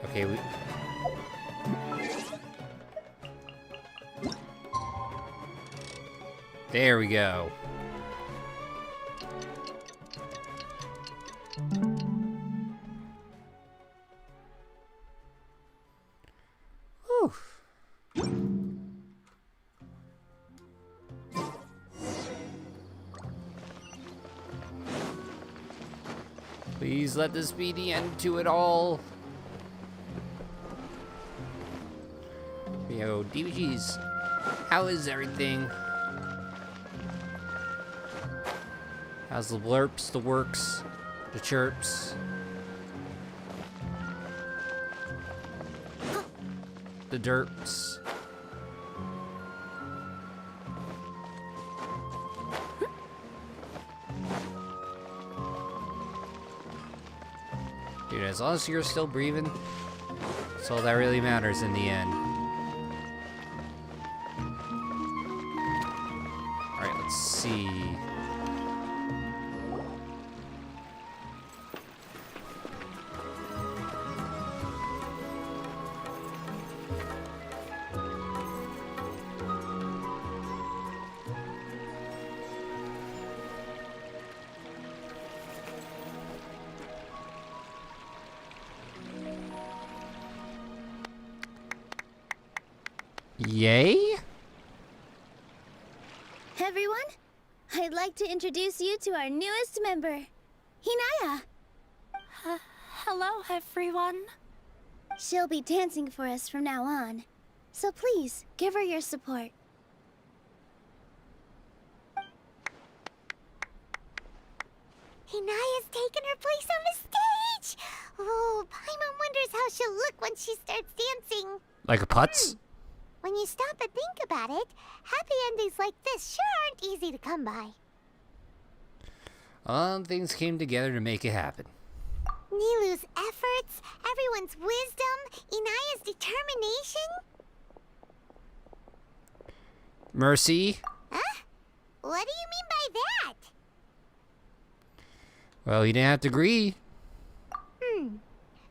Okay, we. There we go. Whew. Please let this be the end to it all. Yo, DBGs, how is everything? How's the blurps, the works, the chirps? The derps. Dude, as long as you're still breathing, that's all that really matters in the end. Alright, let's see. Yay? Everyone, I'd like to introduce you to our newest member, Hinaya. Hello, everyone. She'll be dancing for us from now on, so please give her your support. Hinaya's taken her place on the stage! Oh, Paimon wonders how she'll look when she starts dancing. Like a putz? When you stop and think about it, happy endings like this sure aren't easy to come by. Things came together to make it happen. Nilou's efforts, everyone's wisdom, Inaya's determination. Mercy? Huh? What do you mean by that? Well, you didn't have to agree. You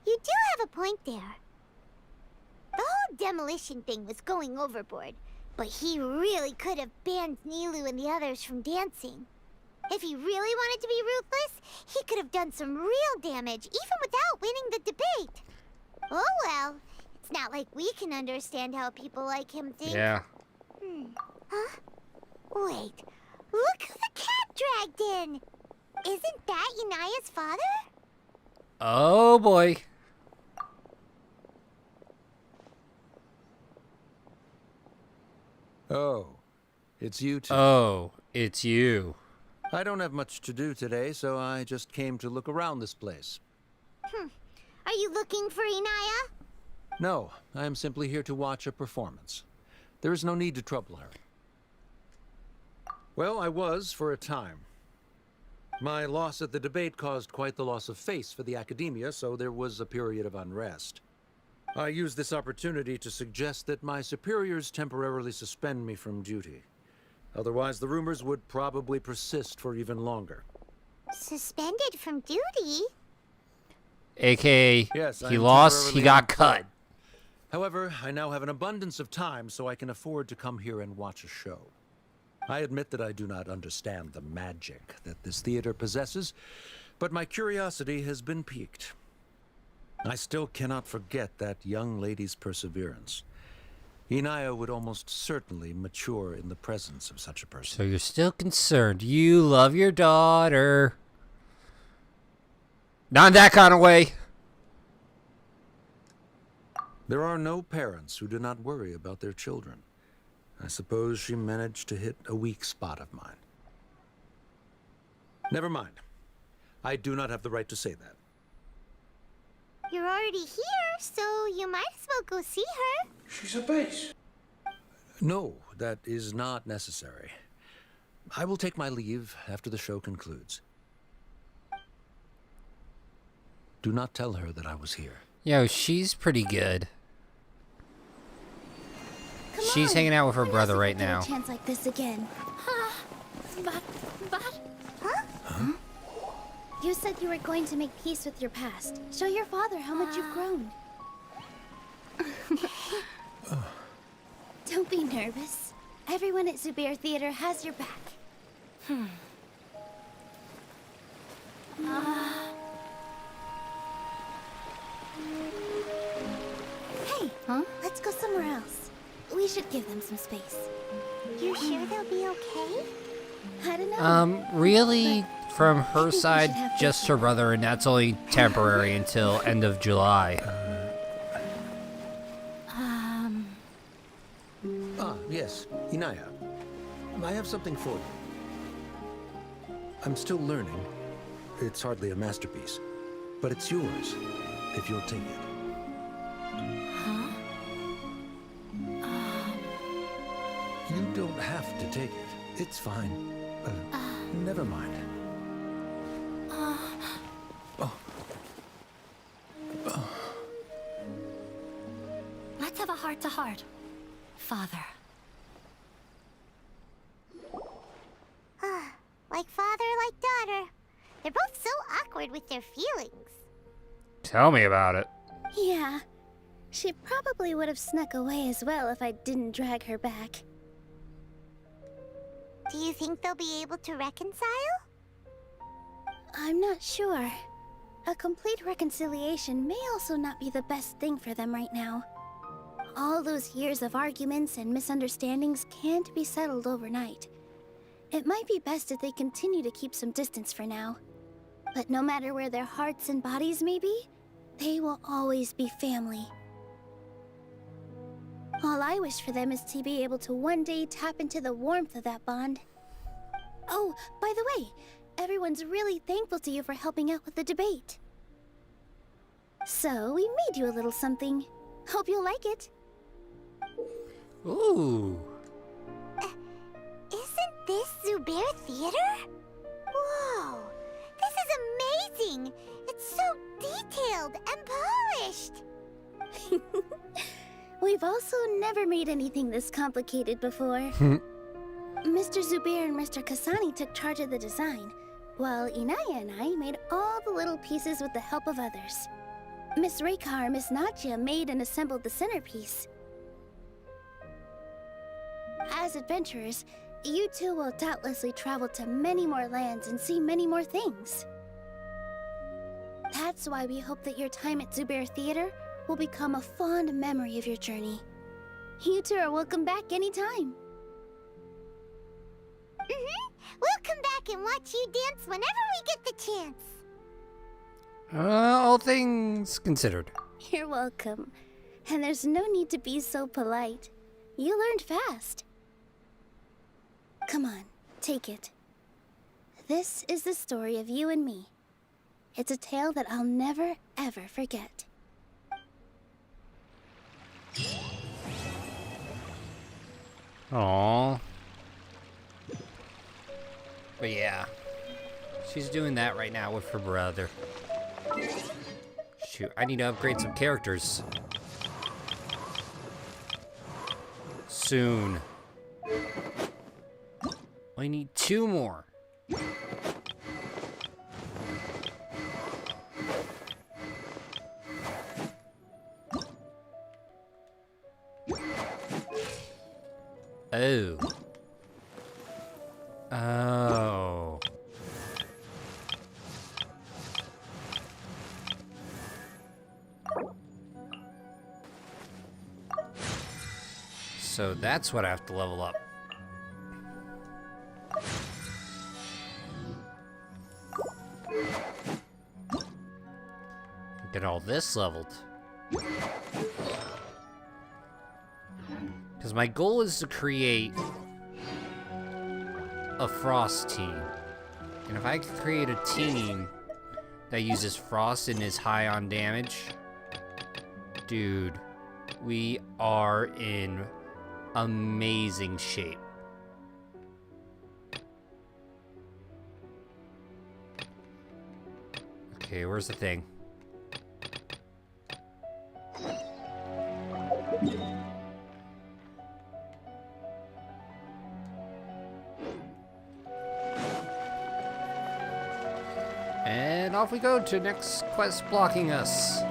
do have a point there. The whole demolition thing was going overboard, but he really could have banned Nilou and the others from dancing. If he really wanted to be ruthless, he could have done some real damage, even without winning the debate. Oh well, it's not like we can understand how people like him think. Yeah. Huh? Wait, look who the cat dragged in! Isn't that Inaya's father? Oh boy. Oh, it's you two. Oh, it's you. I don't have much to do today, so I just came to look around this place. Are you looking for Inaya? No, I am simply here to watch a performance. There is no need to trouble her. Well, I was for a time. My loss at the debate caused quite the loss of face for the academia, so there was a period of unrest. I used this opportunity to suggest that my superiors temporarily suspend me from duty. Otherwise, the rumors would probably persist for even longer. Suspended from duty? AKA, Yes, I he am lost, he temporarily got unemployed. cut. However, I now have an abundance of time, so I can afford to come here and watch a show. I admit that I do not understand the magic that this theater possesses, but my curiosity has been piqued. I still cannot forget that young lady's perseverance. Inaya would almost certainly mature in the presence of such a person. So you're still concerned. You love your daughter. Not in that kind of way. There are no parents who do not worry about their children. I suppose she managed to hit a weak spot of mine. Never mind. I do not have the right to say that. You're already here, so you might as well go see her. She's a base. No, that is not necessary. I will take my leave after the show concludes. Do not tell her that I was here. Yo, she's pretty good. Come She's on. hanging out with her When brother else we right get a now. chance like this again. But... Huh? You said you were going to make peace with your past. Show your father how much you've grown. Don't be nervous. Everyone at Zubair Theater has your back. Hey, let's go somewhere else. We should give them some space. You sure they'll be okay? I don't know. Really, from her we should side, have just her brother, and that's only temporary until end of July. Ah, yes, Inaya. I have something for you. I'm still learning. It's hardly a masterpiece. But it's yours, if you'll take it. Huh? You don't have to take it. It's fine. Never mind. Let's have a heart-to-heart, Father. Like father, like daughter. They're both so awkward with their feelings. Tell me about it. Yeah. She probably would have snuck away as well if I didn't drag her back. Do you think they'll be able to reconcile? I'm not sure. A complete reconciliation may also not be the best thing for them right now. All those years of arguments and misunderstandings can't be settled overnight. It might be best if they continue to keep some distance for now. But no matter where their hearts and bodies may be, they will always be family. All I wish for them is to be able to one day tap into the warmth of that bond. Oh, by the way, everyone's really thankful to you for helping out with the debate. So, we made you a little something. Hope you'll like it. Ooh. Isn't this Zubair Theater? Whoa, this is amazing! It's so detailed and polished! We've also never made anything this complicated before. Mr. Zubair and Mr. Kasani took charge of the design, while Inaya and I made all the little pieces with the help of others. Miss Reikar and Miss Nadja made and assembled the centerpiece. As adventurers, you two will doubtlessly travel to many more lands and see many more things. That's why we hope that your time at Zubair Theater will become a fond memory of your journey. You two are welcome back anytime. We'll come back and watch you dance whenever we get the chance. All things considered. You're welcome. And there's no need to be so polite. You learned fast. Come on, take it. This is the story of you and me. It's a tale that I'll never, ever forget. Aww. But yeah, she's doing that right now with her brother. Shoot, I need to upgrade some characters. Soon. I need 2 more. Oh. Oh. So that's what I have to level up. Get all this leveled. Because my goal is to create a Frost team. And if I could create a team that uses Frost and is high on damage, dude, we are in amazing shape. Okay, where's the thing? And off we go to next quest blocking us.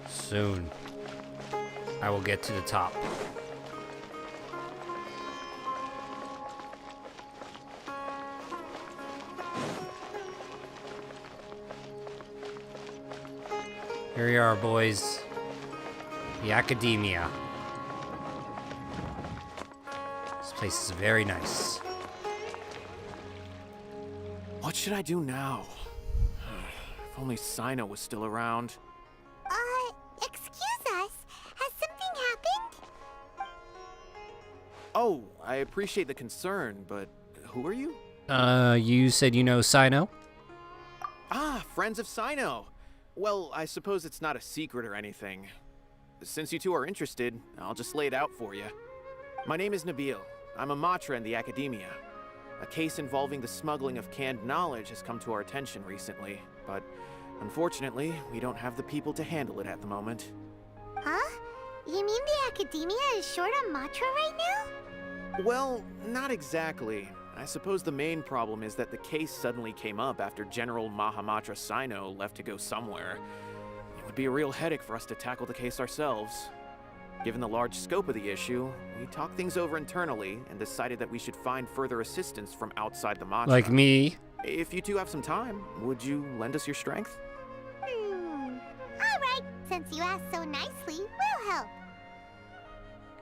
Soon, I will get to the top. Here we are, boys. The Academia. This place is very nice. What should I do now? If only Sino was still around. Excuse us. Has something happened? Oh, I appreciate the concern, but who are you? You said you know Sino? Ah, friends of Sino. Well, I suppose it's not a secret or anything. Since you two are interested, I'll just lay it out for you. My name is Nabil. I'm a Matra in the Academia. A case involving the smuggling of canned knowledge has come to our attention recently, but unfortunately, we don't have the people to handle it at the moment. Huh? You mean the Academia is short on Matra right now? Well, not exactly. I suppose the main problem is that the case suddenly came up after General Mahamatra Sino left to go somewhere. It would be a real headache for us to tackle the case ourselves. Given the large scope of the issue, we talked things over internally and decided that we should find further assistance from outside the Matra. Like me? If you two have some time, would you lend us your strength? Alright, since you asked so nicely, we'll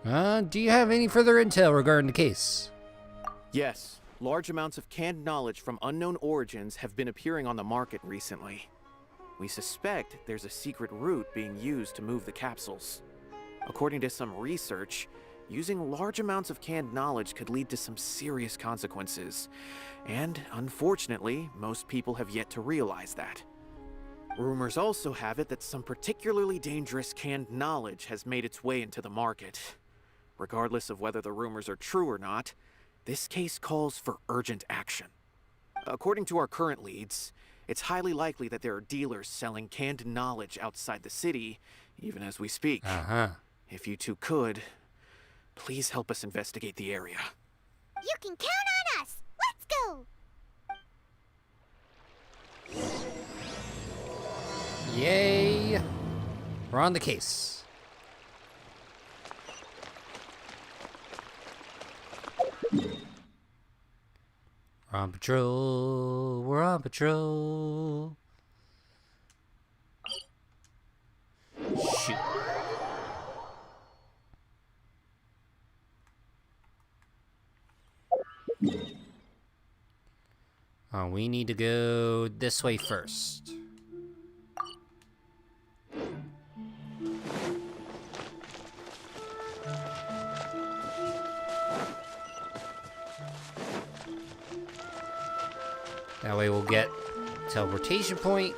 help. Do you have any further intel regarding the case? Yes. Large amounts of canned knowledge from unknown origins have been appearing on the market recently. We suspect there's a secret route being used to move the capsules. According to some research, using large amounts of canned knowledge could lead to some serious consequences. And, unfortunately, most people have yet to realize that. Rumors also have it that some particularly dangerous canned knowledge has made its way into the market. Regardless of whether the rumors are true or not, this case calls for urgent action. According to our current leads, it's highly likely that there are dealers selling canned knowledge outside the city, even as we speak. If you two could, please help us investigate the area. You can count on us! Let's go! Yay! We're on the case. We're on patrol. We're on patrol. Shoot. Oh, we need to go this way first. That way we'll get teleportation point.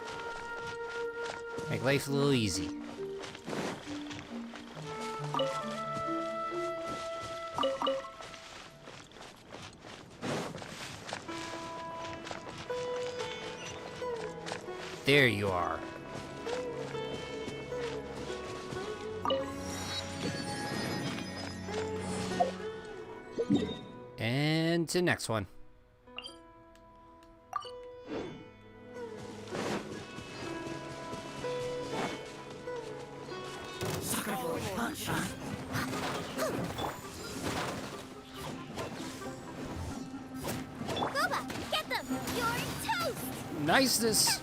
Make life a little easy. There you are. And to the next one. Boba, get them! You're toast! Niceness.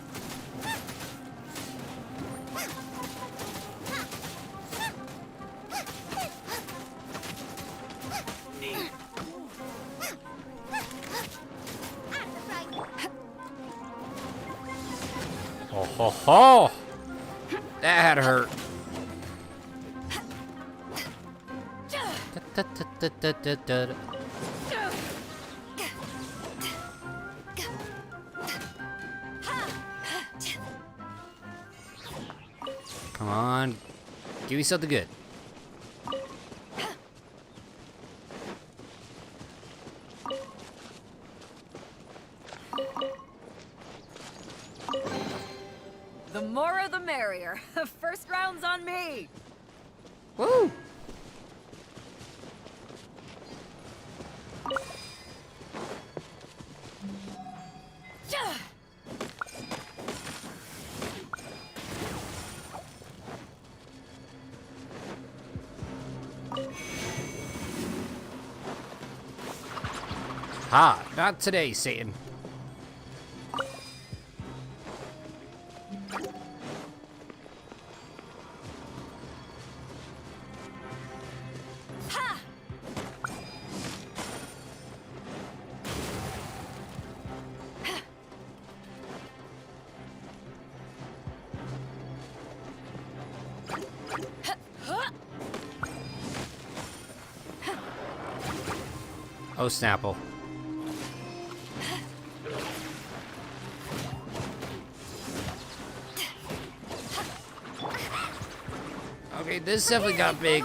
Oh ho ho! That hurt. Come on, give me something good. The more the merrier. First round's on me. Woo! Ha! Not today, Satan. Oh, Snapple. Okay, this definitely got big.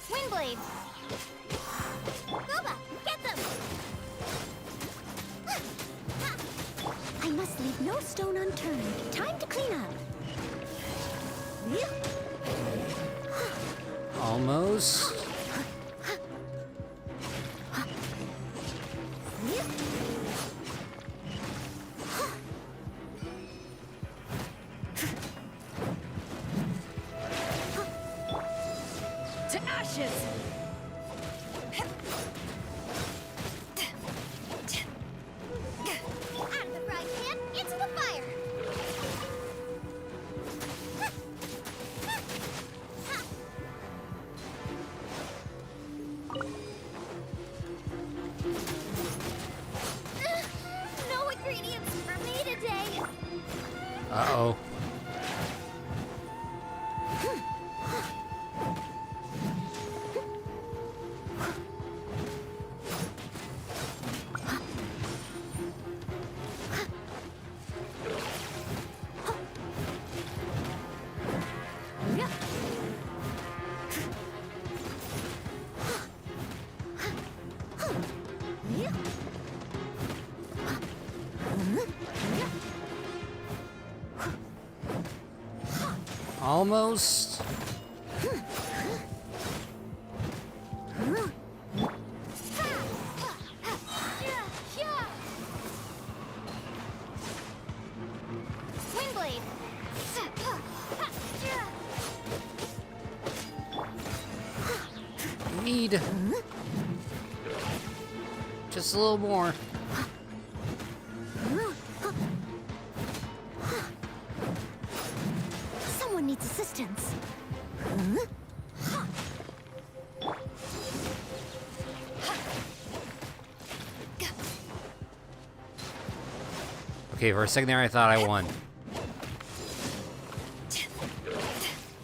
Windblade! Boba, get them! I must leave no stone unturned. Time to clean up. Almost. To ashes! Out of the frying pan, into the fire! No ingredients for me today! Uh-oh. Almost. Windblade! Need just a little more. Someone needs assistance. Okay, for a second there I thought I won.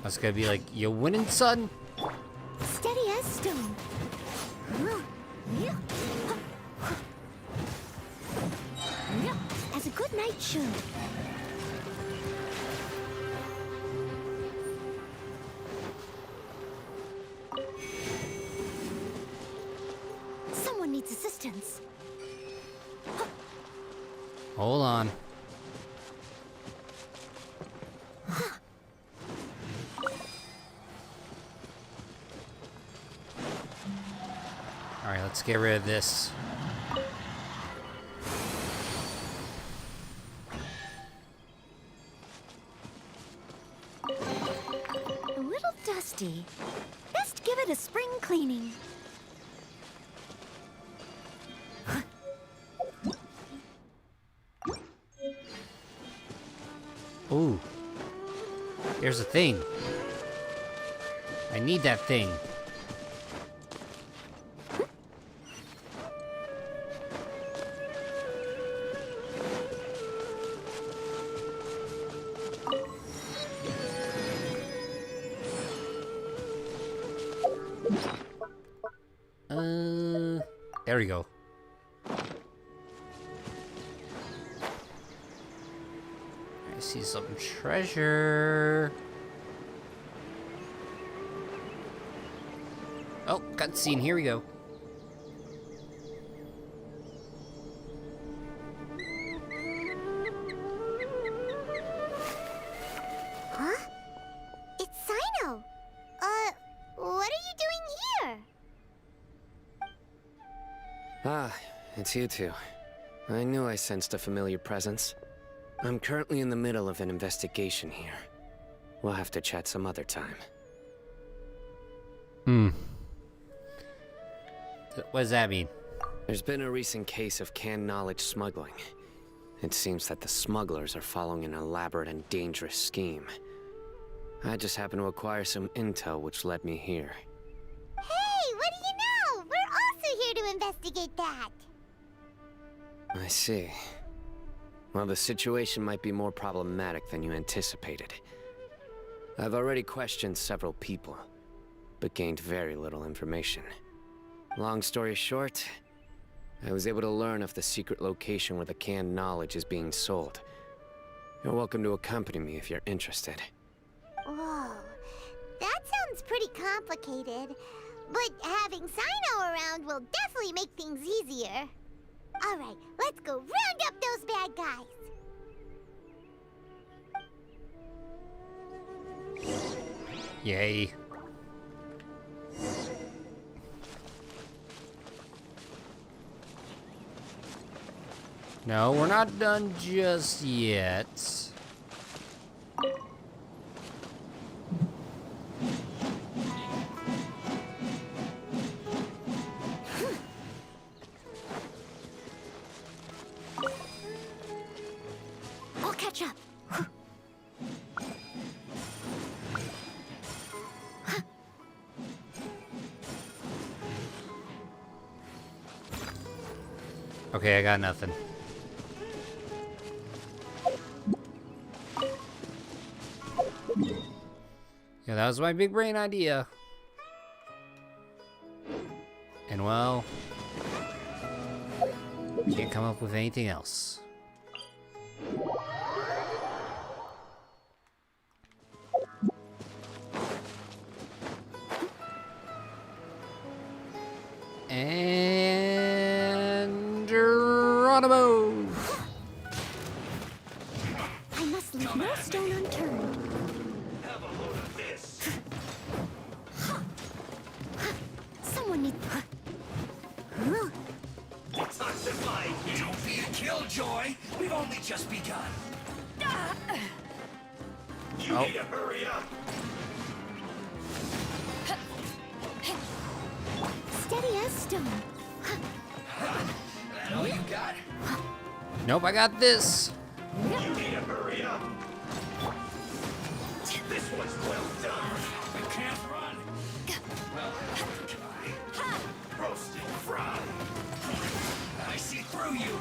I was gonna be like, you winning, son? Steady as stone. As a good knight should. Someone needs assistance. Hold on. Alright, let's get rid of this. A little dusty. Best give it a spring cleaning. Ooh. There's a thing. I need that thing. There we go. I see some treasure. Oh, cutscene. Here we go. Huh? It's Sino. What are you doing here? Ah, it's you two. I knew I sensed a familiar presence. I'm currently in the middle of an investigation here. We'll have to chat some other time. What does that mean? There's been a recent case of canned knowledge smuggling. It seems that the smugglers are following an elaborate and dangerous scheme. I just happened to acquire some intel which led me here. investigate that. I see. Well, the situation might be more problematic than you anticipated. I've already questioned several people, but gained very little information. Long story short, I was able to learn of the secret location where the canned knowledge is being sold. You're welcome to accompany me if you're interested. Whoa, that sounds pretty complicated. But having Sino around will definitely make things easier. Alright, let's go round up those bad guys. Yay. No, we're not done just yet. I'll catch up. Okay, I got nothing. Yeah, that was my big brain idea. And well, can't come up with anything else. And Geronimo! I must leave no stone unturned. Someone needs. Don't be a killjoy. We've only just begun. You need to hurry up. Steady as stone. That all you got? Nope, I got this. You need to hurry up. This one's well done. I can't run. Well, try. Roasted fry. I see through you.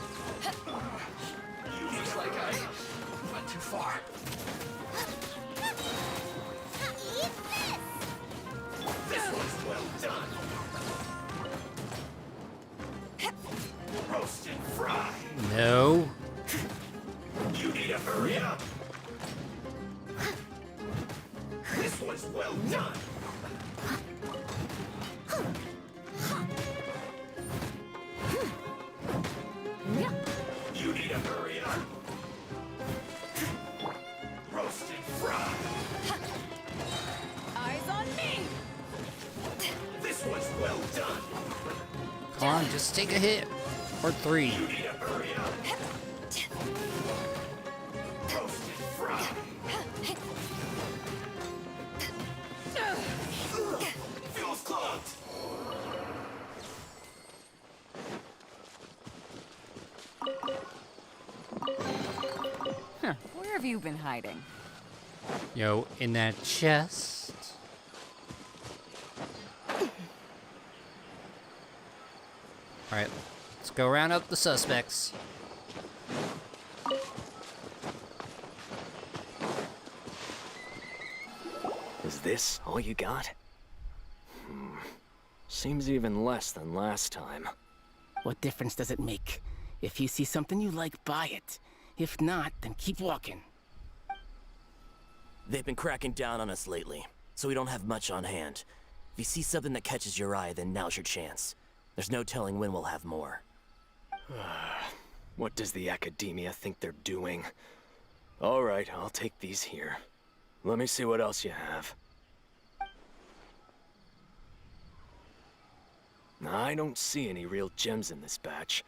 Looks like I went too far. This one's well done. Roasted fry. No. You need to hurry up. This one's well done. You need to hurry up. Roasted fry. Eyes on me! This one's well done. Come on, just take a hit. Or three. You need to hurry up. Roasted fry. Feels clogged. Huh, where have you been hiding? Yo, in that chest. Alright, let's go round up the suspects. Is this all you got? Seems even less than last time. What difference does it make? If you see something you like, buy it. If not, then keep walking. They've been cracking down on us lately, so we don't have much on hand. If you see something that catches your eye, then now's your chance. There's no telling when we'll have more. What does the Academia think they're doing? All right, I'll take these here. Let me see what else you have. I don't see any real gems in this batch.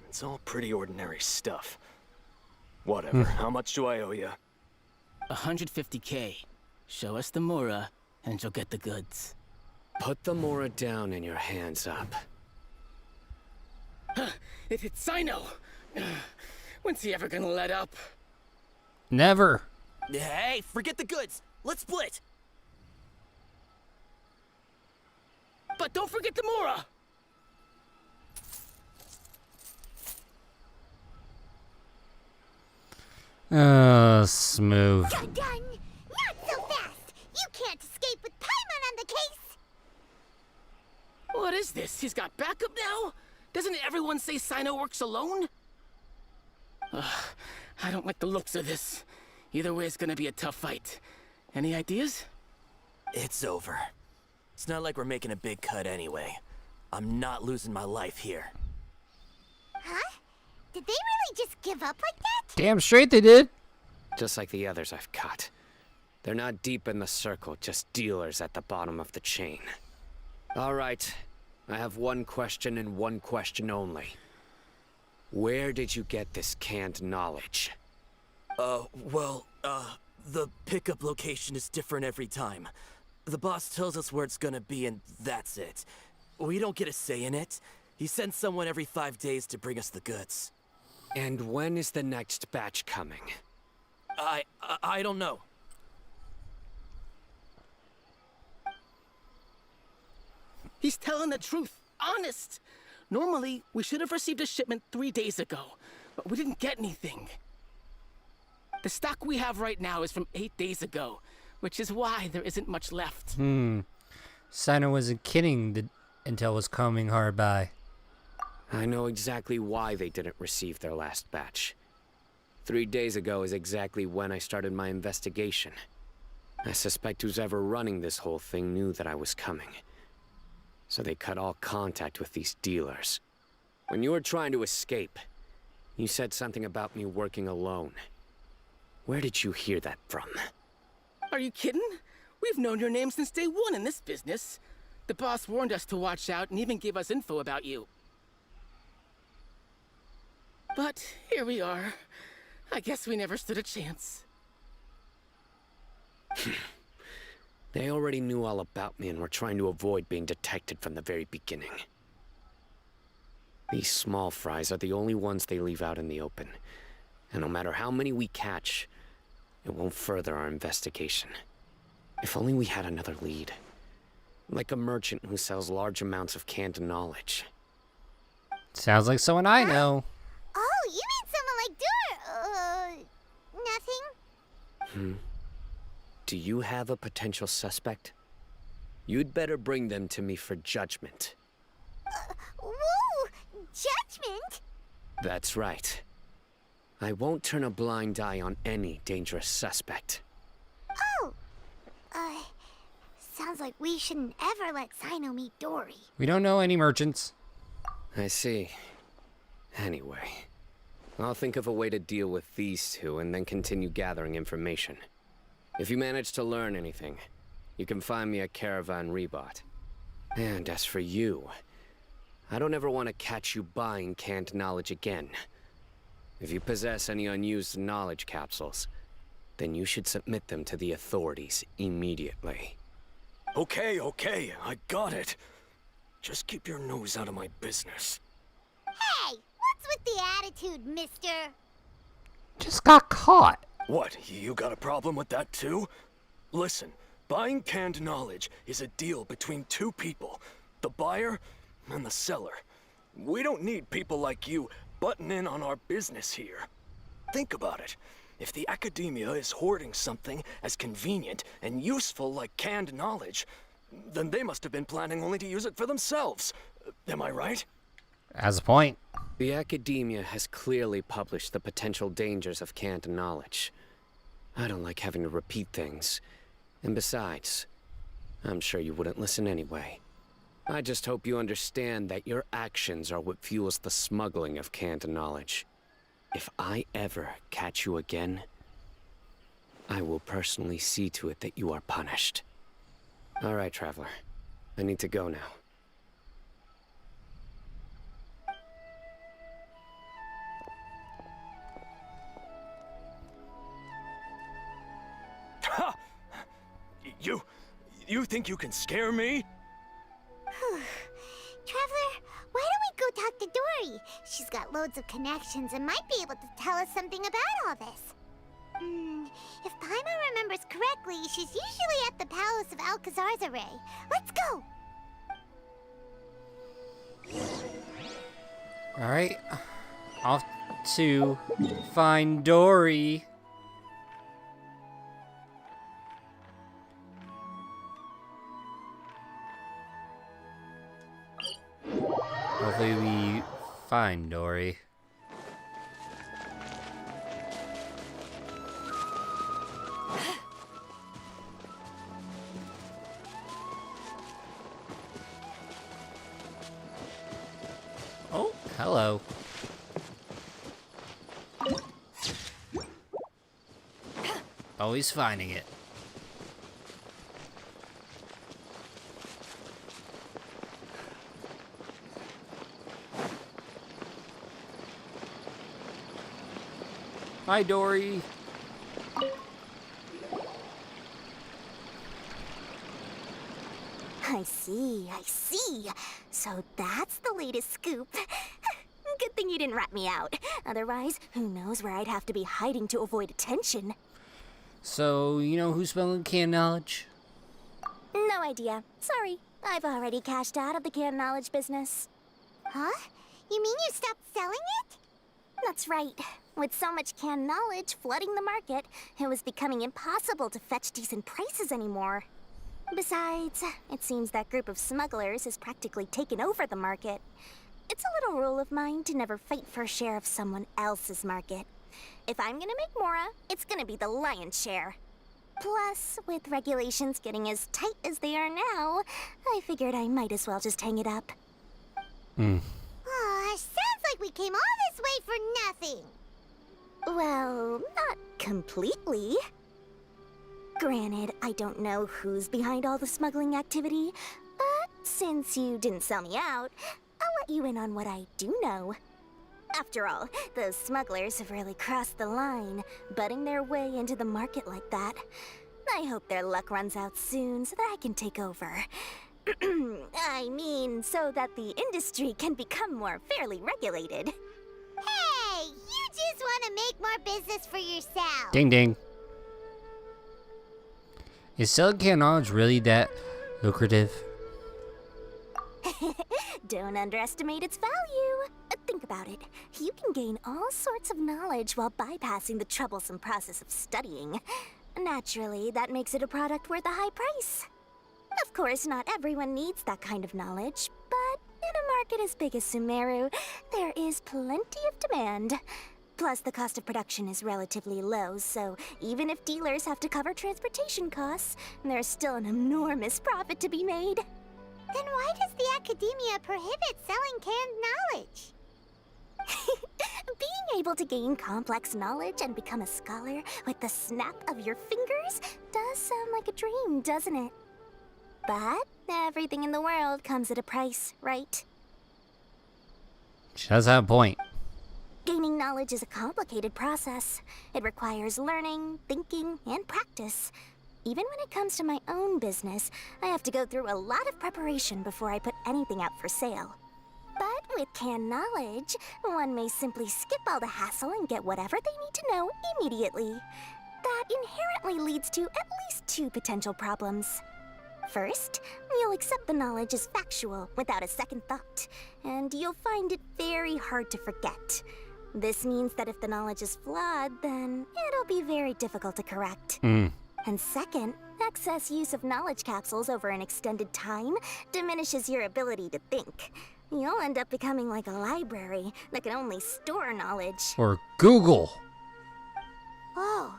It's all pretty ordinary stuff. Whatever, how much do I owe you? 150K. Show us the Mora, and you'll get the goods. Put the Mora down and your hands up. It hit Sino! When's he ever gonna let up? Never. Hey, forget the goods! Let's split! But don't forget the Mora! Smooth. Done! Not so fast! You can't escape with Paimon on the case! What is this? He's got backup now? Doesn't everyone say Sino works alone? I don't like the looks of this. Either way, it's gonna be a tough fight. Any ideas? It's over. It's not like we're making a big cut anyway. I'm not losing my life here. Huh? Did they really just give up like that? Damn straight they did. Just like the others I've caught. They're not deep in the circle, just dealers at the bottom of the chain. All right, I have one question and one question only. Where did you get this canned knowledge? The pickup location is different every time. The boss tells us where it's gonna be and that's it. We don't get a say in it. He sends someone every 5 days to bring us the goods. And when is the next batch coming? I don't know. He's telling the truth. Honest. Normally, we should have received a shipment 3 days ago, but we didn't get anything. The stock we have right now is from 8 days ago, which is why there isn't much left. Sino wasn't kidding. The intel was coming hard by. I know exactly why they didn't receive their last batch. 3 days ago is exactly when I started my investigation. I suspect who's ever running this whole thing knew that I was coming. So they cut all contact with these dealers. When you were trying to escape, you said something about me working alone. Where did you hear that from? Are you kidding? We've known your name since day one in this business. The boss warned us to watch out and even gave us info about you. But here we are. I guess we never stood a chance. They already knew all about me and were trying to avoid being detected from the very beginning. These small fries are the only ones they leave out in the open. And no matter how many we catch, it won't further our investigation. If only we had another lead. Like a merchant who sells large amounts of canned knowledge. Sounds like someone I know. Oh, you mean someone like nothing? Do you have a potential suspect? You'd better bring them to me for judgment. Whoa! Judgment? That's right. I won't turn a blind eye on any dangerous suspect. Oh! Sounds like we shouldn't ever let Sino meet Dory. We don't know any merchants. I see. Anyway, I'll think of a way to deal with these two and then continue gathering information. If you manage to learn anything, you can find me at Caravan Rebot. And as for you, I don't ever want to catch you buying canned knowledge again. If you possess any unused knowledge capsules, then you should submit them to the authorities immediately. Okay, I got it. Just keep your nose out of my business. Hey! What's with the attitude, mister? Just got caught. What, you got a problem with that too? Listen, buying canned knowledge is a deal between two people, the buyer and the seller. We don't need people like you butting in on our business here. Think about it. If the academia is hoarding something as convenient and useful like canned knowledge, then they must have been planning only to use it for themselves. Am I right? Has a point. The academia has clearly published the potential dangers of canned knowledge. I don't like having to repeat things. And besides, I'm sure you wouldn't listen anyway. I just hope you understand that your actions are what fuels the smuggling of canned knowledge. If I ever catch you again, I will personally see to it that you are punished. All right, Traveler. I need to go now. Ha! You think you can scare me? Traveler, why don't we go talk to Dory? She's got loads of connections and might be able to tell us something about all this. If Paimon remembers correctly, she's usually at the palace of Alcazar's array. Let's go! Alright. Off to find Dory. Hopefully we find Dory. Oh, hello. Always finding it. Hi, Dory. I see. So that's the latest scoop. Good thing you didn't rat me out. Otherwise, who knows where I'd have to be hiding to avoid attention. So, you know who's smelling canned knowledge? No idea. Sorry. I've already cashed out of the canned knowledge business. Huh? You mean you stopped selling it? That's right. With so much canned knowledge flooding the market, it was becoming impossible to fetch decent prices anymore. Besides, it seems that group of smugglers has practically taken over the market. It's a little rule of mine to never fight for a share of someone else's market. If I'm gonna make Mora, it's gonna be the lion's share. Plus, with regulations getting as tight as they are now, I figured I might as well just hang it up. Aw, sounds like we came all this way for nothing. Well, not completely. Granted, I don't know who's behind all the smuggling activity, but since you didn't sell me out, I'll let you in on what I do know. After all, those smugglers have really crossed the line, butting their way into the market like that. I hope their luck runs out soon so that I can take over. I mean, so that the industry can become more fairly regulated. Hey, you just want to make more business for yourself. Ding ding. Is selling canned knowledge really that lucrative? Don't underestimate its value. Think about it. You can gain all sorts of knowledge while bypassing the troublesome process of studying. Naturally, that makes it a product worth a high price. Of course, not everyone needs that kind of knowledge, but in a market as big as Sumeru, there is plenty of demand. Plus, the cost of production is relatively low, so even if dealers have to cover transportation costs, there's still an enormous profit to be made. Then why does the academia prohibit selling canned knowledge? Being able to gain complex knowledge and become a scholar with the snap of your fingers does sound like a dream, doesn't it? But everything in the world comes at a price, right? She does have a point. Gaining knowledge is a complicated process. It requires learning, thinking, and practice. Even when it comes to my own business, I have to go through a lot of preparation before I put anything out for sale. But with canned knowledge, one may simply skip all the hassle and get whatever they need to know immediately. That inherently leads to at least two potential problems. First, you'll accept the knowledge as factual without a second thought, and you'll find it very hard to forget. This means that if the knowledge is flawed, then it'll be very difficult to correct. And second, excess use of knowledge capsules over an extended time diminishes your ability to think. You'll end up becoming like a library that can only store knowledge. Or Google. Oh,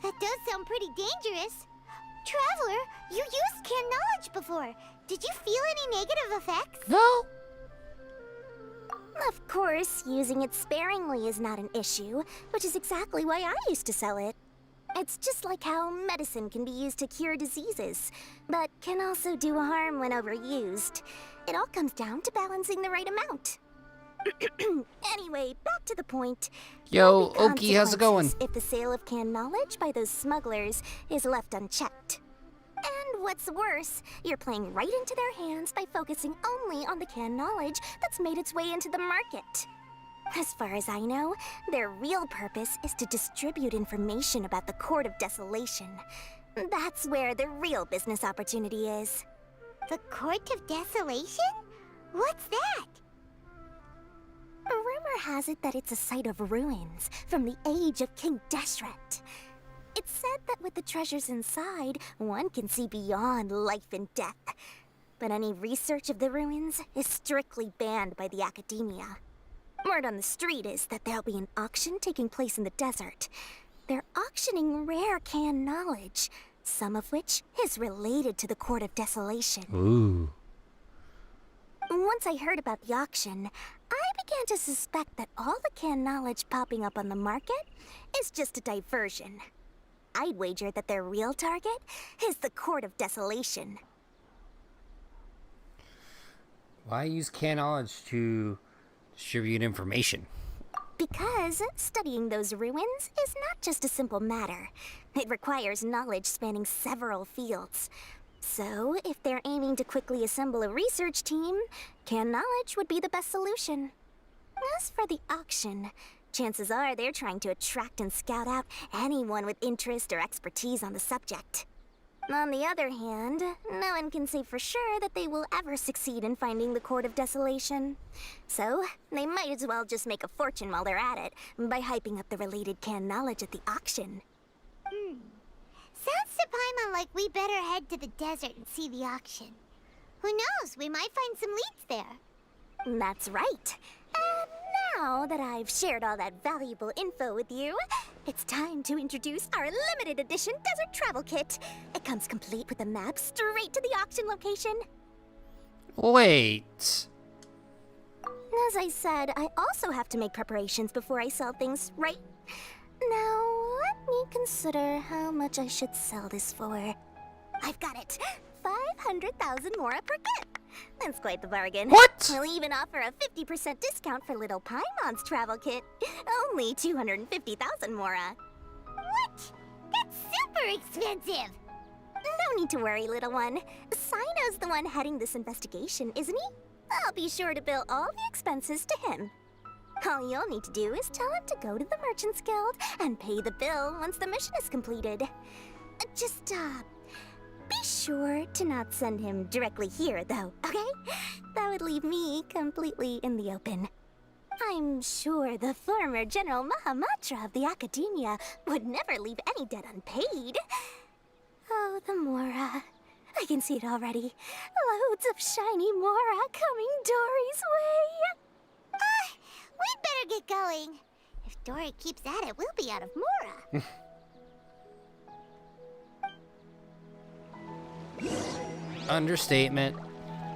that does sound pretty dangerous. Traveler, you used canned knowledge before. Did you feel any negative effects? No. Of course, using it sparingly is not an issue, which is exactly why I used to sell it. It's just like how medicine can be used to cure diseases, but can also do harm when overused. It all comes down to balancing the right amount. Anyway, back to the point. Yo, Oki, how's it going? If the sale of canned knowledge by those smugglers is left unchecked. And what's worse, you're playing right into their hands by focusing only on the canned knowledge that's made its way into the market. As far as I know, their real purpose is to distribute information about the Court of Desolation. That's where the real business opportunity is. The Court of Desolation? What's that? A rumor has it that it's a site of ruins from the age of King Deshret. It's said that with the treasures inside, one can see beyond life and death. but any research of the ruins is strictly banned by the academia. Word on the street is that there'll be an auction taking place in the desert. They're auctioning rare canned knowledge, some of which is related to the Court of Desolation. Ooh. Once I heard about the auction, I began to suspect that all the canned knowledge popping up on the market is just a diversion. I'd wager that their real target is the Court of Desolation. Why use canned knowledge to distribute information? Because studying those ruins is not just a simple matter. It requires knowledge spanning several fields. So, if they're aiming to quickly assemble a research team, canned knowledge would be the best solution. As for the auction, chances are they're trying to attract and scout out anyone with interest or expertise on the subject. On the other hand, no one can say for sure that they will ever succeed in finding the Court of Desolation. So, they might as well just make a fortune while they're at it by hyping up the related canned knowledge at the auction. Sounds to Paimon like we better head to the desert and see the auction. Who knows, we might find some leads there. That's right. And now that I've shared all that valuable info with you, it's time to introduce our limited edition desert travel kit. It comes complete with a map straight to the auction location. Wait. As I said, I also have to make preparations before I sell things, right? Now, let me consider how much I should sell this for. I've got it. 500,000 mora per kit. That's quite the bargain. What? We'll even offer a 50% discount for little Paimon's travel kit. Only 250,000 mora. What? That's super expensive. No need to worry, little one. Sino's the one heading this investigation, isn't he? I'll be sure to bill all the expenses to him. All you'll need to do is tell him to go to the Merchants Guild and pay the bill once the mission is completed. Just, be sure to not send him directly here, though, okay? That would leave me completely in the open. I'm sure the former General Mahamatra of the Academia would never leave any debt unpaid. Oh, the Mora. I can see it already. Loads of shiny Mora coming Dory's way. We'd better get going. If Dory keeps at it, we'll be out of Mora. Understatement.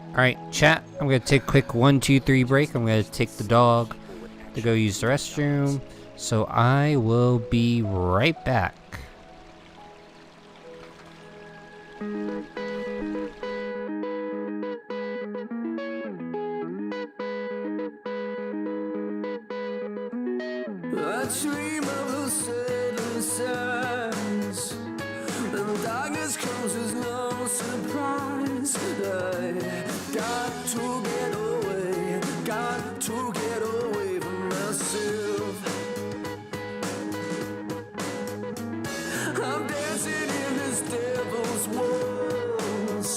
Alright, chat. I'm gonna take a quick 1, 2, 3 break. I'm gonna take the dog to go use the restroom. So I will be right back. I dream of the setting sands, and the darkness comes as no surprise. I got to get away, got to get away from myself. I'm dancing in this devil's walls.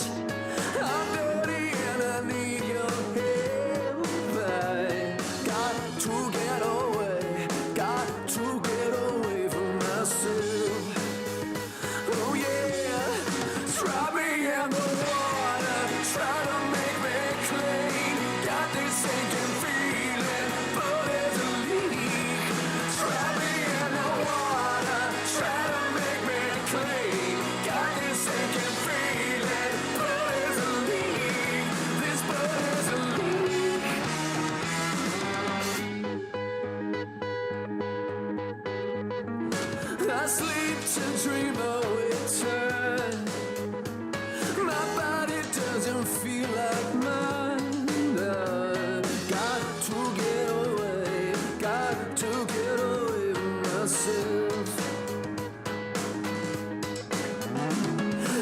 I'm dirty and I need your help. I got to get away, got to get away from myself. Oh yeah, try me in the water, try to make me clean. Got this sinking feeling, but there's a leak. Try me in the water, try to make me clean. Got this sinking feeling, but there's a leak. This but there's a leak. I sleep to dream of return. My body doesn't feel like mine. Got to get away, got to get away from myself.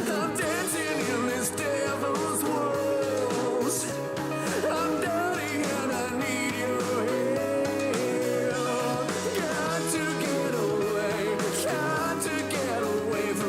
I'm dancing in this devil's walls. I'm dirty and I need your help. Got to get away from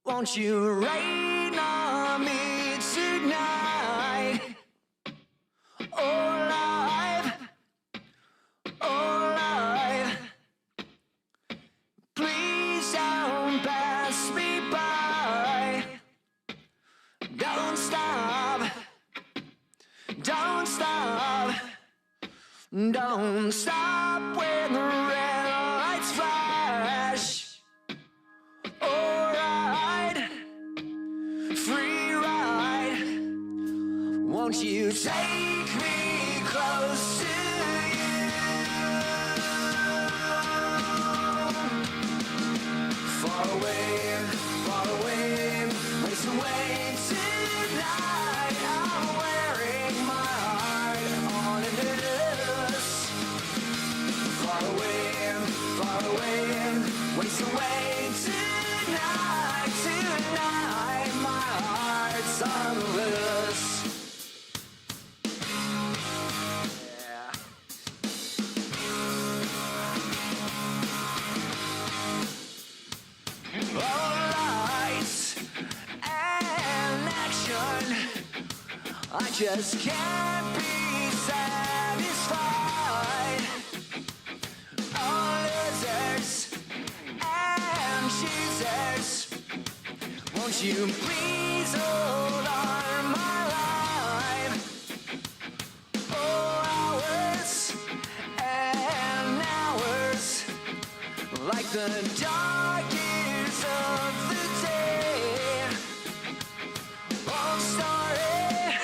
Won't you rain on me tonight? Oh, life, oh, life. Please don't pass me by. Don't stop, don't stop, don't stop when the red lights flash. Free ride. Won't you take me close to you? Far away, waste away tonight. I'm wearing my heart on a noose. Far away, waste away tonight, tonight. My heart's on the loose. Yeah. All lights and action, I just can't be satisfied. All lizards and cheesers, won't you please hold on my life? Oh, hours and hours, like the dark years of the day. Old story,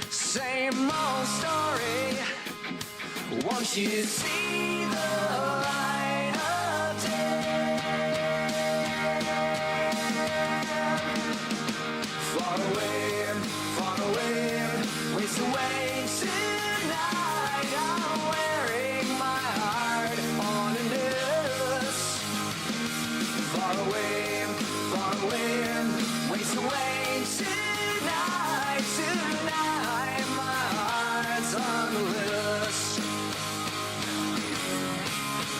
same old story. Won't you see the light of day? Far away, waste away tonight. I'm wearing my heart on a noose. Far away, waste away tonight, tonight. My heart's on the loose.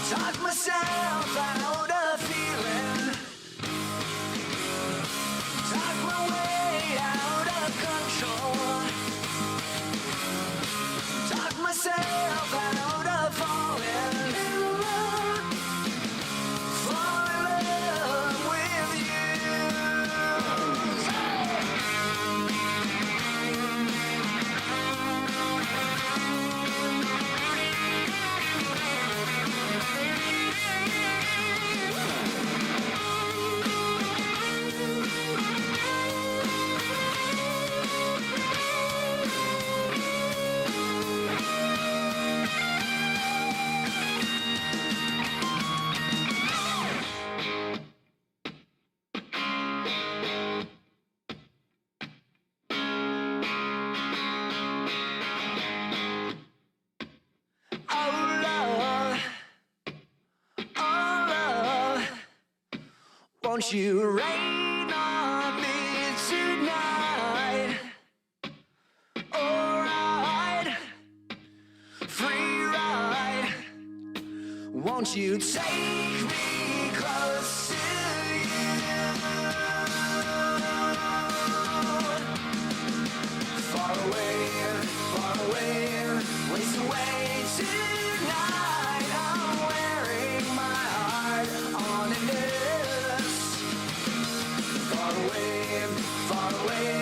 Talk myself out of feeling. Talk my way out of control. Talk myself out of falling in love. Fall in love with won't you rain on me tonight? Alright, free ride. Won't you take me close to you? Far away, waste away tonight. I'm wearing my heart on a noose. Far away,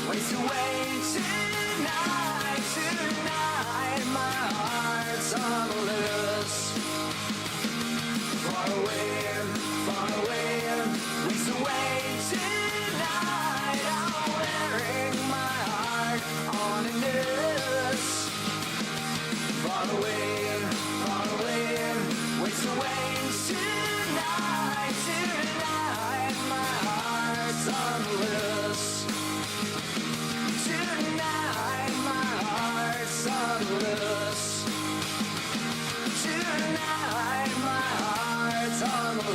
waste away tonight, tonight. My heart's on the loose. Far away, waste away tonight. I'm wearing my heart on a noose. Far away, waste away tonight, tonight. My heart's on the loose. Tonight, my heart's on the loose. Tonight, my heart's on the loose.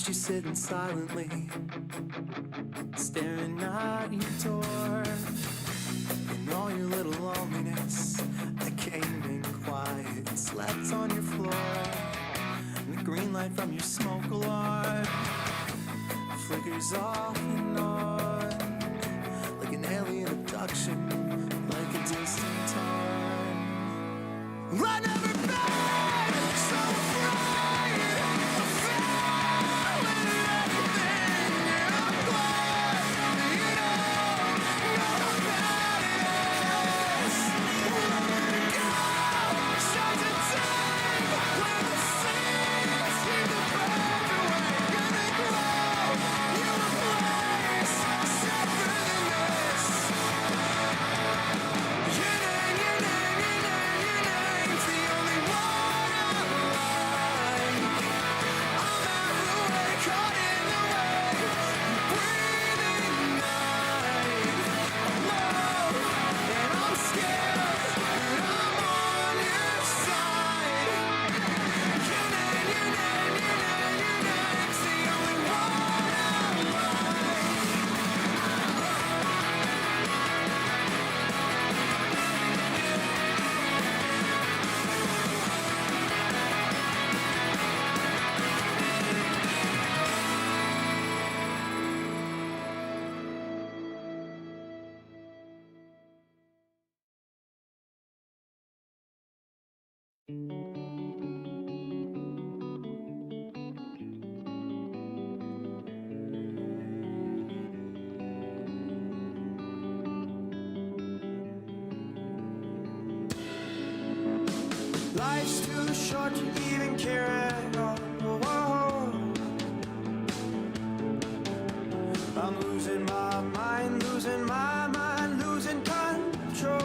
watched you sitting silently, staring at your door. In all your little loneliness, I came in quiet and slept on your floor. And the green light from your smoke alarm flickers off and on, like an alien abduction, like a distant time. I never been so afraid of failing anything. I'm glad you know about it. Where to go? Such a time when the seas seem to burn away. Gonna grow you a place safer than this. Your name, your name, your name, your name's the only one I like. I'm out the way, caught in the way, breathing night. I'm low and I'm scared, but I'm on your side. Your name, your name, your name, your name's the only one I like. Life's too short to even care at all. I'm losing my mind, losing my mind, losing control.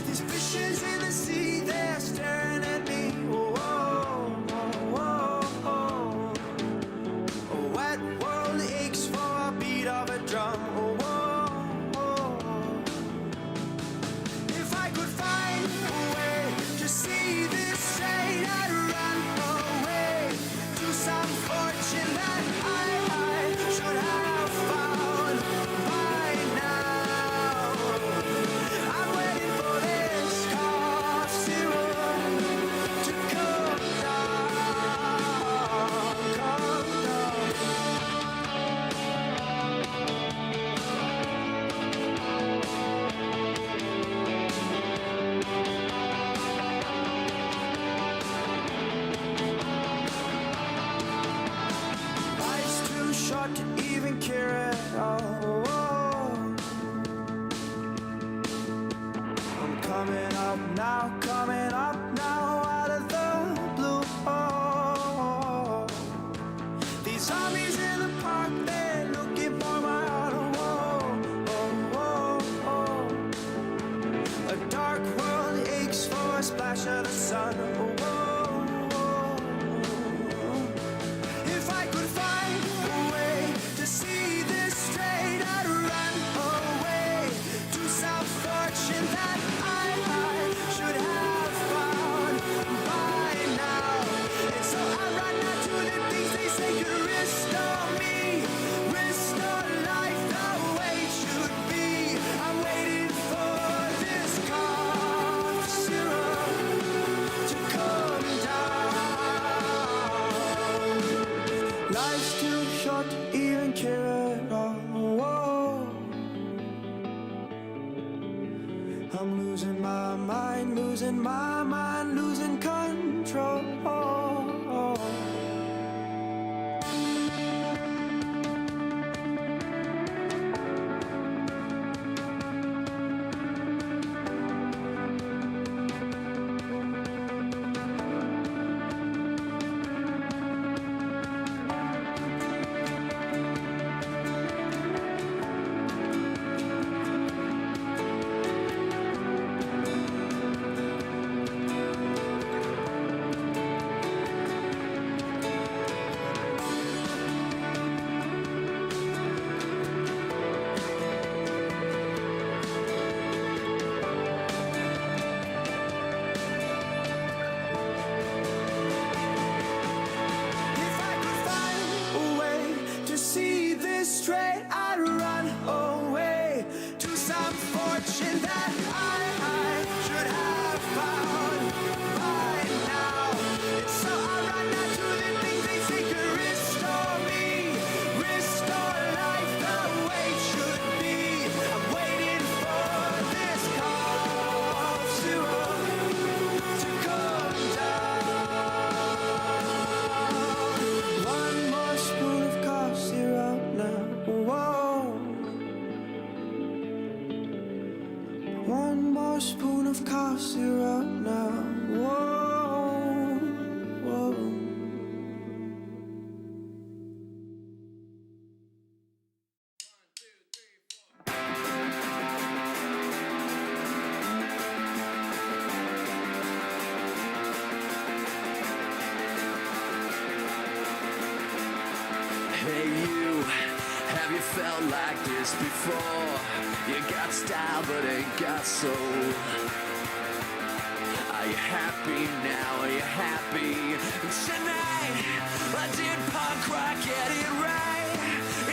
These fishes in the sea, they're staring at me. A wet world aches for a beat of a drum. If I could find a way to see this straight, I'd run away to some fortune that I should have found by now. I'm waiting for this cough syrup to come down, come down. Life's too short to even care at all. I'm coming up now out of the blue. These zombies in the park, they're looking for my heart. A dark world aches for a splash of the sun. If I could find a way to see this straight, I'd run away to some fortune that I should have found by now. And so I run out to the things they say could restore me, restore life the way it should be. I'm waiting for this cough syrup to come down. Life's too short to even care at all. I'm losing my mind, losing my mind, losing control. straight, I'd run away to some fortune that I should have found by now. So I run out to the things they say could restore me, restore life the way it should be. I'm waiting for this cough syrup to come down. One more spoon of cough syrup now. Whoa. One more spoon of cough syrup now. Whoa. Whoa. Hey you, have you felt like this before? You got style but ain't got soul. Are you happy now? Are you happy tonight? Or did punk rock get it right?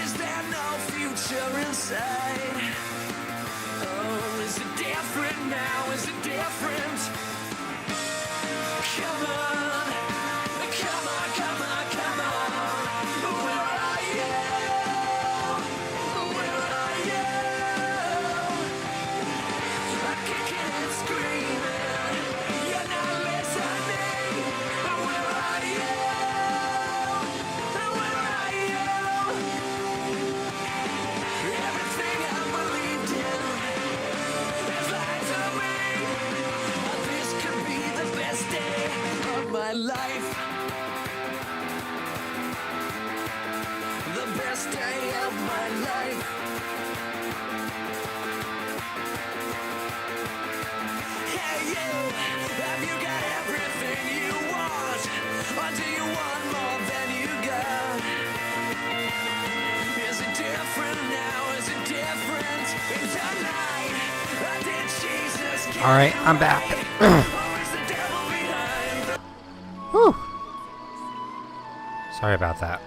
Is there no future inside? Oh, is it different now? Is it different? Come on, come on, come on, come on. Where are you? Where are you? I'm kicking and screaming. You're not listening. Where are you? Where are you? Everything I believed in is lied to me. This could be the best day of my life. The best day of my life. Hey you, have you got everything you want? Or do you want more than you got? Is it different now? Is it different in tonight? Or did Jesus get All right, I'm back. Whew. Sorry about that.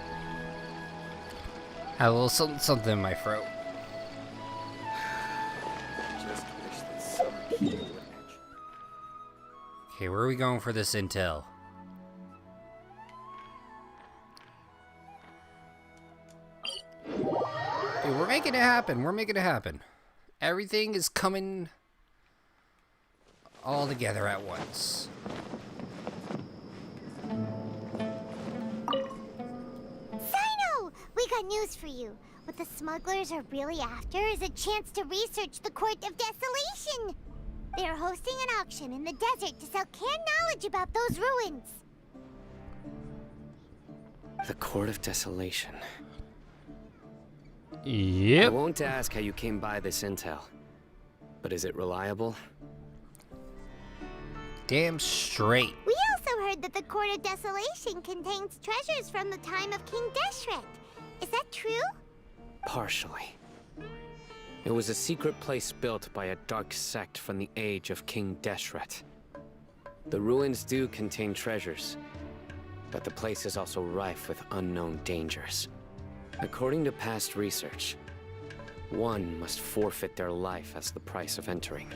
Had a little something in my throat. Just wish that some people would Okay, where are we going for this intel? Dude, we're making it happen. We're making it happen. Everything is coming all together at once. Sino! We got news for you. What the smugglers are really after is a chance to research the Court of Desolation. They are hosting an auction in the desert to sell canned knowledge about those ruins. The Court of Desolation. Yep. I won't ask how you came by this intel, but is it reliable? Damn straight. We also heard that the Court of Desolation contains treasures from the time of King Deshret. Is that true? Partially. It was a secret place built by a dark sect from the age of King Deshret. The ruins do contain treasures, but the place is also rife with unknown dangers. According to past research, one must forfeit their life as the price of entering.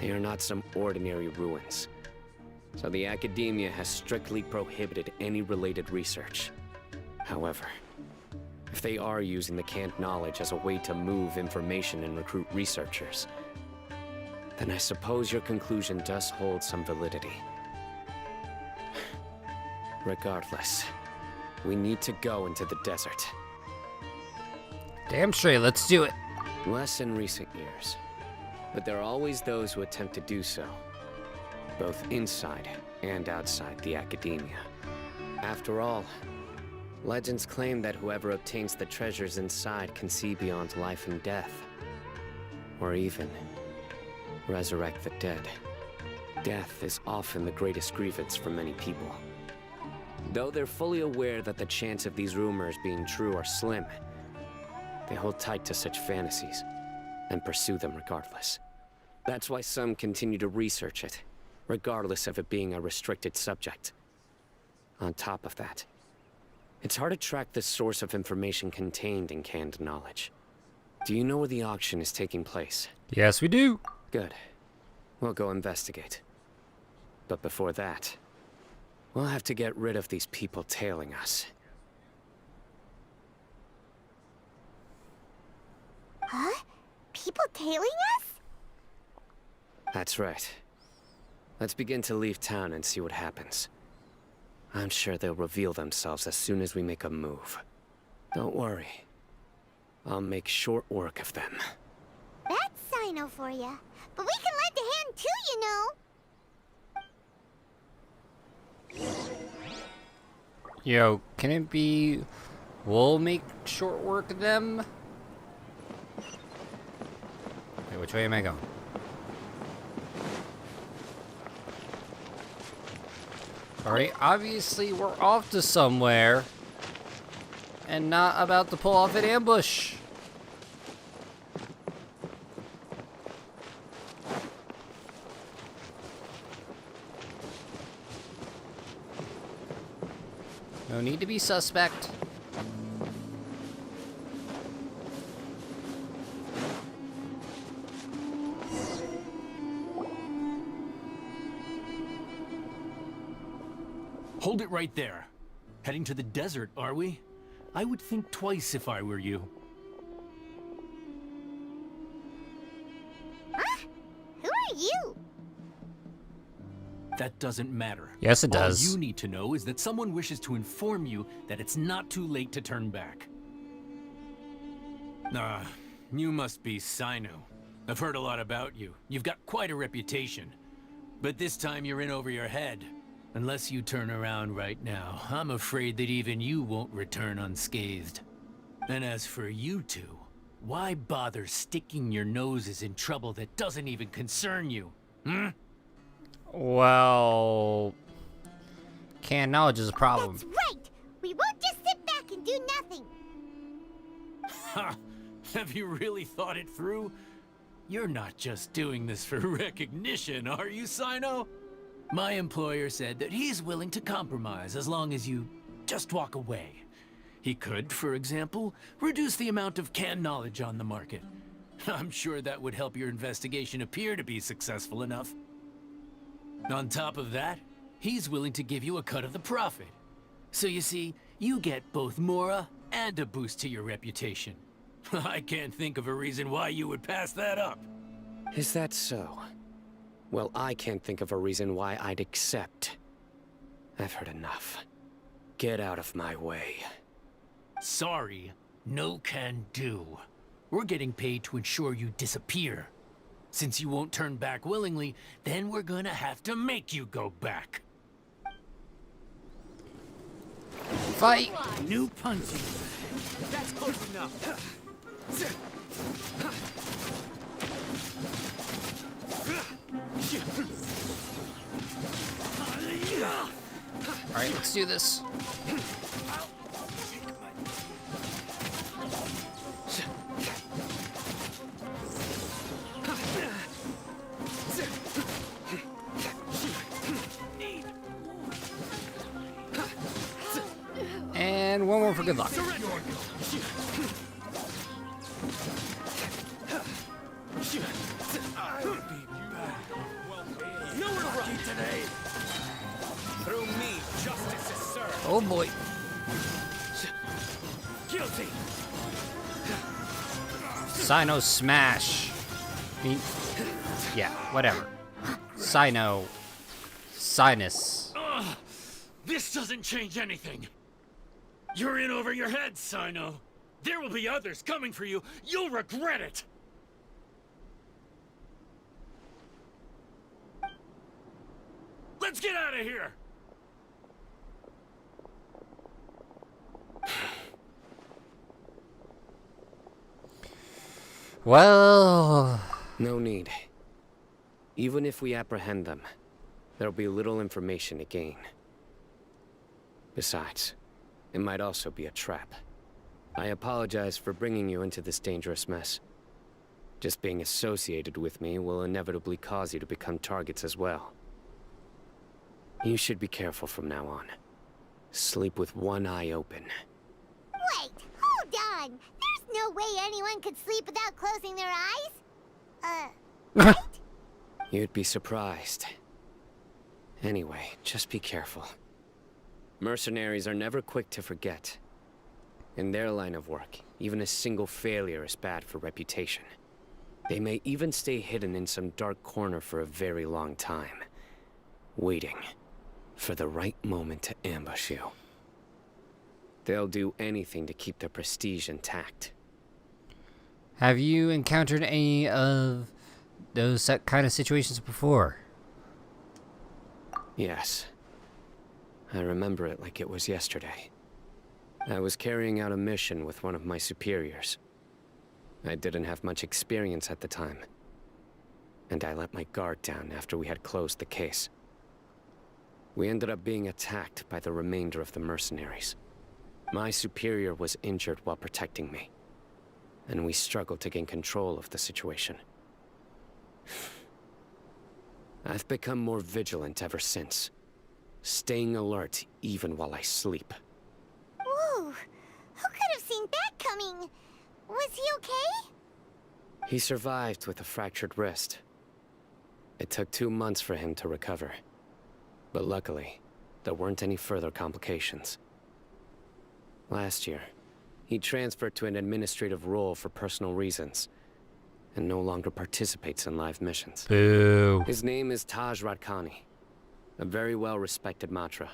They are not some ordinary ruins, so the Academia has strictly prohibited any related research. However, if they are using the canned knowledge as a way to move information and recruit researchers, then I suppose your conclusion does hold some validity. Regardless, we need to go into the desert. Damn straight, let's do it. Less in recent years, but there are always those who attempt to do so, both inside and outside the Academia. After all, legends claim that whoever obtains the treasures inside can see beyond life and death, or even resurrect the dead. Death is often the greatest grievance for many people. Though they're fully aware that the chance of these rumors being true are slim, they hold tight to such fantasies and pursue them regardless. That's why some continue to research it, regardless of it being a restricted subject. On top of that, It's hard to track the source of information contained in canned knowledge. Do you know where the auction is taking place? Yes, we do. Good. We'll go investigate. But before that, we'll have to get rid of these people tailing us. Huh? People tailing us? That's right. Let's begin to leave town and see what happens. I'm sure they'll reveal themselves as soon as we make a move. Don't worry. I'll make short work of them. That's Sino for ya. But we can lend a hand too, you know. Yo, can it be we'll make short work of them? Wait, which way am I going? Alright, obviously we're off to somewhere and not about to pull off an ambush. No need to be suspect. Hold it right there. Heading to the desert, are we? I would think twice if I were you. Huh? Who are you? That doesn't matter. Yes, it does. All you need to know is that someone wishes to inform you that it's not too late to turn back. You must be Sino. I've heard a lot about you. You've got quite a reputation. But this time you're in over your head. Unless you turn around right now, I'm afraid that even you won't return unscathed. And as for you two, why bother sticking your noses in trouble that doesn't even concern you? Hmm? Well, canned knowledge is a problem. That's right! We won't just sit back and do nothing! Ha! Have you really thought it through? You're not just doing this for recognition, are you, Sino? My employer said that he's willing to compromise as long as you just walk away. He could, for example, reduce the amount of canned knowledge on the market. I'm sure that would help your investigation appear to be successful enough. On top of that, he's willing to give you a cut of the profit. So you see, you get both Mora and a boost to your reputation. I can't think of a reason why you would pass that up. Is that so? Well, I can't think of a reason why I'd accept. I've heard enough. Get out of my way. Sorry, no can do. We're getting paid to ensure you disappear. Since you won't turn back willingly, then we're gonna have to make you go back. Fight! New punching. That's close enough. Alright, let's do this. And one more for good luck. Nowhere to run today. Through me, justice is served. Oh boy. Guilty. Sino smash. Yeah, whatever. Sino. Sinus. This doesn't change anything. You're in over your head, Sino. There will be others coming for you. You'll regret it. Let's get out of here. Well... No need. Even if we apprehend them, there'll be little information to gain. Besides, it might also be a trap. I apologize for bringing you into this dangerous mess. Just being associated with me will inevitably cause you to become targets as well. You should be careful from now on. Sleep with one eye open. Wait, hold on. There's no way anyone could sleep without closing their eyes. You'd be surprised. Anyway, just be careful. Mercenaries are never quick to forget. In their line of work, even a single failure is bad for reputation. They may even stay hidden in some dark corner for a very long time, waiting for the right moment to ambush you. They'll do anything to keep their prestige intact. Have you encountered any of those kind of situations before? Yes. I remember it like it was yesterday. I was carrying out a mission with one of my superiors. I didn't have much experience at the time, and I let my guard down after we had closed the case. We ended up being attacked by the remainder of the mercenaries. My superior was injured while protecting me, and we struggled to gain control of the situation. I've become more vigilant ever since, staying alert even while I sleep. Whoa, who could have seen that coming? Was he okay? He survived with a fractured wrist. It took 2 months for him to recover. But luckily, there weren't any further complications. Last year, he transferred to an administrative role for personal reasons, and no longer participates in live missions. Boo. His name is Taj Radkani, a very well-respected Matra.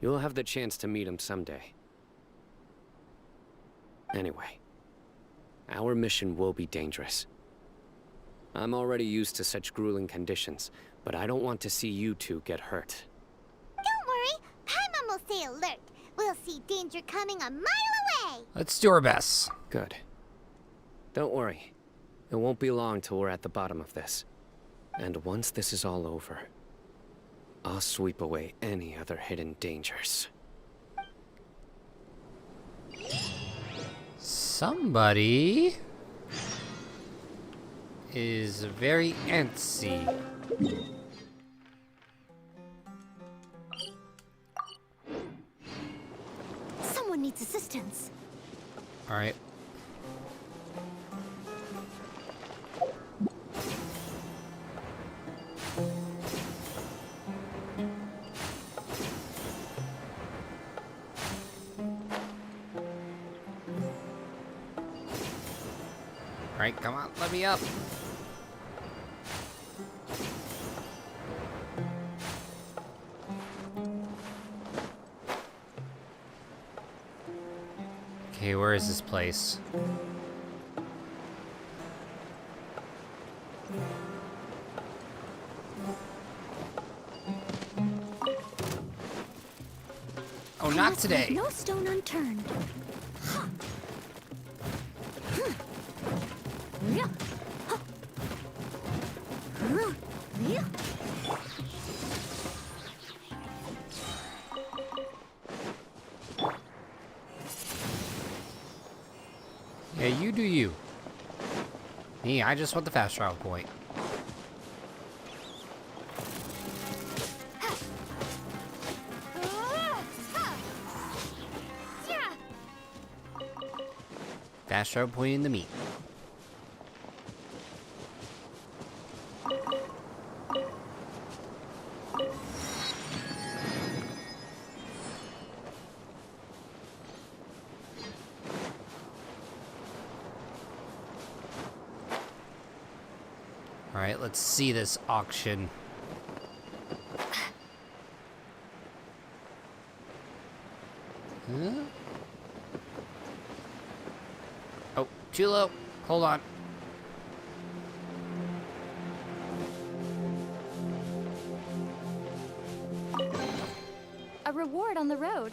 You'll have the chance to meet him someday. Anyway, our mission will be dangerous. I'm already used to such grueling conditions, but I don't want to see you two get hurt. Don't worry, Paimon will stay alert. We'll see danger coming a mile away. Let's do our best. Good. Don't worry. It won't be long till we're at the bottom of this. And once this is all over, I'll sweep away any other hidden dangers. Somebody is very antsy. Someone needs assistance. All right. Alright, come on, let me up. Okay, where is this place? Oh, not today. No stone unturned. Yeah, you do you. Me, I just want the fast travel point. Fast travel point in the meat. Alright, let's see this auction. Huh? Oh, too low. Hold on. A reward on the road.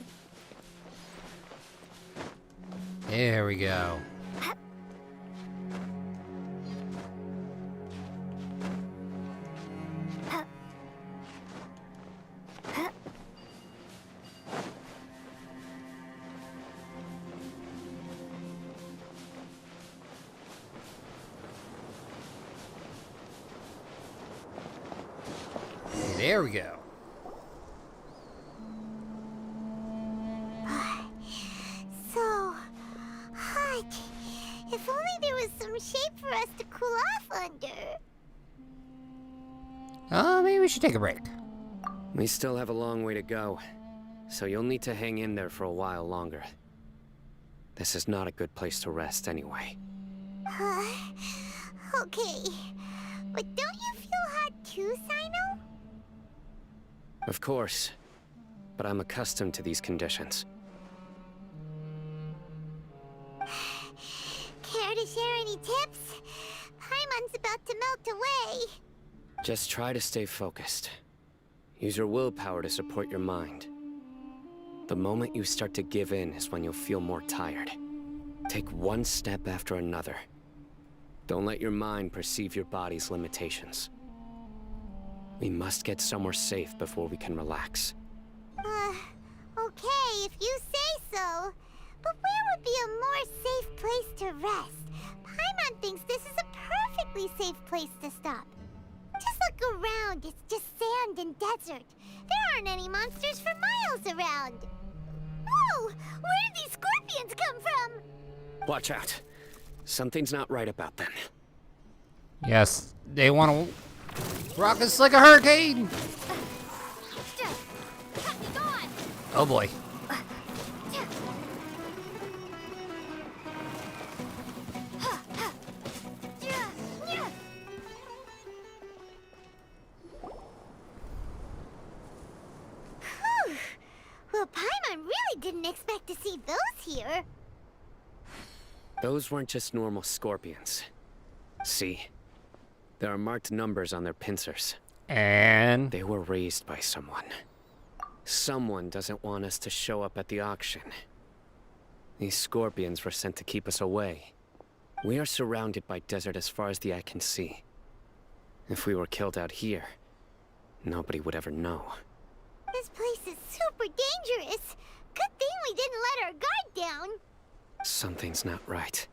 There we go. There we go. If only there was some shape for us to cool off under. Oh, maybe we should take a break. We still have a long way to go, so you'll need to hang in there for a while longer. This is not a good place to rest anyway. Okay. But don't you feel hot too, Sino? Of course, but I'm accustomed to these conditions. Care to share any tips? Paimon's about to melt away. Just try to stay focused. Use your willpower to support your mind. The moment you start to give in is when you'll feel more tired. Take one step after another. Don't let your mind perceive your body's limitations. We must get somewhere safe before we can relax. Okay, if you say so. But where would be a more safe place to rest? Paimon thinks this is a perfectly safe place to stop. Just look around, it's just sand and desert. There aren't any monsters for miles around. Whoa! Where did these scorpions come from? Watch out. Something's not right about them. Yes, they want to rock us like a hurricane. Oh boy. Well, Paimon really didn't expect to see those here. Those weren't just normal scorpions. See? There are marked numbers on their pincers. And? They were raised by someone. Someone doesn't want us to show up at the auction. These scorpions were sent to keep us away. We are surrounded by desert as far as the eye can see. If we were killed out here, nobody would ever know. This place is super dangerous. Good thing we didn't let our guard down. Something's not right.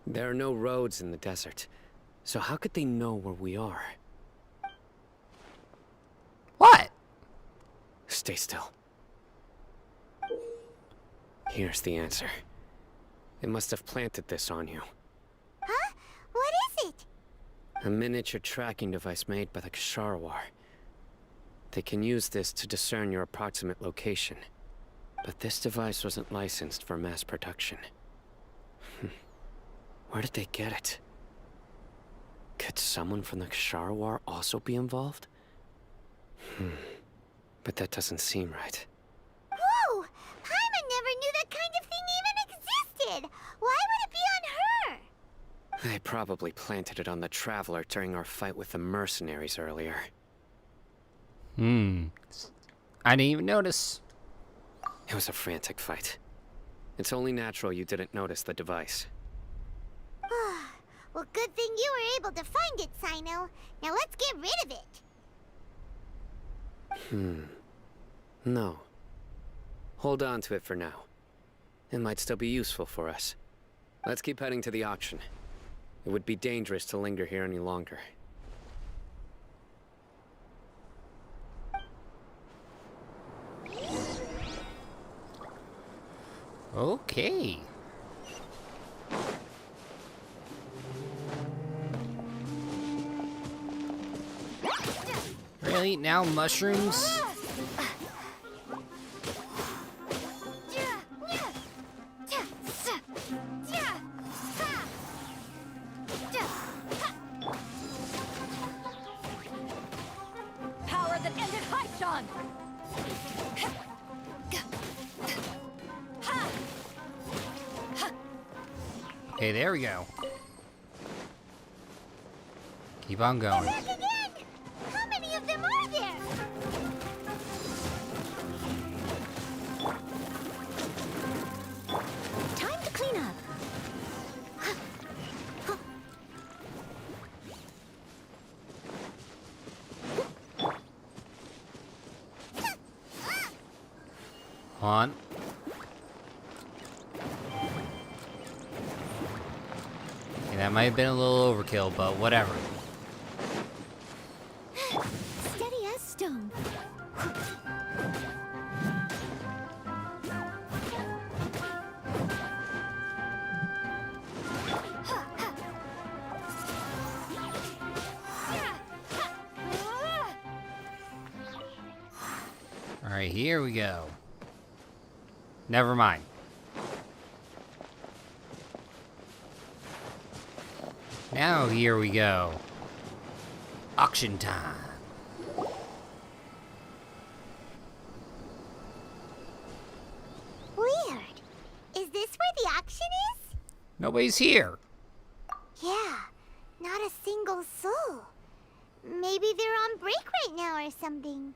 There are no roads in the desert, so how could they know where we are? What? Stay still. Here's the answer. They must have planted this on you. Huh? What is it? A miniature tracking device made by the Ksharawar. They can use this to discern your approximate location. But this device wasn't licensed for mass production. Where did they get it? Could someone from the Ksharawar also be involved? But that doesn't seem right. Whoa! Paimon never knew that kind of thing even existed! Why would it be on her? They probably planted it on the Traveler during our fight with the mercenaries earlier. I didn't even notice. It was a frantic fight. It's only natural you didn't notice the device. Well, good thing you were able to find it, Sino. Now let's get rid of it. No. Hold on to it for now. It might still be useful for us. Let's keep heading to the auction. It would be dangerous to linger here any longer. Okay. Really? Now mushrooms? Power that ended Haichan! Okay, there we go. Keep on going. Back again! How many of them are there? Time to clean up. On. Okay, that might have been a little overkill, but whatever. Steady as stone. Alright, here we go. Never mind. Now here we go. Auction time. Weird. Is this where the auction is? Nobody's here. Yeah, not a single soul. Maybe they're on break right now or something.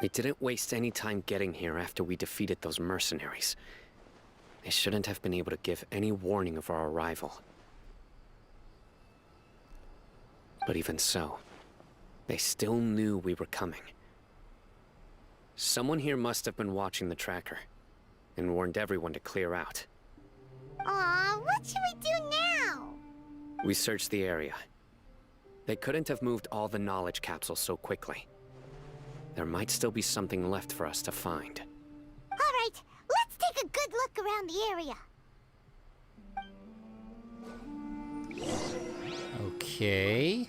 We didn't waste any time getting here after we defeated those mercenaries. They shouldn't have been able to give any warning of our arrival. But even so, they still knew we were coming. Someone here must have been watching the tracker and warned everyone to clear out. Aw, what should we do now? We searched the area. They couldn't have moved all the knowledge capsules so quickly. There might still be something left for us to find. All right, let's take a good look around the area. Okay.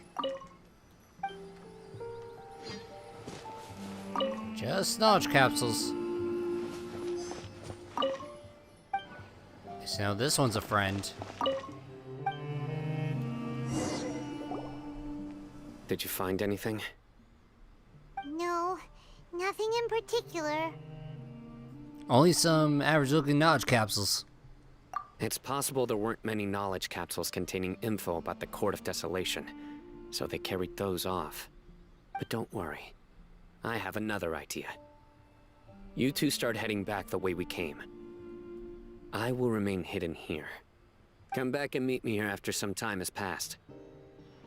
Just knowledge capsules. So now this one's a friend. Did you find anything? No, nothing in particular. Only some average looking knowledge capsules. It's possible there weren't many knowledge capsules containing info about the Court of Desolation, so they carried those off. But don't worry. I have another idea. You two start heading back the way we came. I will remain hidden here. Come back and meet me here after some time has passed.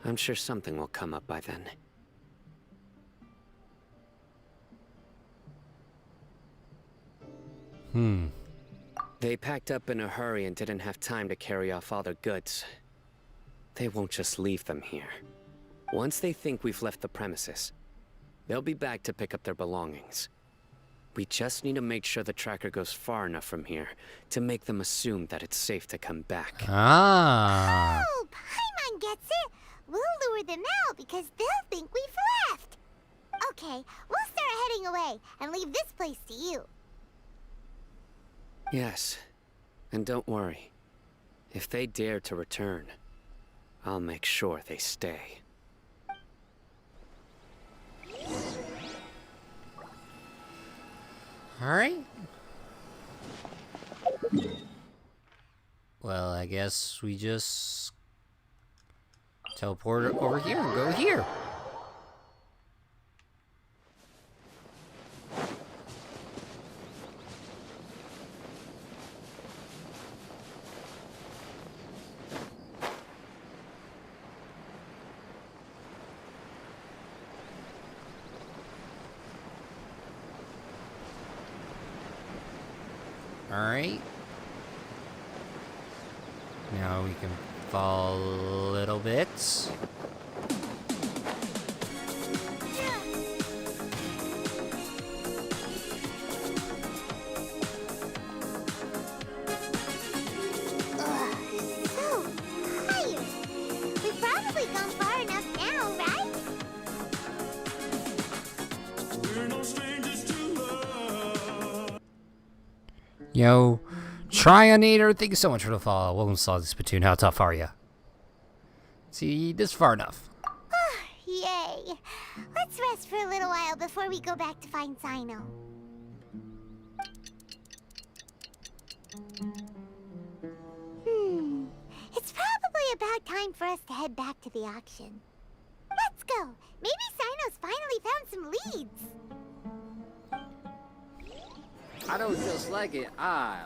I'm sure something will come up by then. They packed up in a hurry and didn't have time to carry off all their goods. They won't just leave them here. Once they think we've left the premises, they'll be back to pick up their belongings. We just need to make sure the tracker goes far enough from here to make them assume that it's safe to come back. Ah. Oh, Paimon gets it. We'll lure them out because they'll think we've left. Okay, we'll start heading away and leave this place to you. Yes, and don't worry. If they dare to return, I'll make sure they stay. Alright. Well, I guess we just teleport over here and go here. Alright. Now we can fall a little bit. So tired. We've probably gone far enough now, right? Yo, Trionator, thank you so much for the follow. Welcome to Solid Splatoon. How tough are you? See, this far enough. Yay. Let's rest for a little while before we go back to find Sino. It's probably about time for us to head back to the auction. Let's go. Maybe Sino's finally found some leads. I don't just like it, I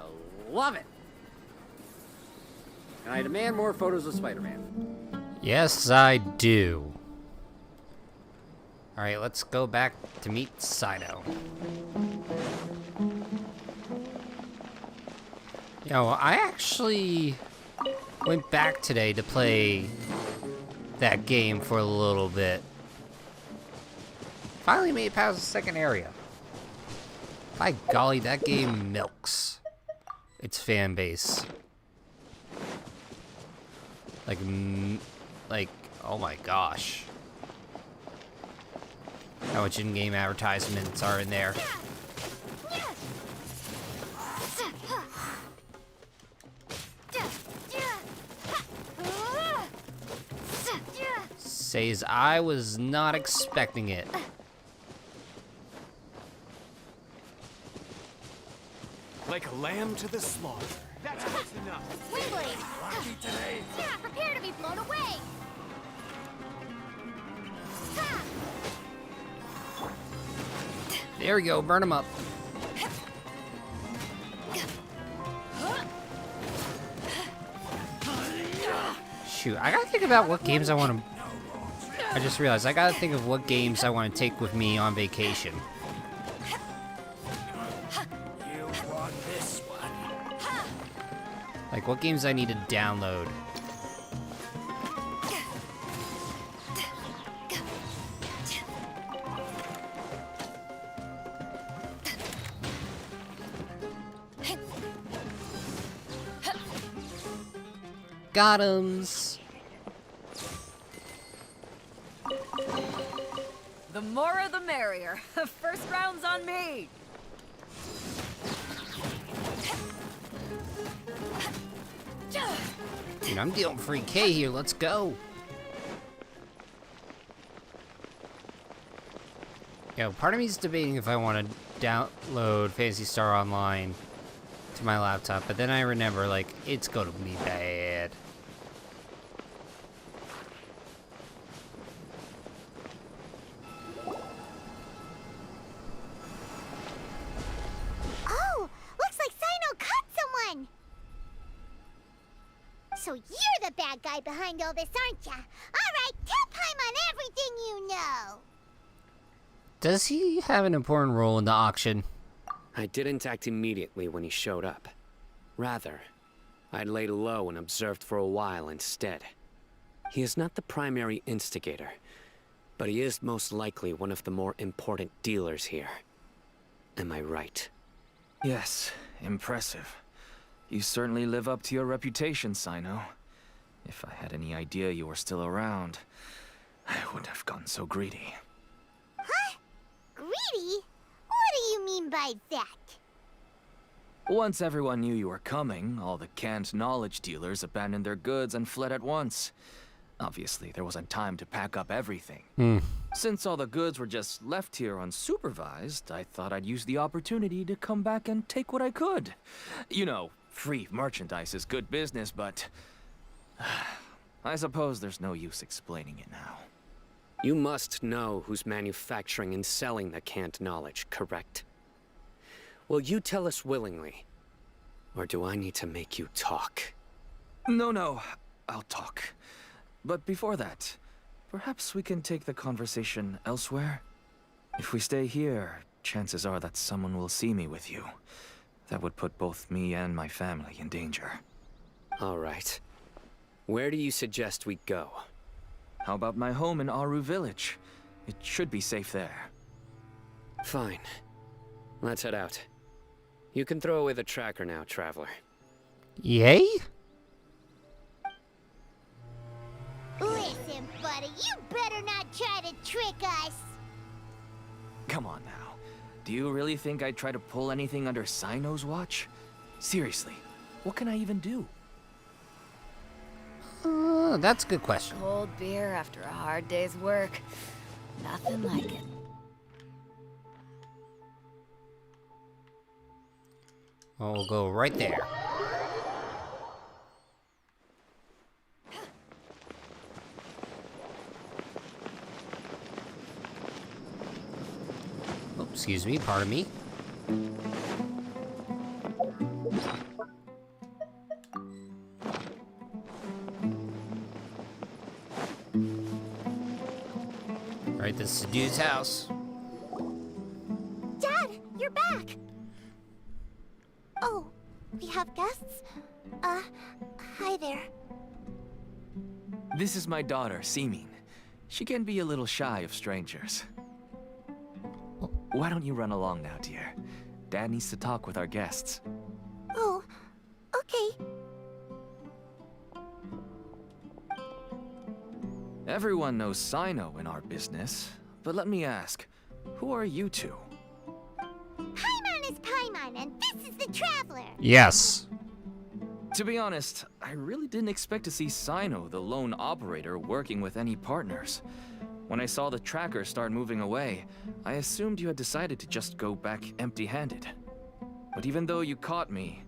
love it. And I demand more photos of Spider-Man. Yes, I do. Alright, let's go back to meet Sino. Yo, I actually went back today to play that game for a little bit. Finally made it past the second area. By golly, that game milks its fan base. Like, oh my gosh. How much in-game advertisements are in there. Says I was not expecting it. Like a lamb to the slaughter. That's close enough. Wingblade! Lucky today. Yeah, prepare to be blown away! Ha! There we go, burn him up. Shoot, I gotta think about what games I want to... I just realized I gotta think of what games I want to take with me on vacation. You want this one? Like, what games I need to download. Got 'ems. The more the merrier. First round's on me. Dude, I'm dealing free K here. Let's go. Yo, part of me is debating if I want to download Phantasy Star Online to my laptop, but then I remember, like, it's gonna be bad. Oh, looks like Sino caught someone! So you're the bad guy behind all this, aren't ya? Alright, tell Paimon everything you know! Does he have an important role in the auction? I didn't act immediately when he showed up. Rather, I laid low and observed for a while instead. He is not the primary instigator, but he is most likely one of the more important dealers here. Am I right? Yes, impressive. You certainly live up to your reputation, Sino. If I had any idea you were still around, I wouldn't have gotten so greedy. Huh? Greedy? What do you mean by that? Once everyone knew you were coming, all the canned knowledge dealers abandoned their goods and fled at once. Obviously, there wasn't time to pack up everything. Since all the goods were just left here unsupervised, I thought I'd use the opportunity to come back and take what I could. You know, free merchandise is good business, but... I suppose there's no use explaining it now. You must know who's manufacturing and selling the canned knowledge, correct? Will you tell us willingly? Or do I need to make you talk? No, I'll talk. But before that, perhaps we can take the conversation elsewhere? If we stay here, chances are that someone will see me with you. That would put both me and my family in danger. All right. Where do you suggest we go? How about my home in Aru Village? It should be safe there. Fine. Let's head out. You can throw away the tracker now, traveler. Yay? Listen, buddy, you better not try to trick us! Come on now. Do you really think I'd try to pull anything under Sino's watch? Seriously, what can I even do? That's a good question. Cold beer after a hard day's work. Nothing like it. Well, we'll go right there. Oh, excuse me, pardon me. Right, this is dude's house. Dad, you're back! Oh, we have guests? Hi there. This is my daughter, Seeming. She can be a little shy of strangers. Why don't you run along now, dear? Dad needs to talk with our guests. Oh, okay. Everyone knows Sino in our business, but let me ask, who are you two? Paimon is Paimon, and this is the Traveler. Yes. To be honest, I I really didn't expect to see Sino, the lone operator, working with any partners. When I saw the tracker start moving away, I assumed you had decided to just go back empty-handed. But even though you caught me,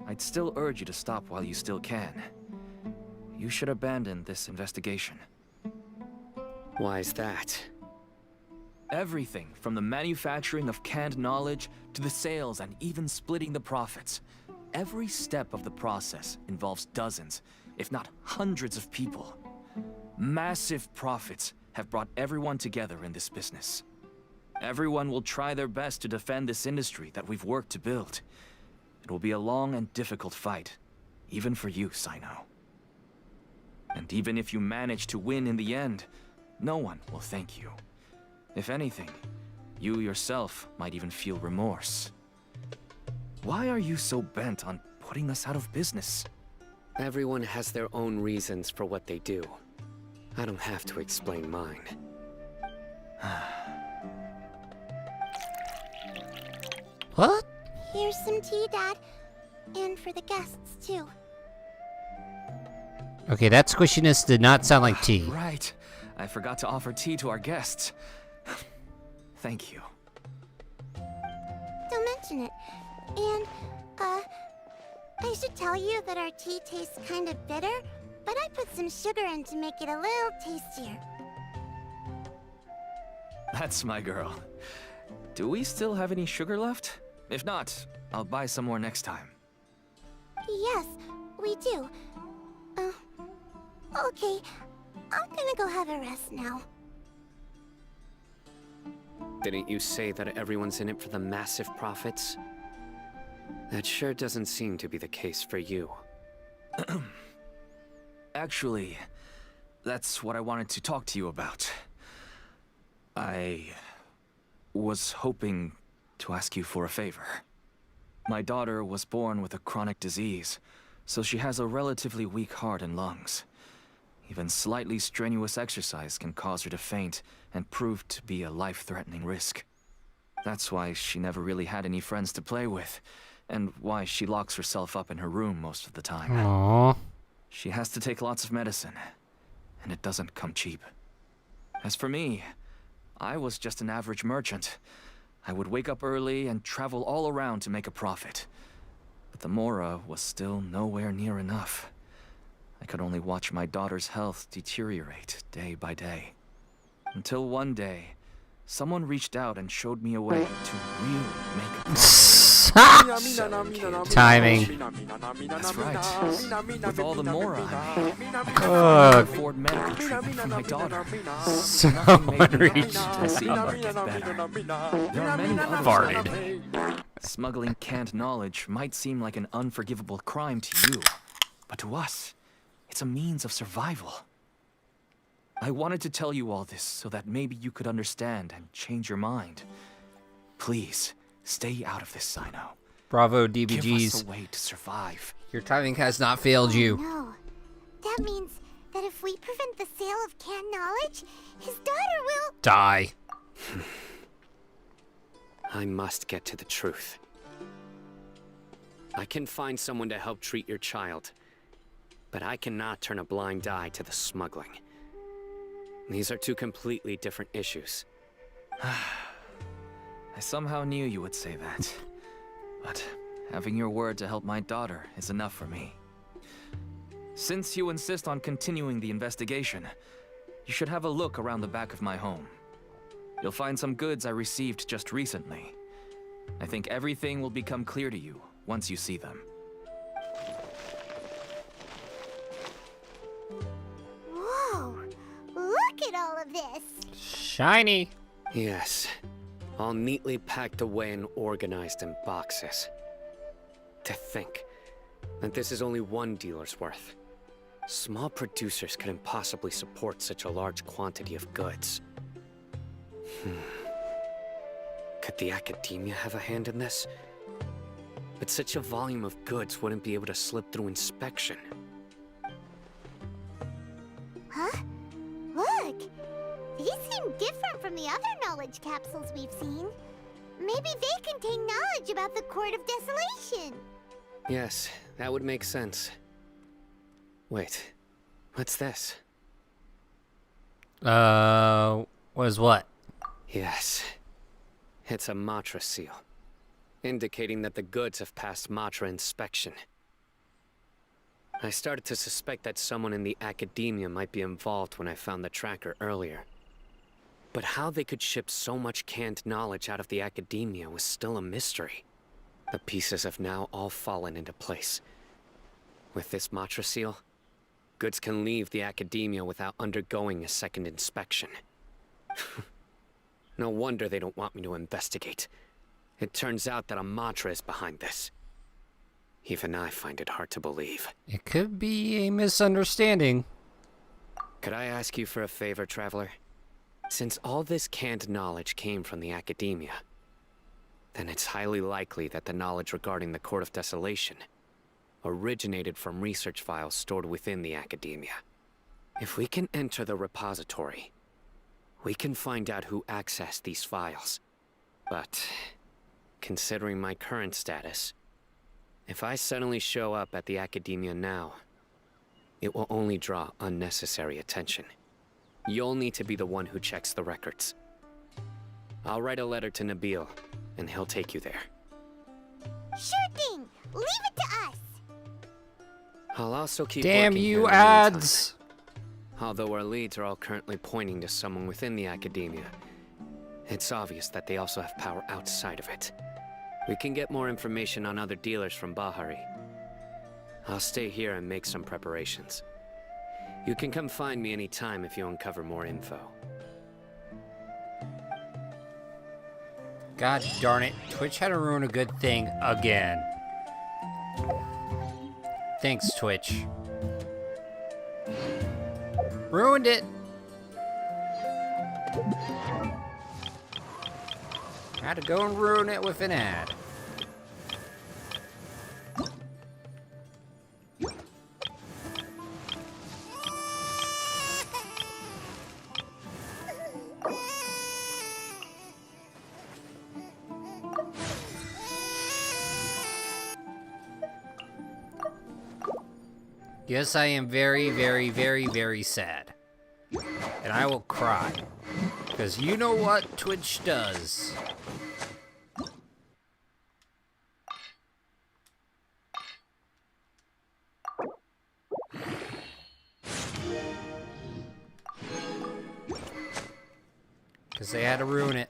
I'd still urge you to stop while you still can. You should abandon this investigation. Why is that? Everything from the manufacturing of canned knowledge to the sales and even splitting the profits. Every step of the process involves dozens, if not hundreds of people. Massive profits have brought everyone together in this business. Everyone will try their best to defend this industry that we've worked to build. It will be a long and difficult fight, even for you, Sino. And even if you manage to win in the end, no one will thank you. If anything, you yourself might even feel remorse. Why are you so bent on putting us out of business? Everyone has their own reasons for what they do. I don't have to explain mine. What? Here's some tea, Dad. And for the guests, too. Okay, that squishiness did not sound like tea. Right. I forgot to offer tea to our guests. Thank you. Don't mention it. And, I should tell you that our tea tastes kind of bitter, but I put some sugar in to make it a little tastier. That's my girl. Do we still have any sugar left? If not, I'll buy some more next time. Yes, we do. Okay. I'm gonna go have a rest now. Didn't you say that everyone's in it for the massive profits? That sure doesn't seem to be the case for you. Actually, that's what I wanted to talk to you about. I was hoping to ask you for a favor. My daughter was born with a chronic disease, so she has a relatively weak heart and lungs. Even slightly strenuous exercise can cause her to faint and prove to be a life-threatening risk. That's why she never really had any friends to play with, and why she locks herself up in her room most of the time. Aww. She has to take lots of medicine, and it doesn't come cheap. As for me, I was just an average merchant. I would wake up early and travel all around to make a profit. But the Mora was still nowhere near enough. I could only watch my daughter's health deteriorate day by day. Until one day, someone reached out and showed me a way to really make a profit. Timing. That's right. With all the Mora I made, I could afford medical treatment for my daughter. Someone reached to see her get better. There are many others. Farted. Smuggling canned knowledge might seem like an unforgivable crime to you, but to us, it's a means of survival. I wanted to tell you all this so that maybe you could understand and change your mind. Please, stay out of this, Sino. Bravo, Give DBGs. us a way to survive. Your timing has not failed you. No. That means that if we prevent the sale of canned knowledge, his daughter will... Die. I must get to the truth. I can find someone to help treat your child, but I cannot turn a blind eye to the smuggling. These are two completely different issues. I somehow knew you would say that. But having your word to help my daughter is enough for me. Since you insist on continuing the investigation, you should have a look around the back of my home. You'll find some goods I received just recently. I think everything will become clear to you once you see them. Whoa! Look at all of this! Shiny. Yes. All neatly packed away and organized in boxes. To think that this is only one dealer's worth. Small producers couldn't possibly support such a large quantity of goods. Could the academia have a hand in this? But such a volume of goods wouldn't be able to slip through inspection. Huh? Look! These seem different from the other knowledge capsules we've seen. Maybe they contain knowledge about the Court of Desolation. Yes, that would make sense. Wait, what's this? Was what? Yes. It's a Matra seal, indicating that the goods have passed Matra inspection. I started to suspect that someone in the academia might be involved when I found the tracker earlier. But how they could ship so much canned knowledge out of the academia was still a mystery. The pieces have now all fallen into place. With this Matra seal, goods can leave the academia without undergoing a second inspection. No wonder they don't want me to investigate. It turns out that a Matra is behind this. Even I find it hard to believe. It could be a misunderstanding. Could I ask you for a favor, Traveler? Since all this canned knowledge came from the academia, then it's highly likely that the knowledge regarding the Court of Desolation originated from research files stored within the academia. If we can enter the repository, we can find out who accessed these files. But, considering my current status, if I suddenly show up at the academia now, it will only draw unnecessary attention. You'll need to be the one who checks the records. I'll write a letter to Nabil, and he'll take you there. Sure thing! Leave it to us! I'll also keep Damn working you, here in the meantime. ads! Although our leads are all currently pointing to someone within the academia, it's obvious that they also have power outside of it. We can get more information on other dealers from Bahari. I'll stay here and make some preparations. You can come find me anytime if you uncover more info. God darn it, Twitch had to ruin a good thing again. Thanks, Twitch. Ruined it. Had to go and ruin it with an ad. Yes, I am very, very, very, very sad. And I will cry. Because you know what Twitch does. Because they had to ruin it.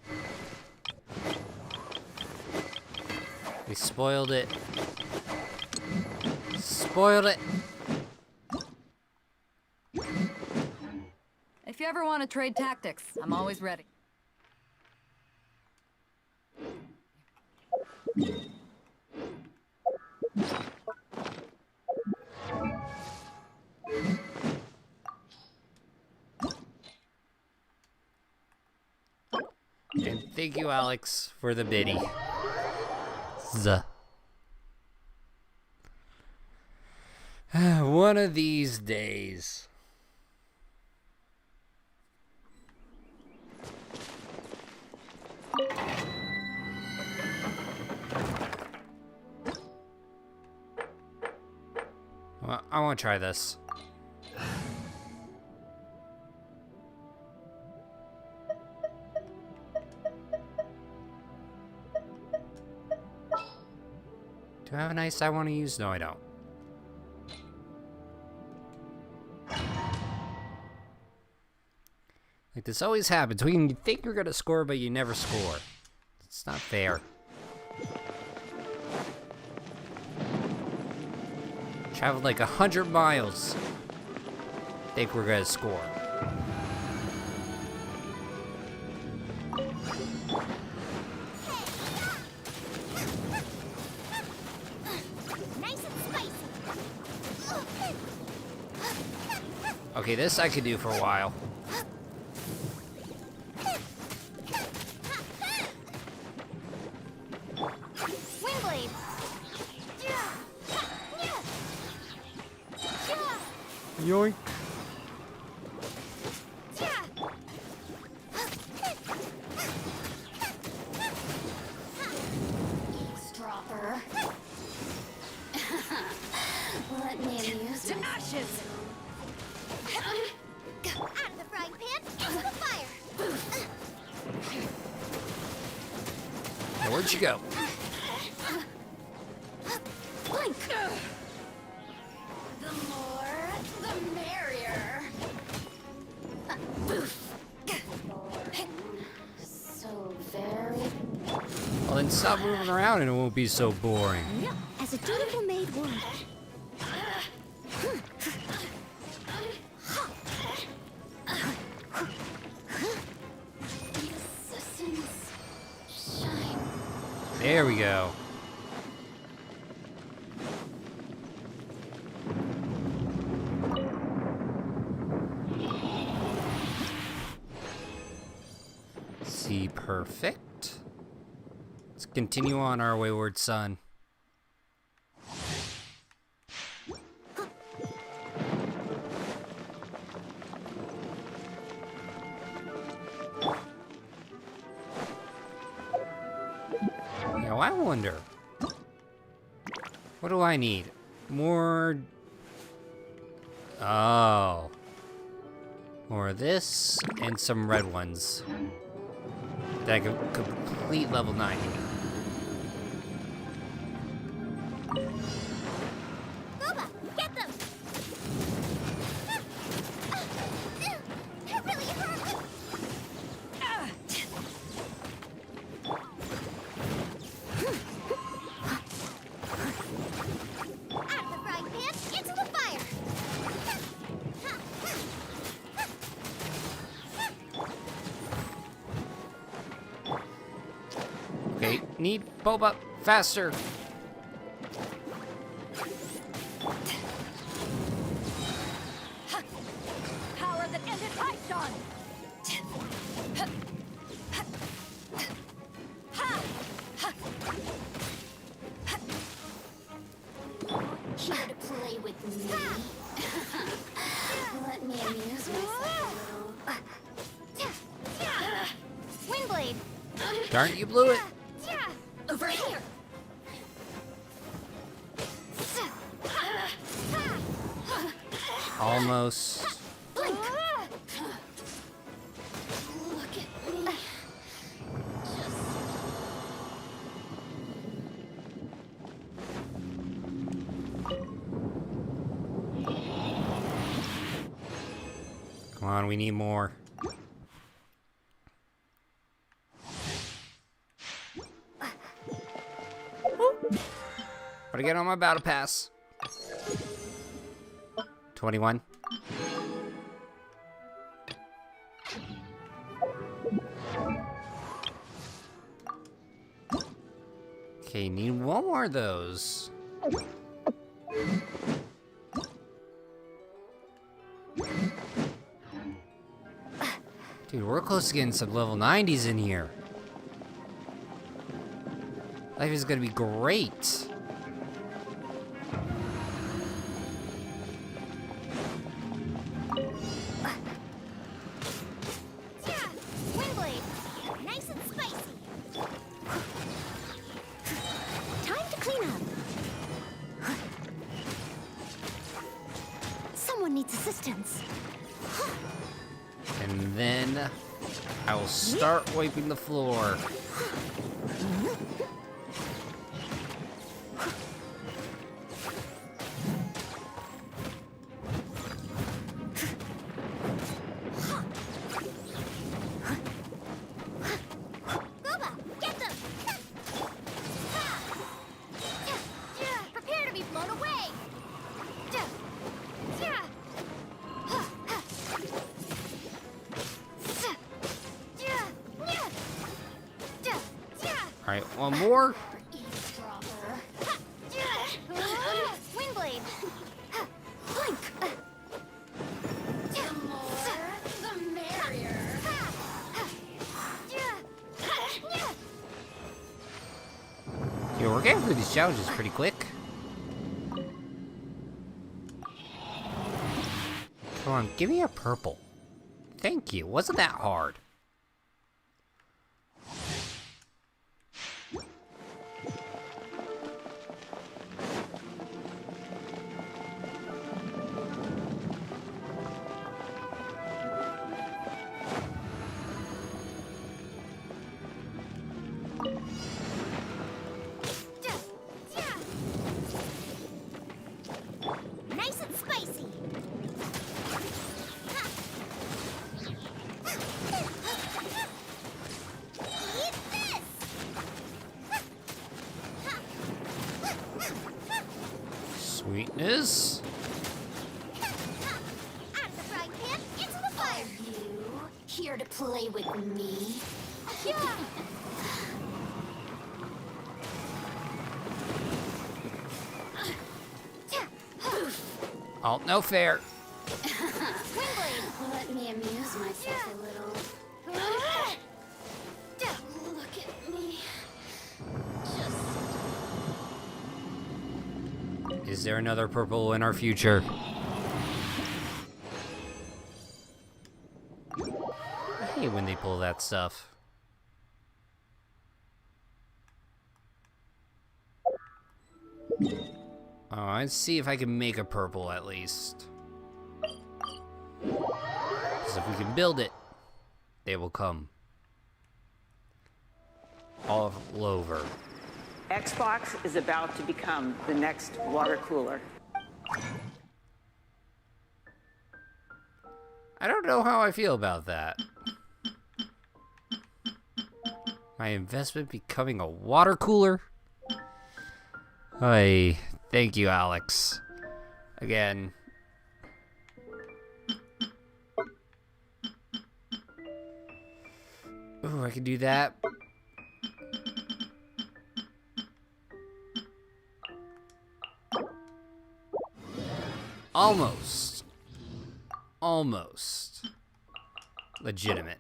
We spoiled it. Spoiled it. If you ever want to trade tactics, I'm always ready. And thank you, Alex, for the biddy. One of these days. Well, I want to try this. Do I have an ice I want to use? No, I don't. Like, this always happens. When you think you're gonna score, but you never score. It's not fair. Traveled like 100 miles. Think we're gonna score. Okay, this I could do for a while. Yoink. Eavesdropper. Let me amuse to ashes! Where'd you go? Blink. The more, the merrier. So very. Well, then stop moving around and it won't be so boring. As a dutiful maid would. There we go. See, perfect. Let's continue on our wayward son. Now I wonder, what do I need? More... Oh. More of this, and some red ones. That I can complete level 90. Boba, get them! It really hurt! Out of the frying pan, into the fire! Okay, need Boba faster. Power that ended Python! Here to play with me. Let me amuse myself a little. Windblade! Darn it, you blew it. Over here. Almost. Blink. Look at me. Come on, we need more. What I get on my battle pass? 21. Okay, need one more of those. Dude, we're close to getting some level 90s in here. Life is gonna be great. Windblade! Nice and spicy! Time to clean up. Someone needs assistance. And then I will start wiping the floor. Boba, get them! Prepare to be blown away! Alright, one more. Windblade! Blink! The more, the merrier. Yeah, we're getting through these challenges pretty quick. Come on, give me a purple. Thank you. Wasn't that hard? here to play with me? Yeah. Oh, no fair. Let me amuse myself a little. Look at me. Is there another purple in our future? I hate when they pull that stuff. Oh, let's see if I can make a purple at least. Because if we can build it, they will come. All over. Xbox is about to become the next water cooler. I don't know how I feel about that. My investment becoming a water cooler? Hey, thank you, Alex. Again. Ooh, I can do that. Almost. Almost. Legitimate.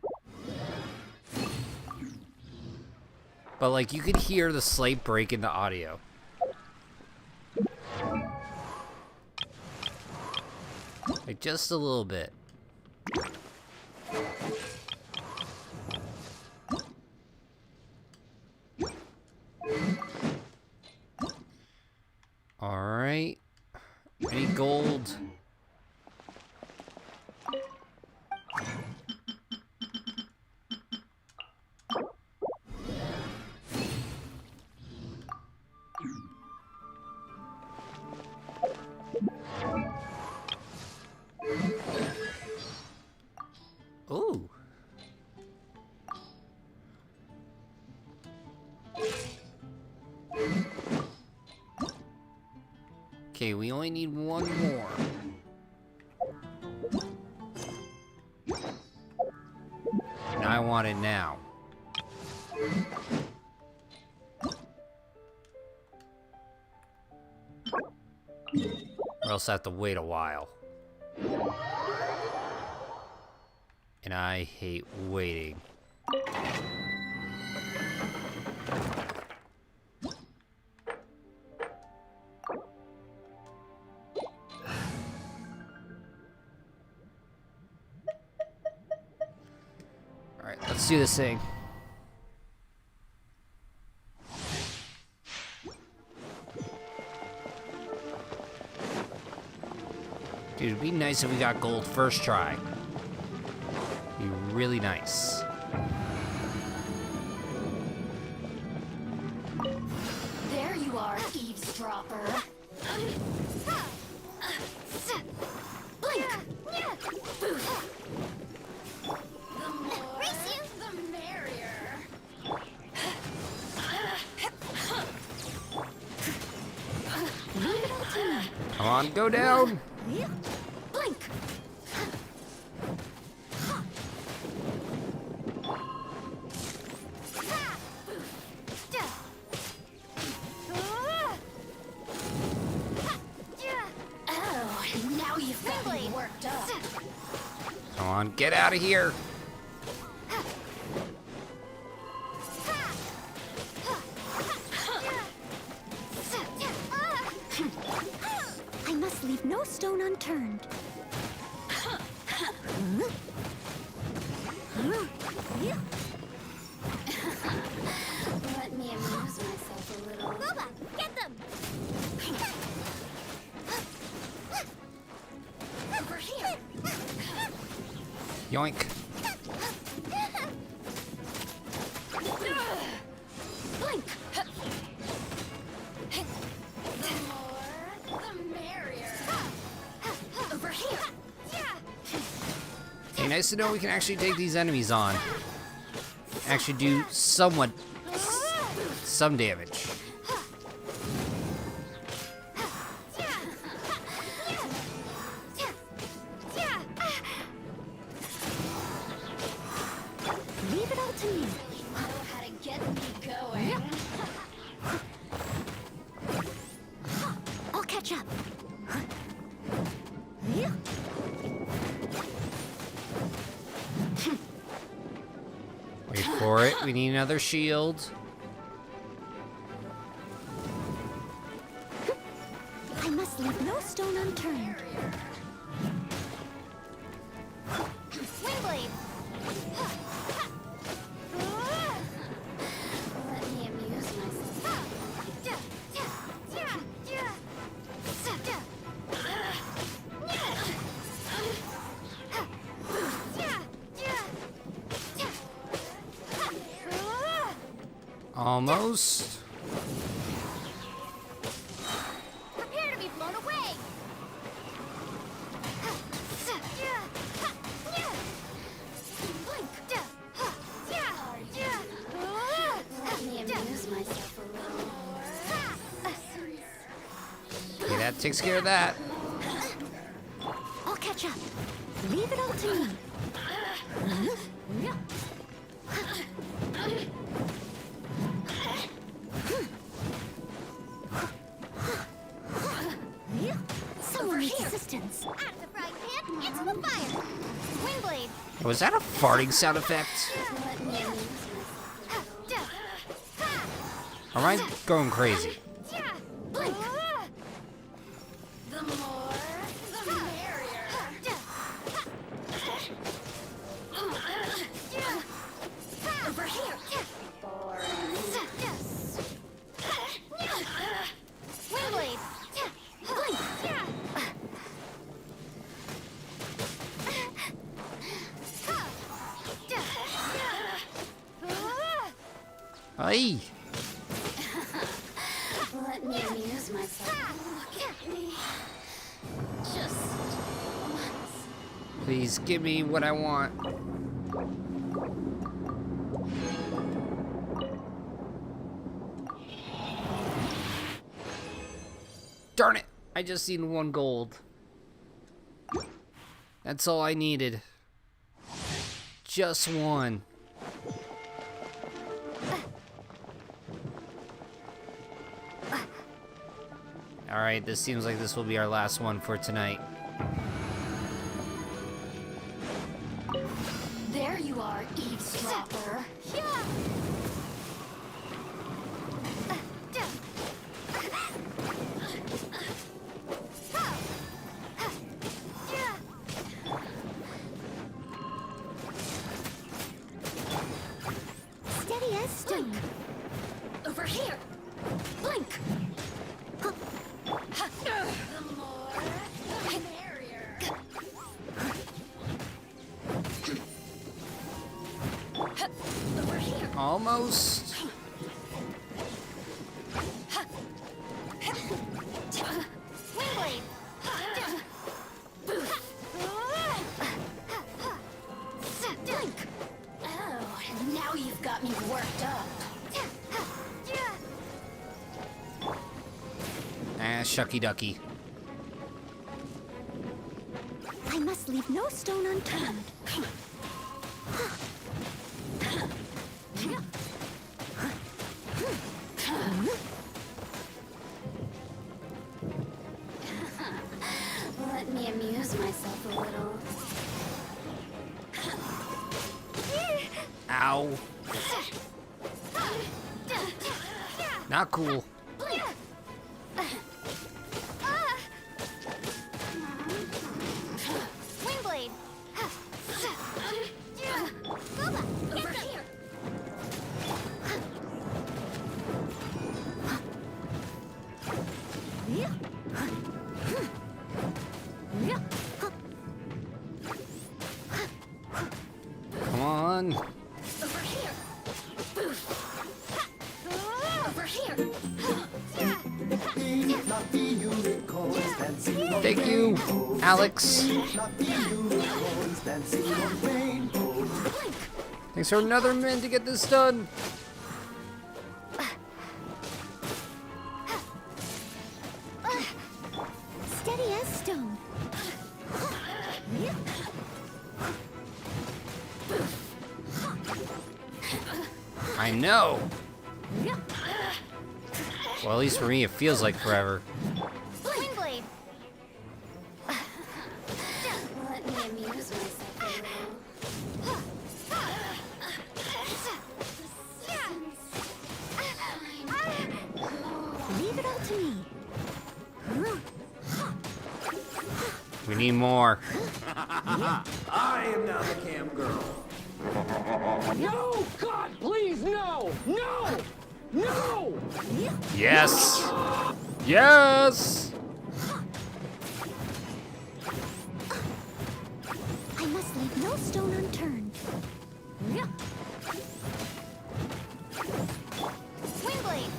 But, like, you could hear the slight break in the audio. Like, just a little bit. Alright. Any gold? Ooh. Okay, we only need one more. And I want it now. Or else I have to wait a while. And I hate waiting. Alright, let's do this thing. Dude, it'd be nice if we got gold first try. Be really nice. There you are, eavesdropper. Blink! The more, the merrier. Come on, go down! Blink! Oh, now you've got me worked up. Come on, get out of here! I must leave no stone unturned. Let me amuse myself a little. Boba, get them! Over here. Yoink. Blink! The more, the merrier. Over here. Hey, nice to know we can actually take these enemies on. Actually do somewhat... some damage. all to me. Know how to get me going. I'll catch up. Wait for it. We need another shield. I must leave no stone unturned. Windblade! Let me amuse myself. Almost. Prepare to be blown away! Let me amuse myself a little more. Okay, that takes care of that. I'll catch up. Leave it all to me. Someone needs assistance. Out of the frying pan, into the fire! Windblade! Was that a farting sound effect? Let me amuse Or am I going crazy? Blink! The more, the merrier. Over here! Windblade! Blink! Aye. Let me amuse myself. Look at me. Just once. Please give me what I want. Darn it! I just seen 1 gold. That's all I needed. Just 1. Alright, this seems like this will be our last one for tonight. There you are, eavesdropper. Steady as stone. Over here. Blink. The more, the merrier. Over here. Almost. Windblade! Blink. Oh, now you've got me worked up. Ah, shucky ducky. I must leave no stone unturned. Let me amuse myself a little. Ow. Not cool. Windblade! Over here! Come on. Over here. Over here. Thank you, Alex. Thanks for another minute to get this done. Steady as stone. I know. Well, at least for me, it feels like forever. Wingblade. Let me amuse myself a little. Leave it all to me. We need more. I am now the cam girl. No! God, please, no! No! No! Yes. Yes. I must leave no stone unturned. Wingblade.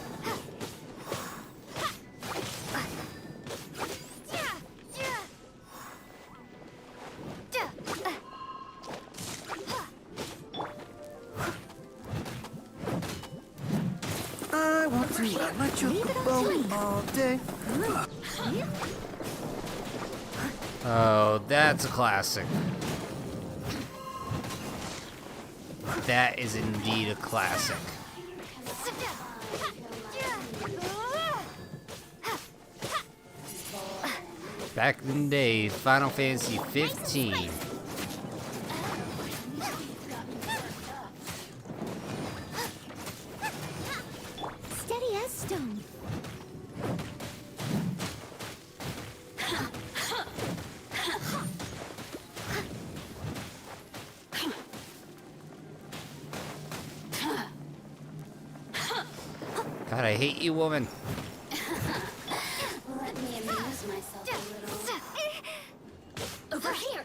I want to ride my chocobo all day. Oh, that's a classic. That is indeed a classic. Back in the day, Final Fantasy 15. Steady as stone. God, I hate you, woman. Let me amuse myself a little. Over here.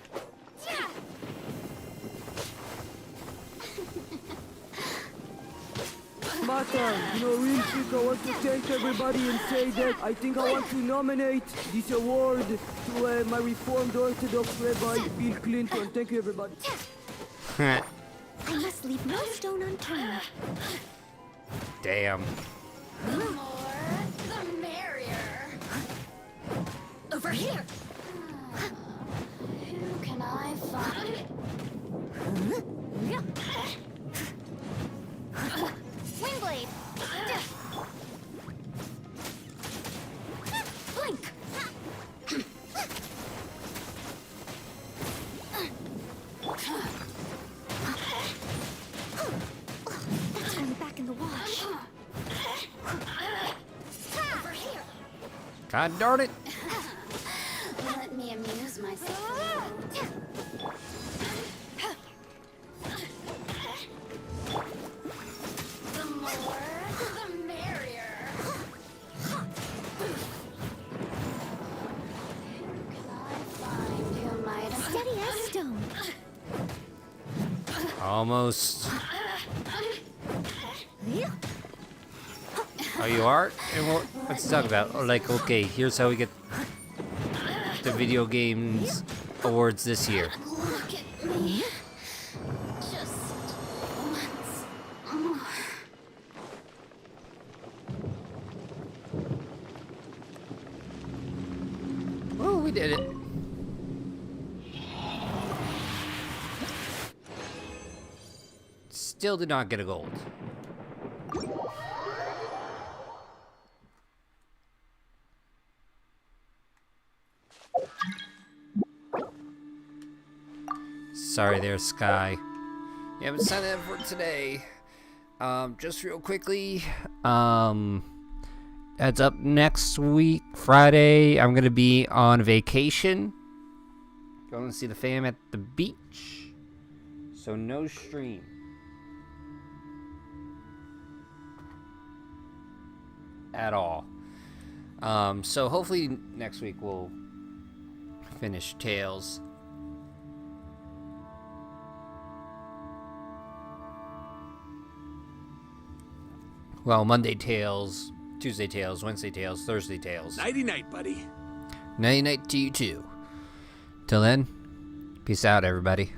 Mata, real quick, I want to thank everybody and say that I think I want to nominate this award to my Reformed Orthodox Rabbi, Bill Clinton. Thank you, everybody. I must leave no stone unturned. Damn. The more, the merrier. Over here. Who can I find? Wingblade. Blink. That's going back in the wash. Over here. God darn it. Let me amuse myself a little. The more, the merrier. Who can I find who might have... Steady as stone. Almost. Oh, you are? And what's he talking about? Oh, like, okay, here's how we get the video games awards this year. Look at me. Just once more. Oh, we did it. Still did not get a gold. Sorry there, Sky. Yeah, but sign up for today. Just real quickly, that's up next week, Friday. I'm gonna be on vacation. Going to see the fam at the beach. So no stream. At all. So hopefully next week we'll finish Tales. Well, Monday Tales, Tuesday Tales, Wednesday Tales, Thursday Tales. Nighty-night, buddy. Nighty-night to you too. Till then, peace out, everybody.